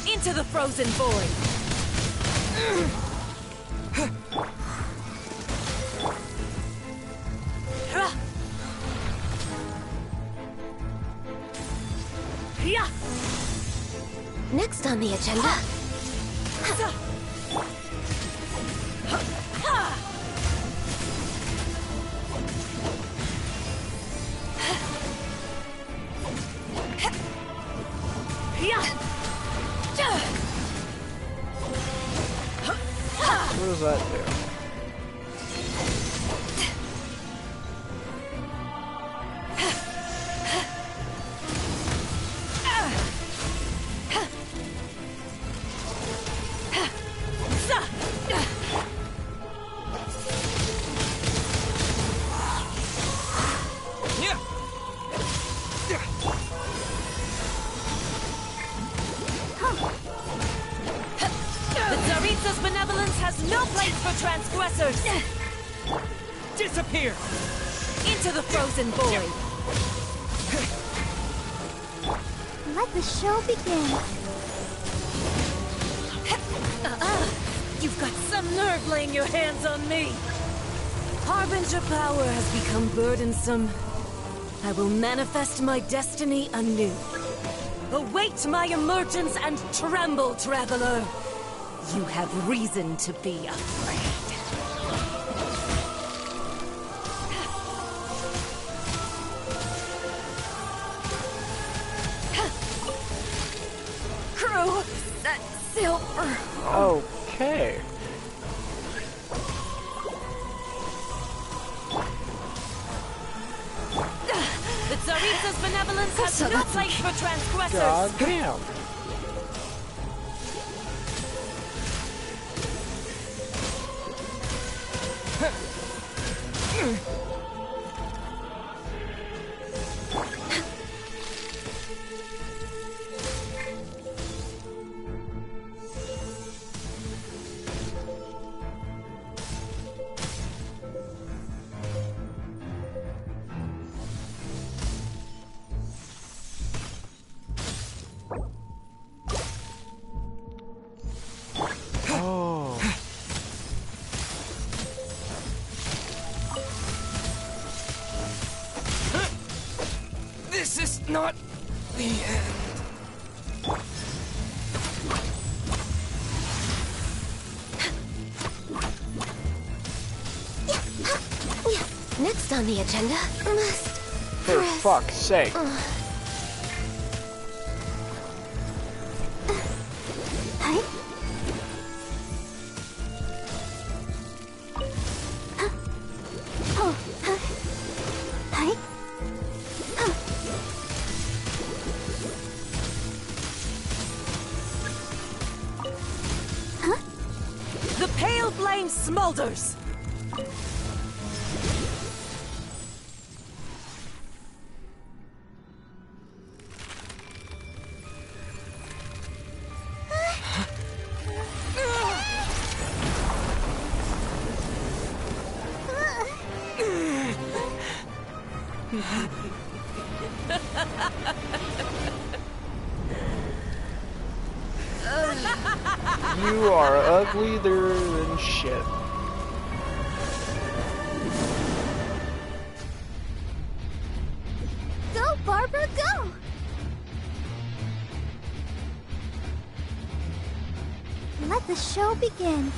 Into the frozen void. Next on the agenda. What does that do? Tsaritsa's benevolence has no place for transgressors! Disappear! Into the frozen void! Let the show begin. You've got some nerve laying your hands on me! Harbinger power has become burdensome. I will manifest my destiny anew. Await my emergence and tremble, traveler! You have reason to be afraid. Crew, that silver. Okay. The Tsaritsa's benevolence has no place for transgressors. God damn. This is not the end. Next on the agenda, For fuck's sake. The pale flame smolders! You are uglier than shit. Go, Barbara, go! Let the show begin.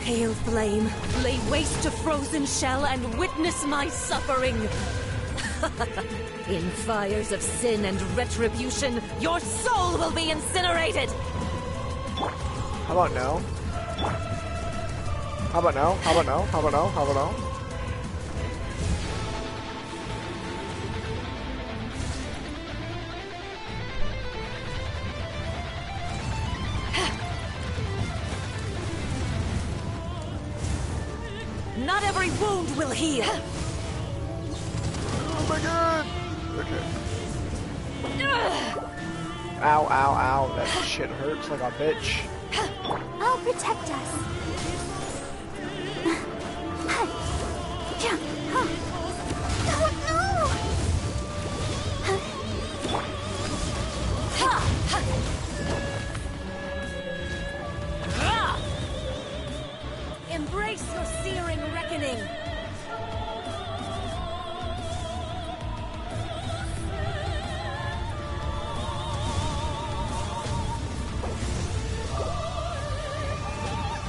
Pale flame, lay waste to frozen shell and witness my suffering! In fires of sin and retribution, your soul will be incinerated! How about no? How about no? How about no? How about no? How about no? Not every wound will heal! Oh my god! Okay. Ow, ow, ow. That shit hurts like a bitch. I'll protect us. Embrace your searing reckoning!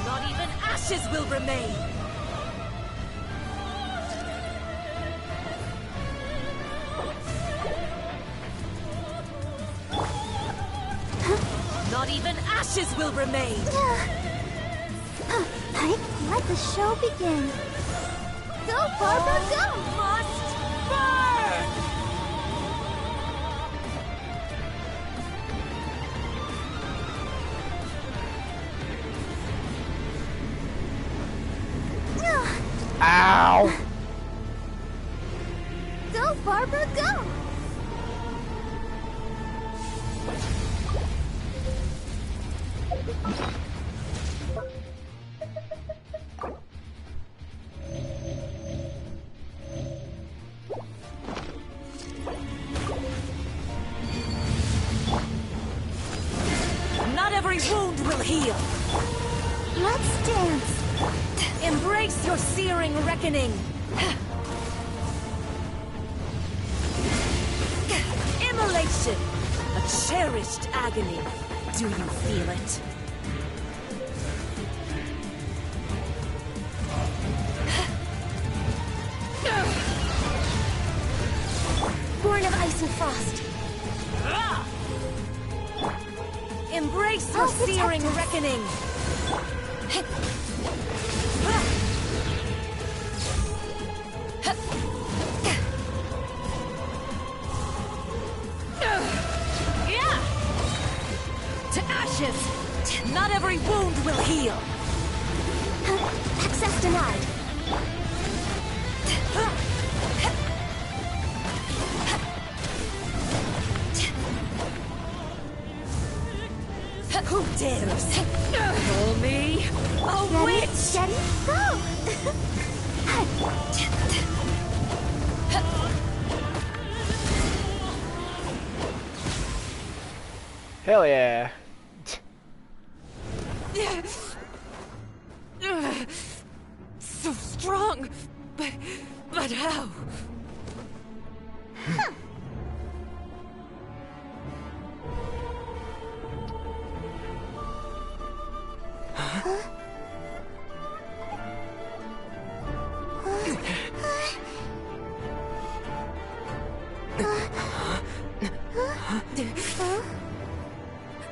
Not even ashes will remain! Not even ashes will remain! Let the show begin. Go, Barbara, go! Must burn! Ow! Go, Barbara, go! Not every wound will heal! Let's dance! Embrace your searing reckoning! Immolation! A cherished agony. Do you feel it? Born of ice and frost. Embrace your searing reckoning! To ashes! Not every wound will heal! Access denied. Who dares? Call me a witch! Steady, go! Hell yeah. So strong, but how?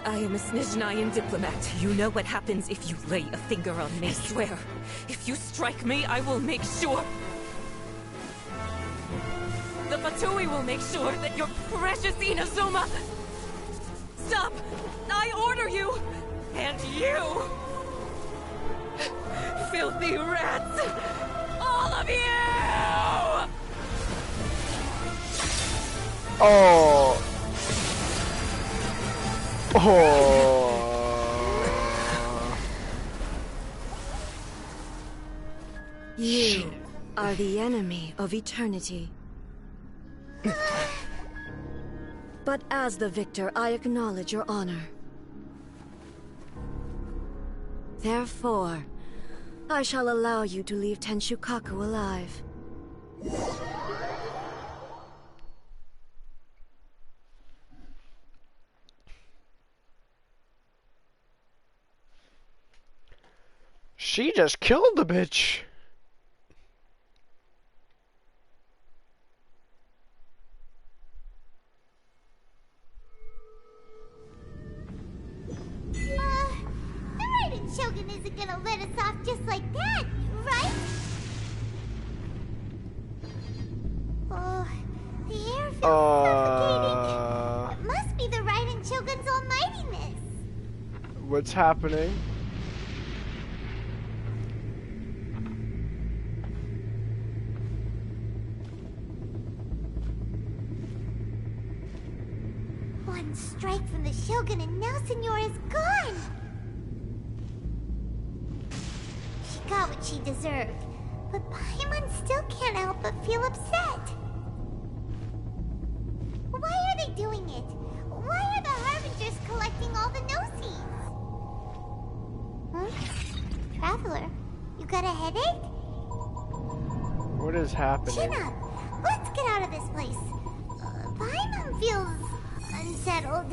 I am a Snezhnayan diplomat. You know what happens if you lay a finger on me. I swear, if you strike me, I will make sure. The Fatui will make sure that your precious Inazuma... Stop! I order you! And you! Filthy rats! All of you! Oh. Oh. You are the enemy of eternity. But as the victor, I acknowledge your honor. Therefore, I shall allow you to leave Tenshukaku alive. She just killed the bitch. The Raiden Shogun isn't gonna let us off just like that, right? Oh, the air feels suffocating. It must be the Raiden Shogun's almightiness. What's happening? One strike from the Shogun and now Signora's gone! She got what she deserved, but Paimon still can't help but feel upset. Why are they doing it? Why are the Harbingers collecting all the no-seeds? Traveler, you got a headache? What is happening? Chin up! Let's get out of this place. Paimon feels... unsettled.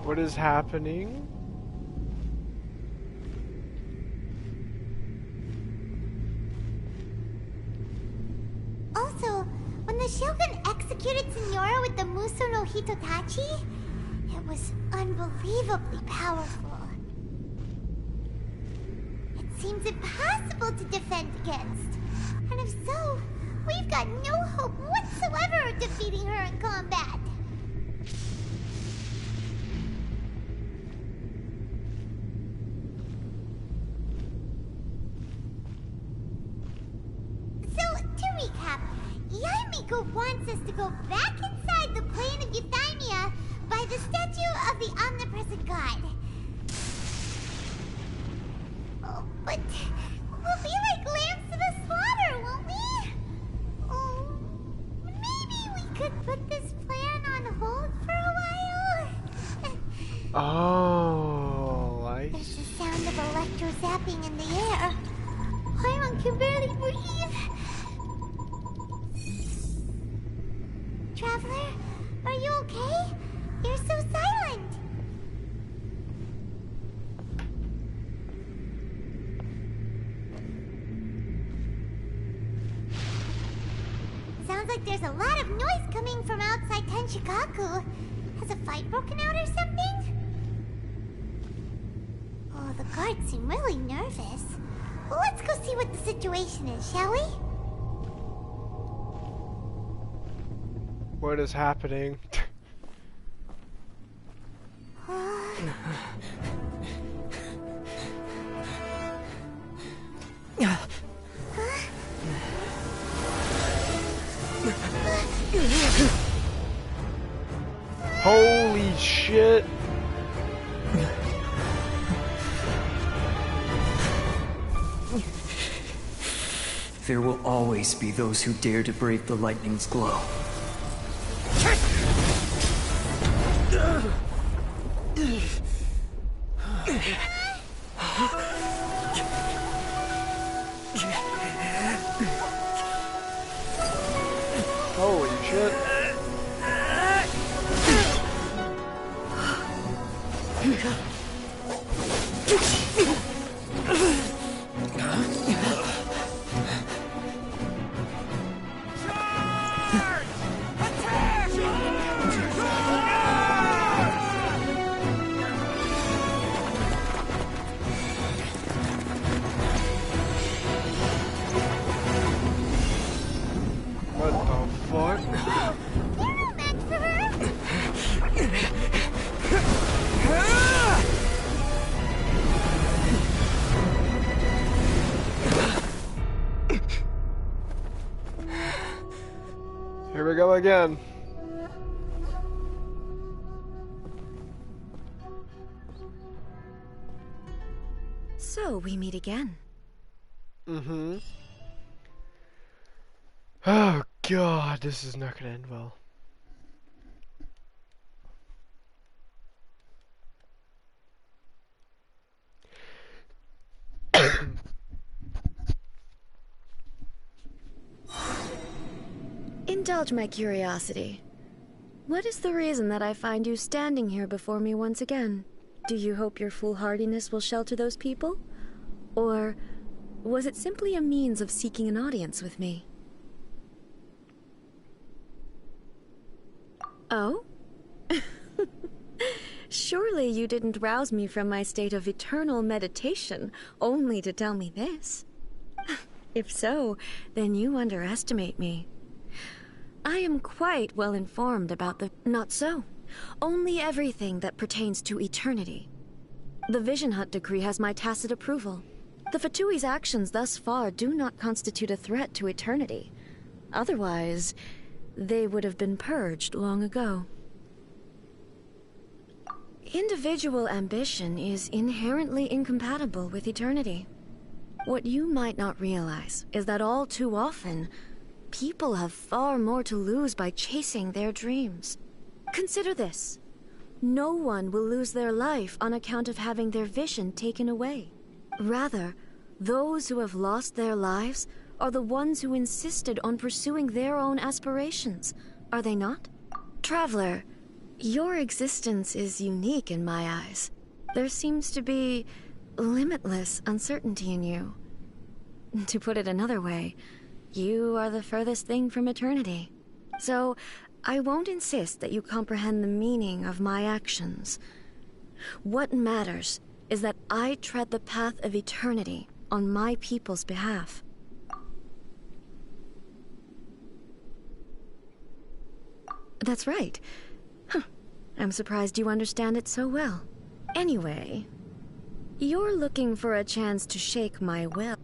What is happening? Also, when the Shogun executed electrocuted Signora with the Muso no Hitotachi? It was unbelievably powerful. It seems impossible to defend against. And if so, we've got no hope whatsoever of defeating her in combat. So, to recap, Yaemiko wants us to go back inside the plane of Euthymia by the statue of the omnipresent god. Oh, but we'll be like lambs to the slaughter, won't we? Oh, maybe we could put this plan on hold for a while? Oh, There's the sound of electro-zapping in the air. Paimon can barely breathe. Traveler, are you okay? You're so silent. Sounds like there's a lot of noise coming from outside Tenshikaku. Has a fight broken out or something? Oh, the guards seem really nervous. Well, let's go see what the situation is, shall we? What is happening? Holy shit. There will always be those who dare to brave the lightning's glow. Holy shit. Here we go again. So we meet again. Mm-hmm. Oh god, this is not gonna end well. Indulge my curiosity. What is the reason that I find you standing here before me once again? Do you hope your foolhardiness will shelter those people? Or was it simply a means of seeking an audience with me? Oh? Surely you didn't rouse me from my state of eternal meditation only to tell me this. If so, then you underestimate me. I am quite well informed about the... Not so. Only everything that pertains to eternity. The Vision Hunt decree has my tacit approval. The Fatui's actions thus far do not constitute a threat to eternity. Otherwise, they would have been purged long ago. Individual ambition is inherently incompatible with eternity. What you might not realize is that all too often, people have far more to lose by chasing their dreams. Consider this. No one will lose their life on account of having their vision taken away. Rather, those who have lost their lives are the ones who insisted on pursuing their own aspirations, are they not? Traveler, your existence is unique in my eyes. There seems to be limitless uncertainty in you. To put it another way, you are the furthest thing from eternity. So, I won't insist that you comprehend the meaning of my actions. What matters is that I tread the path of eternity on my people's behalf. That's right. Huh. I'm surprised you understand it so well. Anyway, you're looking for a chance to shake my will.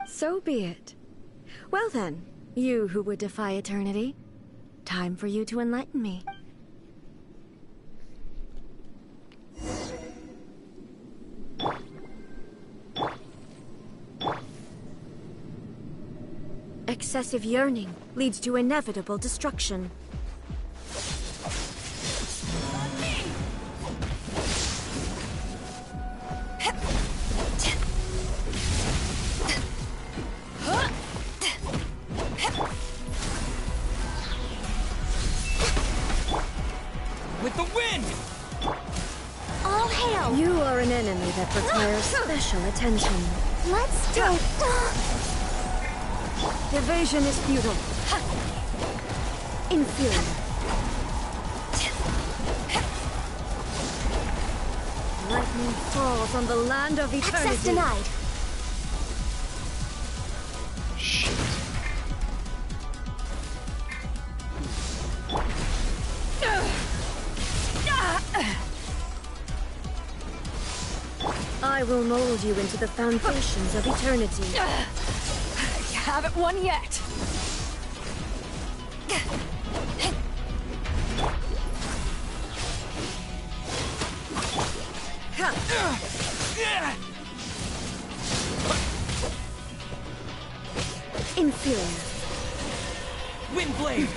So be it. Well then, you who would defy eternity, time for you to enlighten me. Excessive yearning leads to inevitable destruction. With the wind! All hail! You are an enemy that requires special attention. Let's do it! Evasion is futile. Inferior. Lightning falls on the land of eternity. Access denied. Shit. I will mold you into the foundations of eternity. You haven't won yet. Inferior. Windblade!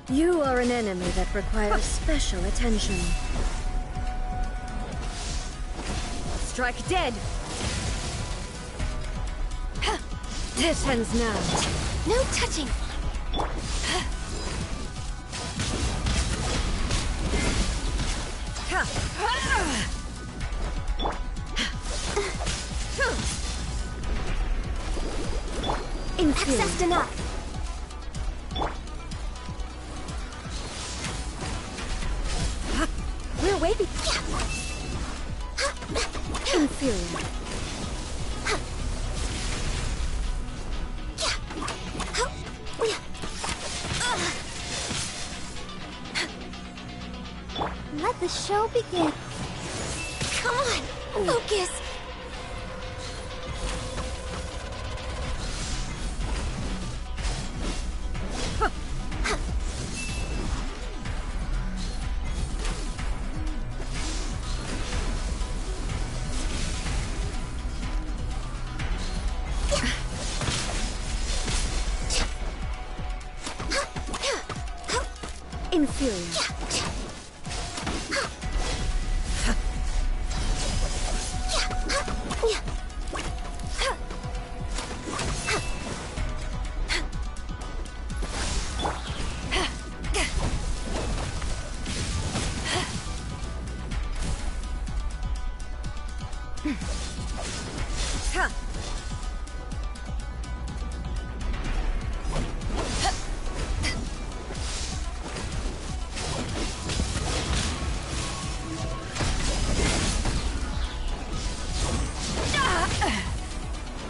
You are an enemy that requires special attention. Strike dead! This ends now. No touching! Inferior. Access denied. We're way Inferior. Let the show begin. Come on, focus. Inferior.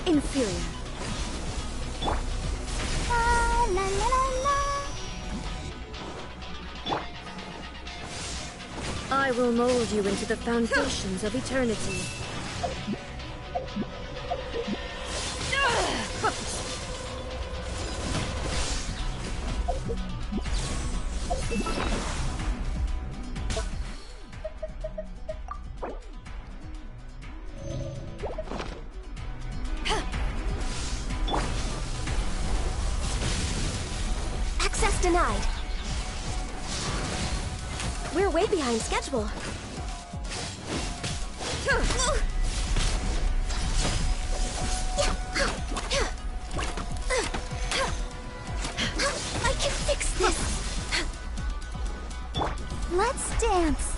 Inferior. La la la la. I will mold you into the foundations of eternity. Access denied. We're way behind schedule. I can fix this. Let's dance.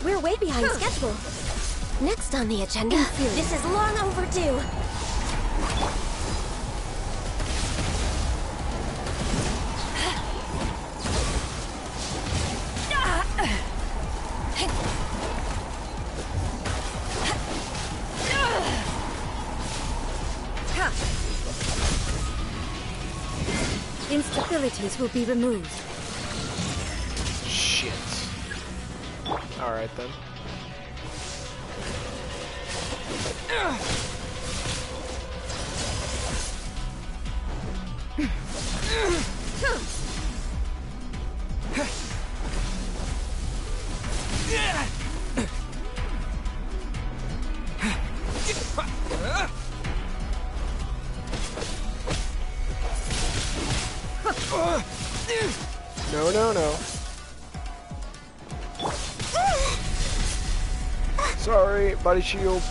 We're way behind schedule. Next on the agenda, this is long overdue. Instabilities will be removed. Shit. Alright then. No, no, no. Sorry, body shield.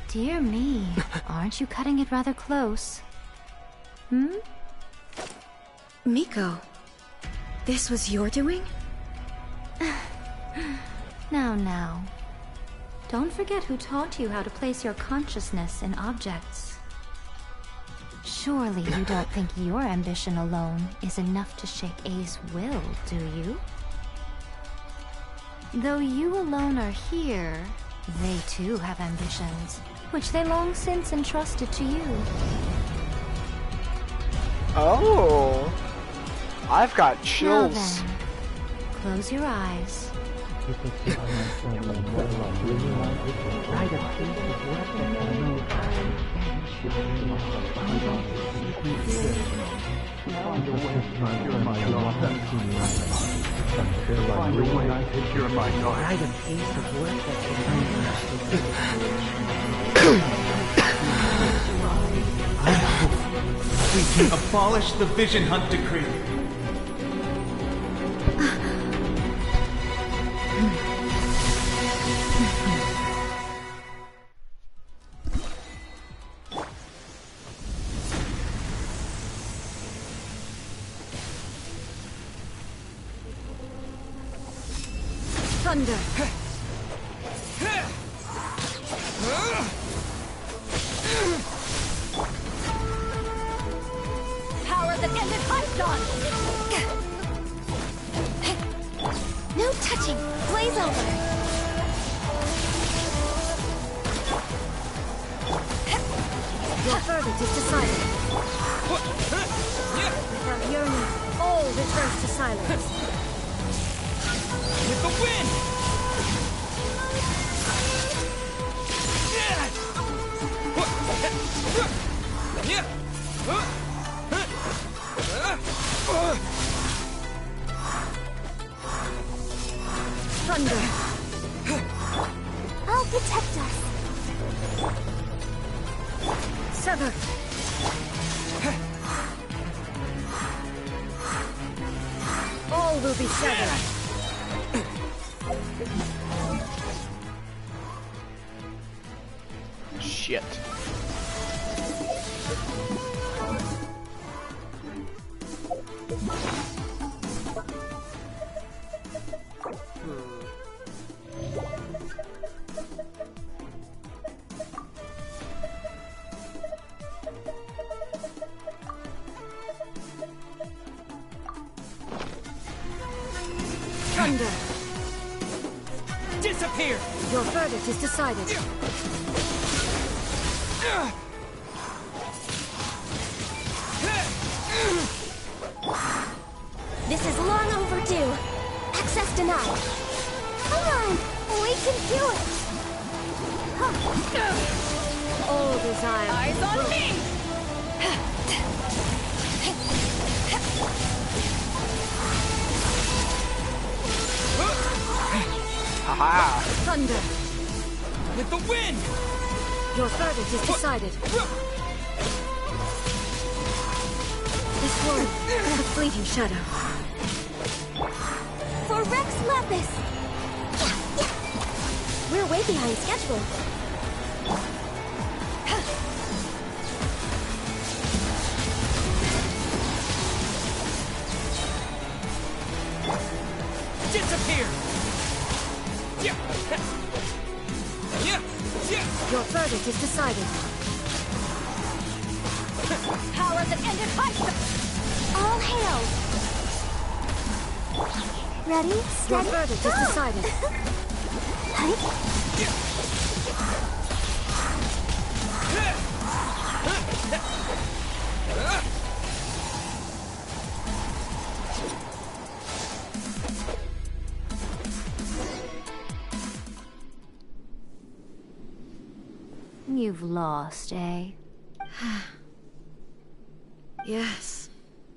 Dear me, aren't you cutting it rather close? Hmm? Miko, this was your doing? Now. Don't forget who taught you how to place your consciousness in objects. Surely you don't think your ambition alone is enough to shake A's will, do you? Though you alone are here, they too have ambitions, which they long since entrusted to you. Oh, I've got chills. Now then, close your eyes. We can abolish the Vision Hunt Decree. Thunder! Power that ended Python! No touching! Blaze over! Your verdict is decided. Without yearning, all returns to silence. With the wind! Thunder! I'll protect us. Sever! All will be severed. Shit. Thunder! Disappear! Your verdict is decided. do it! All desire. Eyes on me! Haha! Thunder! With the wind! Your verdict is decided. This one is a fleeting shadow. For Rex Lapis! We're way behind schedule. Disappear! Your verdict is decided. Power that ended fight! All hail! Ready, Your steady, verdict go! is decided. You've lost, eh? Yes,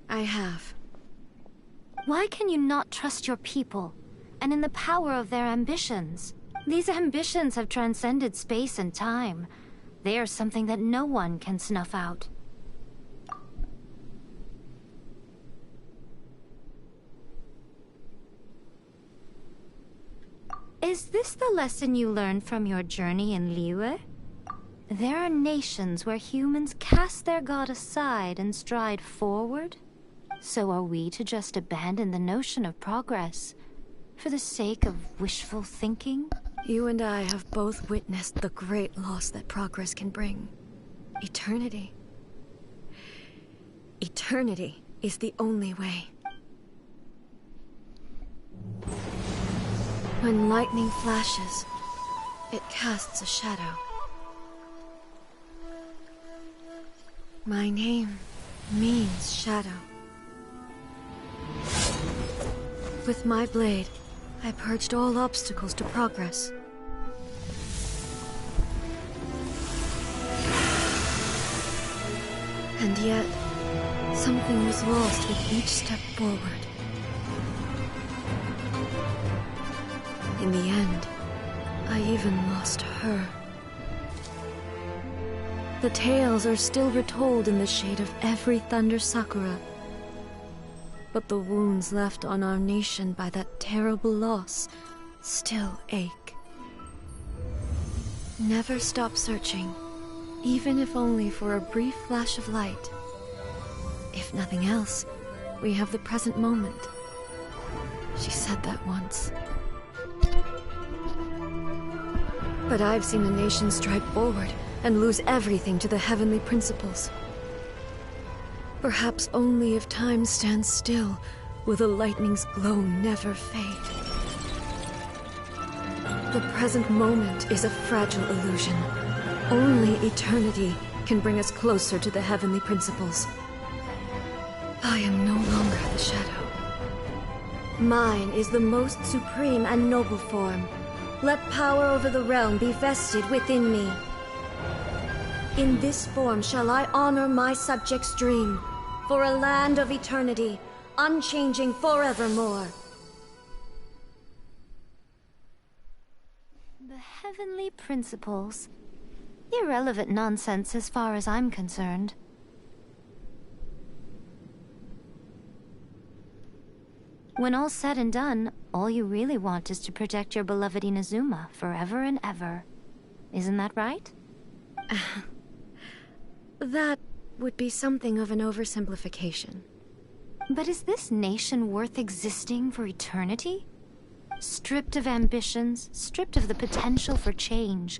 I have. Why can you not trust your people, and in the power of their ambitions? These ambitions have transcended space and time. They are something that no one can snuff out. Is this the lesson you learned from your journey in Liyue? There are nations where humans cast their god aside and stride forward. So are we to just abandon the notion of progress for the sake of wishful thinking? You and I have both witnessed the great loss that progress can bring. Eternity. Eternity is the only way. When lightning flashes, it casts a shadow. My name means shadow. With my blade, I purged all obstacles to progress. And yet, something was lost with each step forward. In the end, I even lost her. The tales are still retold in the shade of every Thunder Sakura. But the wounds left on our nation by that terrible loss still ache. Never stop searching, even if only for a brief flash of light. If nothing else, we have the present moment. She said that once. But I've seen a nation stride forward and lose everything to the heavenly principles. Perhaps only if time stands still will the lightning's glow never fade. The present moment is a fragile illusion. Only eternity can bring us closer to the heavenly principles. I am no longer the shadow. Mine is the most supreme and noble form. Let power over the realm be vested within me. In this form shall I honor my subjects' dream, for a land of eternity, unchanging forevermore. The heavenly principles. Irrelevant nonsense as far as I'm concerned. When all's said and done, all you really want is to protect your beloved Inazuma forever and ever. Isn't that right? That would be something of an oversimplification. But is this nation worth existing for eternity? Stripped of ambitions, stripped of the potential for change,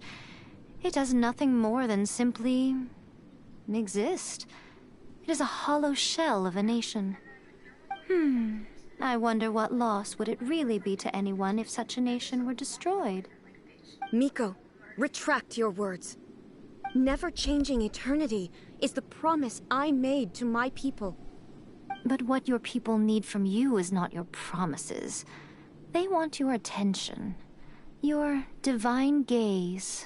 it does nothing more than simply exist. It is a hollow shell of a nation. I wonder what loss would it really be to anyone if such a nation were destroyed? Miko, retract your words. Never changing eternity is the promise I made to my people. But what your people need from you is not your promises. They want your attention. Your divine gaze.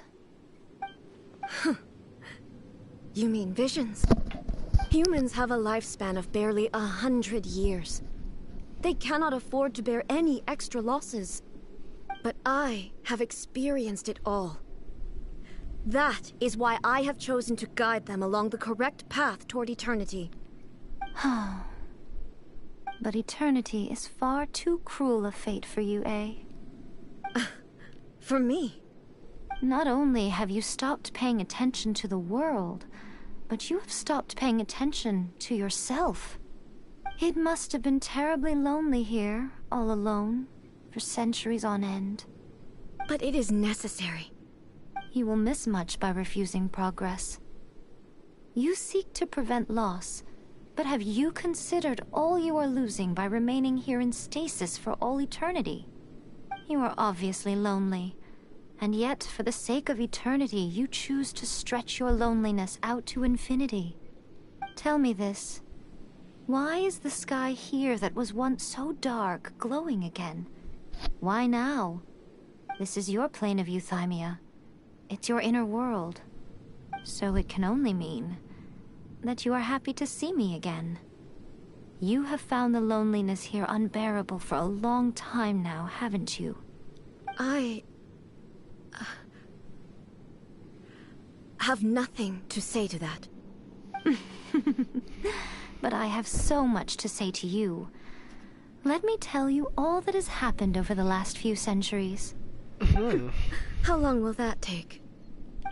You mean visions? Humans have a lifespan of barely 100 years. They cannot afford to bear any extra losses. But I have experienced it all. That is why I have chosen to guide them along the correct path toward eternity. But eternity is far too cruel a fate for you, eh? For me? Not only have you stopped paying attention to the world, but you have stopped paying attention to yourself. It must have been terribly lonely here, all alone, for centuries on end. But it is necessary. You will miss much by refusing progress. You seek to prevent loss, but have you considered all you are losing by remaining here in stasis for all eternity? You are obviously lonely, and yet, for the sake of eternity, you choose to stretch your loneliness out to infinity. Tell me this. Why is the sky here that was once so dark glowing again? Why now? This is your plane of euthymia. It's your inner world. So it can only mean that you are happy to see me again. You have found the loneliness here unbearable for a long time now, haven't you? I have nothing to say to that. But I have so much to say to you. Let me tell you all that has happened over the last few centuries. How long will that take?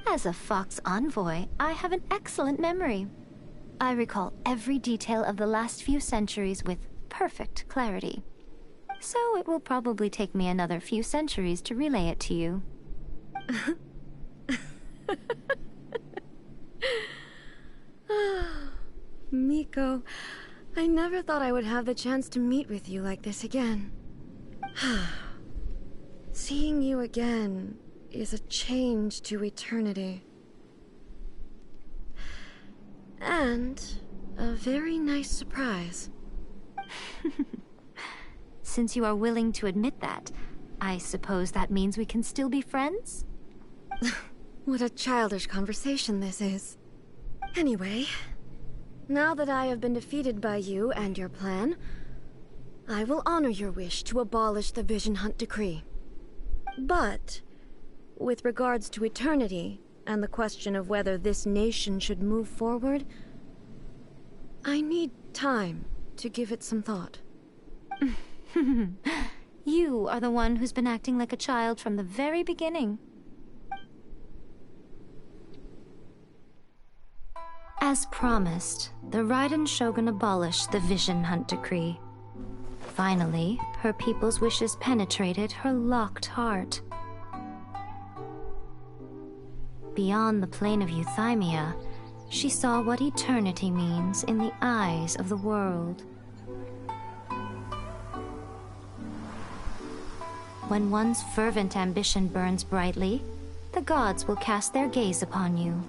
As a Fox envoy, I have an excellent memory. I recall every detail of the last few centuries with perfect clarity. So it will probably take me another few centuries to relay it to you. Miko, I never thought I would have the chance to meet with you like this again. Seeing you again is a change to eternity. And a very nice surprise. Since you are willing to admit that, I suppose that means we can still be friends? What a childish conversation this is. Anyway, now that I have been defeated by you and your plan, I will honor your wish to abolish the Vision Hunt Decree. But, with regards to eternity, and the question of whether this nation should move forward, I need time to give it some thought. You are the one who's been acting like a child from the very beginning. As promised, the Raiden Shogun abolished the Vision Hunt Decree. Finally, her people's wishes penetrated her locked heart. Beyond the plane of euthymia, she saw what eternity means in the eyes of the world. When one's fervent ambition burns brightly, the gods will cast their gaze upon you.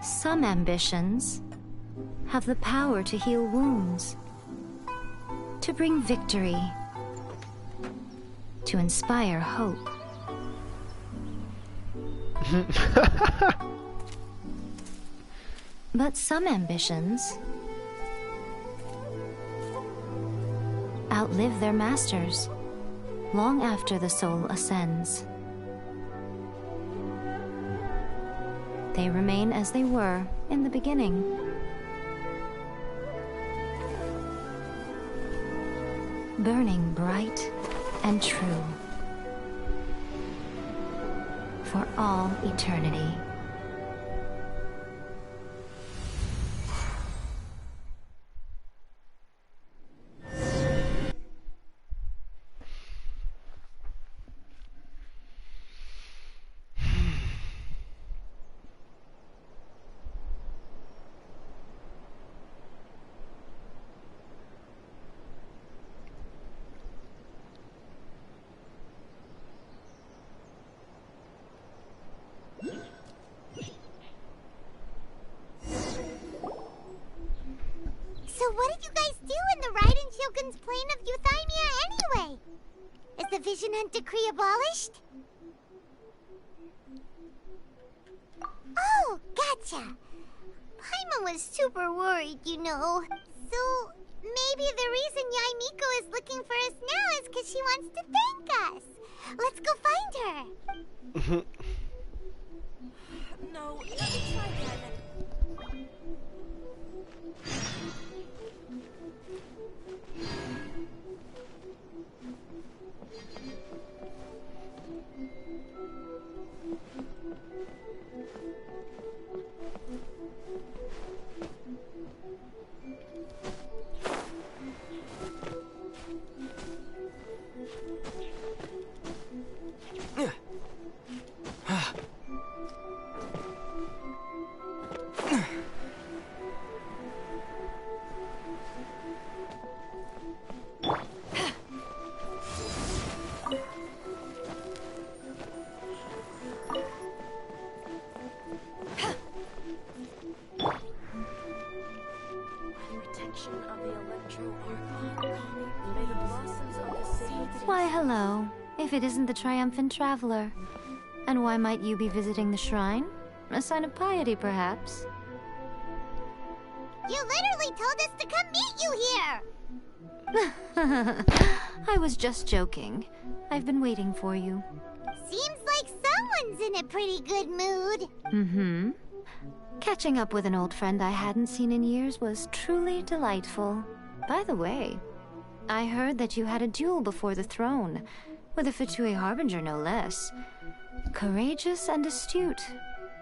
Some ambitions have the power to heal wounds, to bring victory, to inspire hope. But some ambitions outlive their masters long after the soul ascends. They remain as they were in the beginning. Burning bright and true for all eternity. decree abolished? Oh, gotcha. Paimon was super worried, you know. So, maybe the reason Yae Miko is looking for us now is because she wants to thank us. Let's go find her. No, let me try again. Why, hello. If it isn't the triumphant traveler. And why might you be visiting the shrine? A sign of piety, perhaps? You literally told us to come meet you here! I was just joking. I've been waiting for you. Seems like someone's in a pretty good mood. Mm-hmm. Catching up with an old friend I hadn't seen in years was truly delightful. By the way, I heard that you had a duel before the throne, with a Fatui Harbinger no less. Courageous and astute.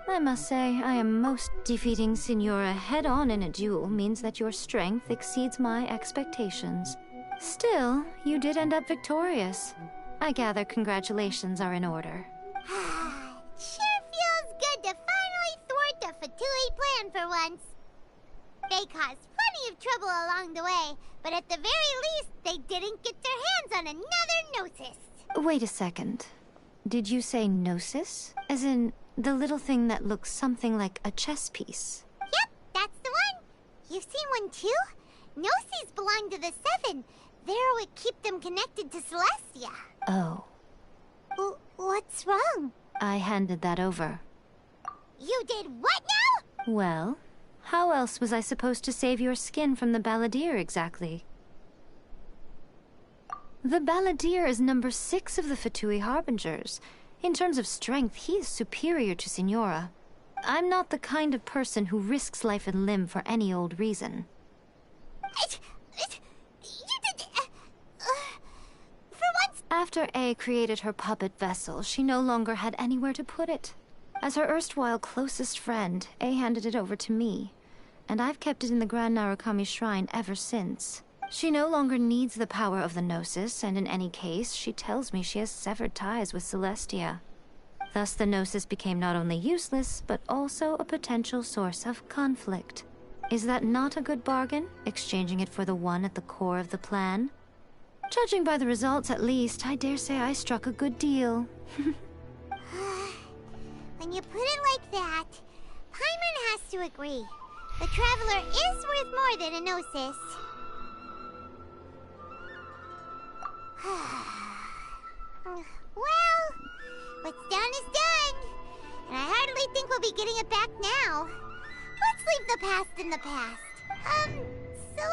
I must say, I am most defeating Signora head-on in a duel means that your strength exceeds my expectations. Still, you did end up victorious. I gather congratulations are in order. Sure feels good to finally thwart the Fatui plan for once. They caused plenty of trouble along the way, but at the very least, they didn't get their hands on another Gnosis. Wait a second. Did you say Gnosis? As in, the little thing that looks something like a chess piece? Yep, that's the one. You've seen one too? Gnosis belong to the Seven. They're what keep them connected to Celestia. Oh. What's wrong? I handed that over. You did what now? Well, how else was I supposed to save your skin from the Balladeer exactly? The Balladeer is number 6 of the Fatui Harbingers. In terms of strength, he is superior to Signora. I'm not the kind of person who risks life and limb for any old reason. For once... After A created her puppet vessel, she no longer had anywhere to put it. As her erstwhile closest friend, A handed it over to me, and I've kept it in the Grand Narukami Shrine ever since. She no longer needs the power of the Gnosis, and in any case, she tells me she has severed ties with Celestia. Thus the Gnosis became not only useless, but also a potential source of conflict. Is that not a good bargain, exchanging it for the one at the core of the plan? Judging by the results, at least, I dare say I struck a good deal. When you put it like that, Paimon has to agree. The Traveler is worth more than a Gnosis. Well, what's done is done. And I hardly think we'll be getting it back now. Let's leave the past in the past. So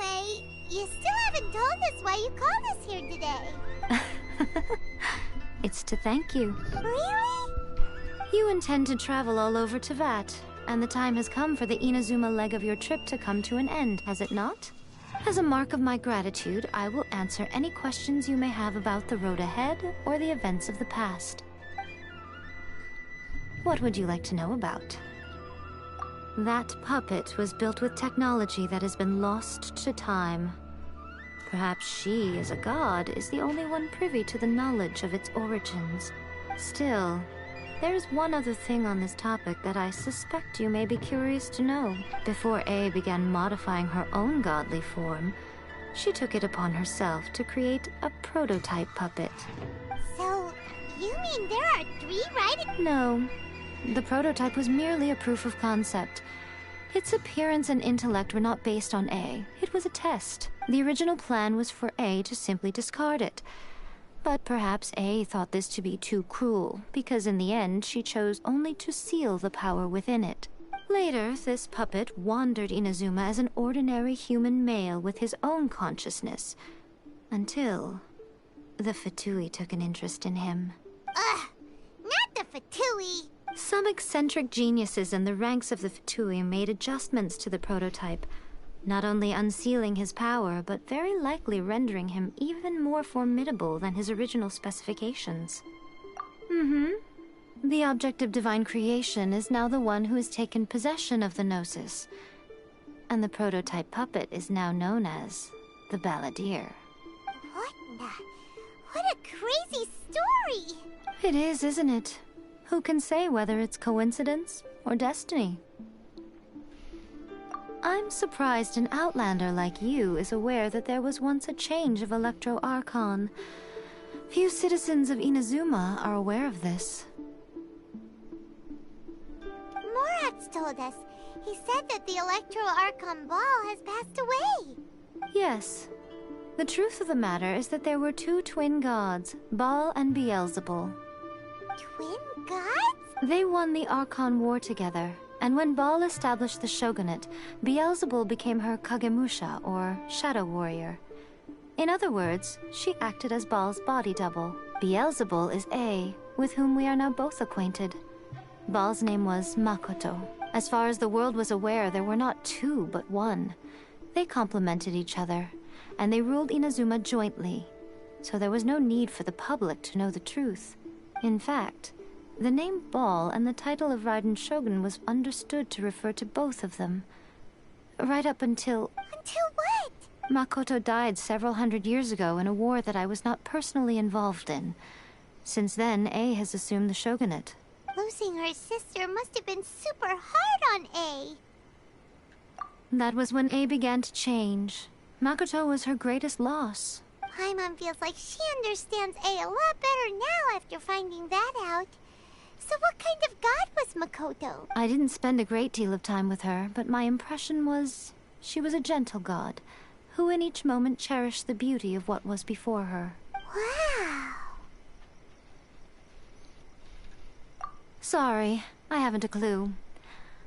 anyway, you still haven't told us why you called us here today. It's to thank you. Really? You intend to travel all over Teyvat, and the time has come for the Inazuma leg of your trip to come to an end, has it not? As a mark of my gratitude, I will answer any questions you may have about the road ahead or the events of the past. What would you like to know about? That puppet was built with technology that has been lost to time. Perhaps she, as a god, is the only one privy to the knowledge of its origins. Still, there's one other thing on this topic that I suspect you may be curious to know. Before A began modifying her own godly form, she took it upon herself to create a prototype puppet. So, you mean there are 3 riding? No. The prototype was merely a proof of concept. Its appearance and intellect were not based on A. It was a test. The original plan was for A to simply discard it. But perhaps A thought this to be too cruel, because in the end she chose only to seal the power within it. Later, this puppet wandered Inazuma as an ordinary human male with his own consciousness, until the Fatui took an interest in him. Ugh! Not the Fatui! Some eccentric geniuses in the ranks of the Fatui made adjustments to the prototype, not only unsealing his power, but very likely rendering him even more formidable than his original specifications. The object of divine creation is now the one who has taken possession of the Gnosis, and the prototype puppet is now known as the Balladeer. What a crazy story! It is, isn't it? Who can say whether it's coincidence or destiny? I'm surprised an outlander like you is aware that there was once a change of Electro Archon. Few citizens of Inazuma are aware of this. Morat's told us. He said that the Electro Archon Ball has passed away. Yes. The truth of the matter is that there were two twin gods, Baal and Beelzebul. Twin gods? They won the Archon War together, and when Baal established the shogunate, Beelzebul became her Kagemusha, or shadow warrior. In other words, she acted as Baal's body double. Beelzebul is A, with whom we are now both acquainted. Baal's name was Makoto. As far as the world was aware, there were not two, but one. They complemented each other, and they ruled Inazuma jointly, so there was no need for the public to know the truth. In fact, the name Baal and the title of Raiden Shogun was understood to refer to both of them. Right up until... Until what? Makoto died several hundred years ago in a war that I was not personally involved in. Since then, A has assumed the shogunate. Losing her sister must have been super hard on A. That was when A began to change. Makoto was her greatest loss. Paimon feels like she understands A a lot better now after finding that out. So what kind of god was Makoto? I didn't spend a great deal of time with her, but my impression was she was a gentle god, who in each moment cherished the beauty of what was before her. Wow! Sorry, I haven't a clue.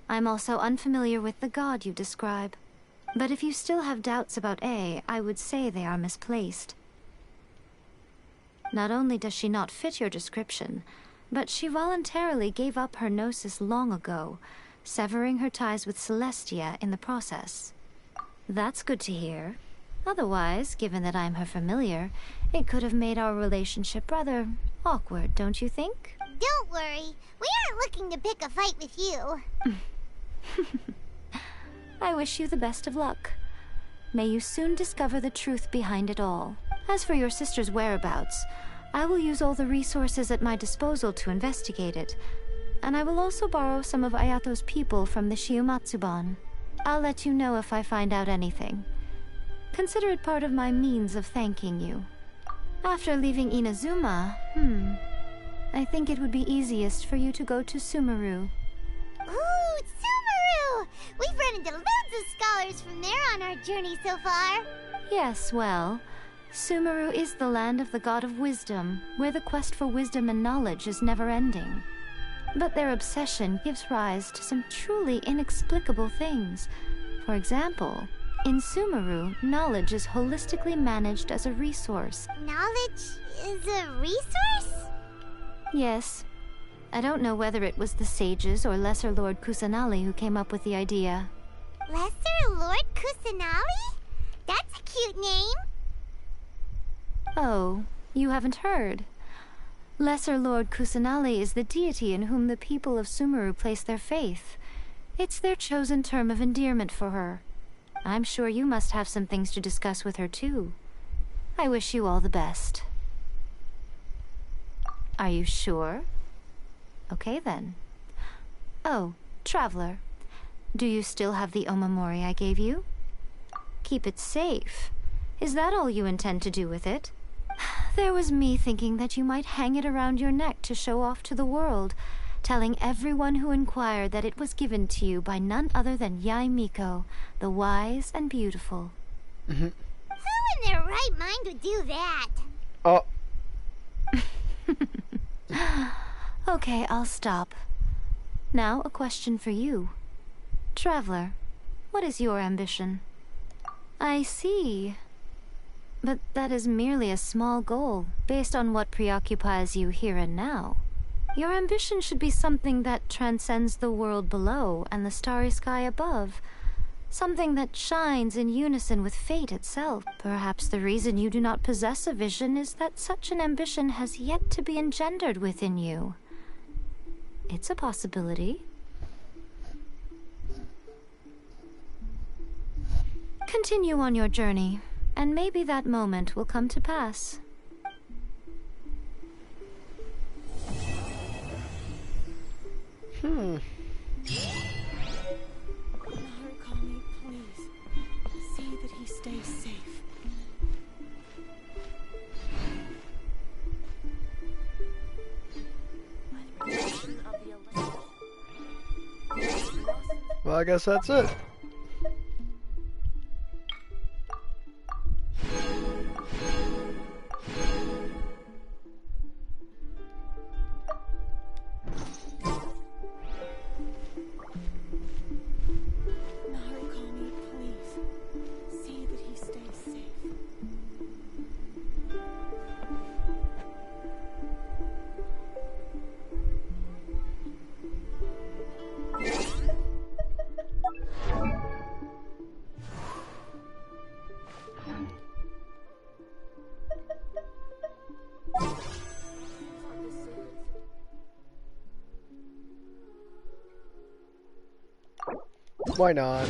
I'm also unfamiliar with the god you describe. But if you still have doubts about A, I would say they are misplaced. Not only does she not fit your description, but she voluntarily gave up her gnosis long ago, severing her ties with Celestia in the process. That's good to hear. Otherwise, given that I'm her familiar, it could have made our relationship rather awkward, don't you think? Don't worry. We aren't looking to pick a fight with you. I wish you the best of luck. May you soon discover the truth behind it all. As for your sister's whereabouts, I will use all the resources at my disposal to investigate it, and I will also borrow some of Ayato's people from the Shiumatsuban. I'll let you know if I find out anything. Consider it part of my means of thanking you. After leaving Inazuma, I think it would be easiest for you to go to Sumeru. Ooh, Sumeru! We've run into loads of scholars from there on our journey so far. Yes, well, Sumeru is the land of the god of wisdom, where the quest for wisdom and knowledge is never-ending. But their obsession gives rise to some truly inexplicable things. For example, in Sumeru, knowledge is holistically managed as a resource. Knowledge is a resource? Yes. I don't know whether it was the sages or Lesser Lord Kusanali who came up with the idea. Lesser Lord Kusanali? That's a cute name. Oh, you haven't heard. Lesser Lord Kusanali is the deity in whom the people of Sumeru place their faith. It's their chosen term of endearment for her. I'm sure you must have some things to discuss with her too. I wish you all the best. Are you sure? Okay then. Oh, Traveler. Do you still have the omamori I gave you? Keep it safe. Is that all you intend to do with it? There was me thinking that you might hang it around your neck to show off to the world, telling everyone who inquired that it was given to you by none other than Yae Miko, the wise and beautiful. Who in their right mind would do that? Oh. Okay, I'll stop. Now, a question for you. Traveler, what is your ambition? I see. But that is merely a small goal, based on what preoccupies you here and now. Your ambition should be something that transcends the world below and the starry sky above. Something that shines in unison with fate itself. Perhaps the reason you do not possess a vision is that such an ambition has yet to be engendered within you. It's a possibility. Continue on your journey, and maybe that moment will come to pass. Narukami, please. See that he stays safe. Well, I guess that's it. Narukami, please. See that he stays safe. Why not?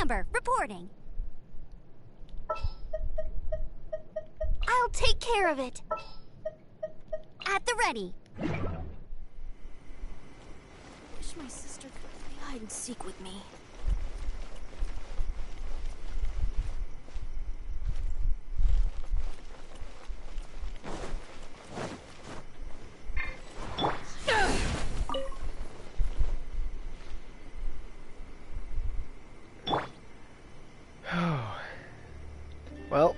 Amber, reporting. I'll take care of it. At the ready. Wish my sister could play hide and seek with me. Well,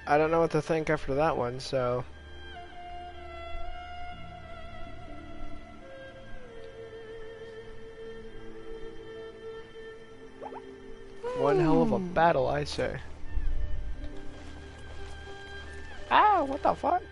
I don't know what to think after that one, so... One hell of a battle, I say. Ah, what the fuck?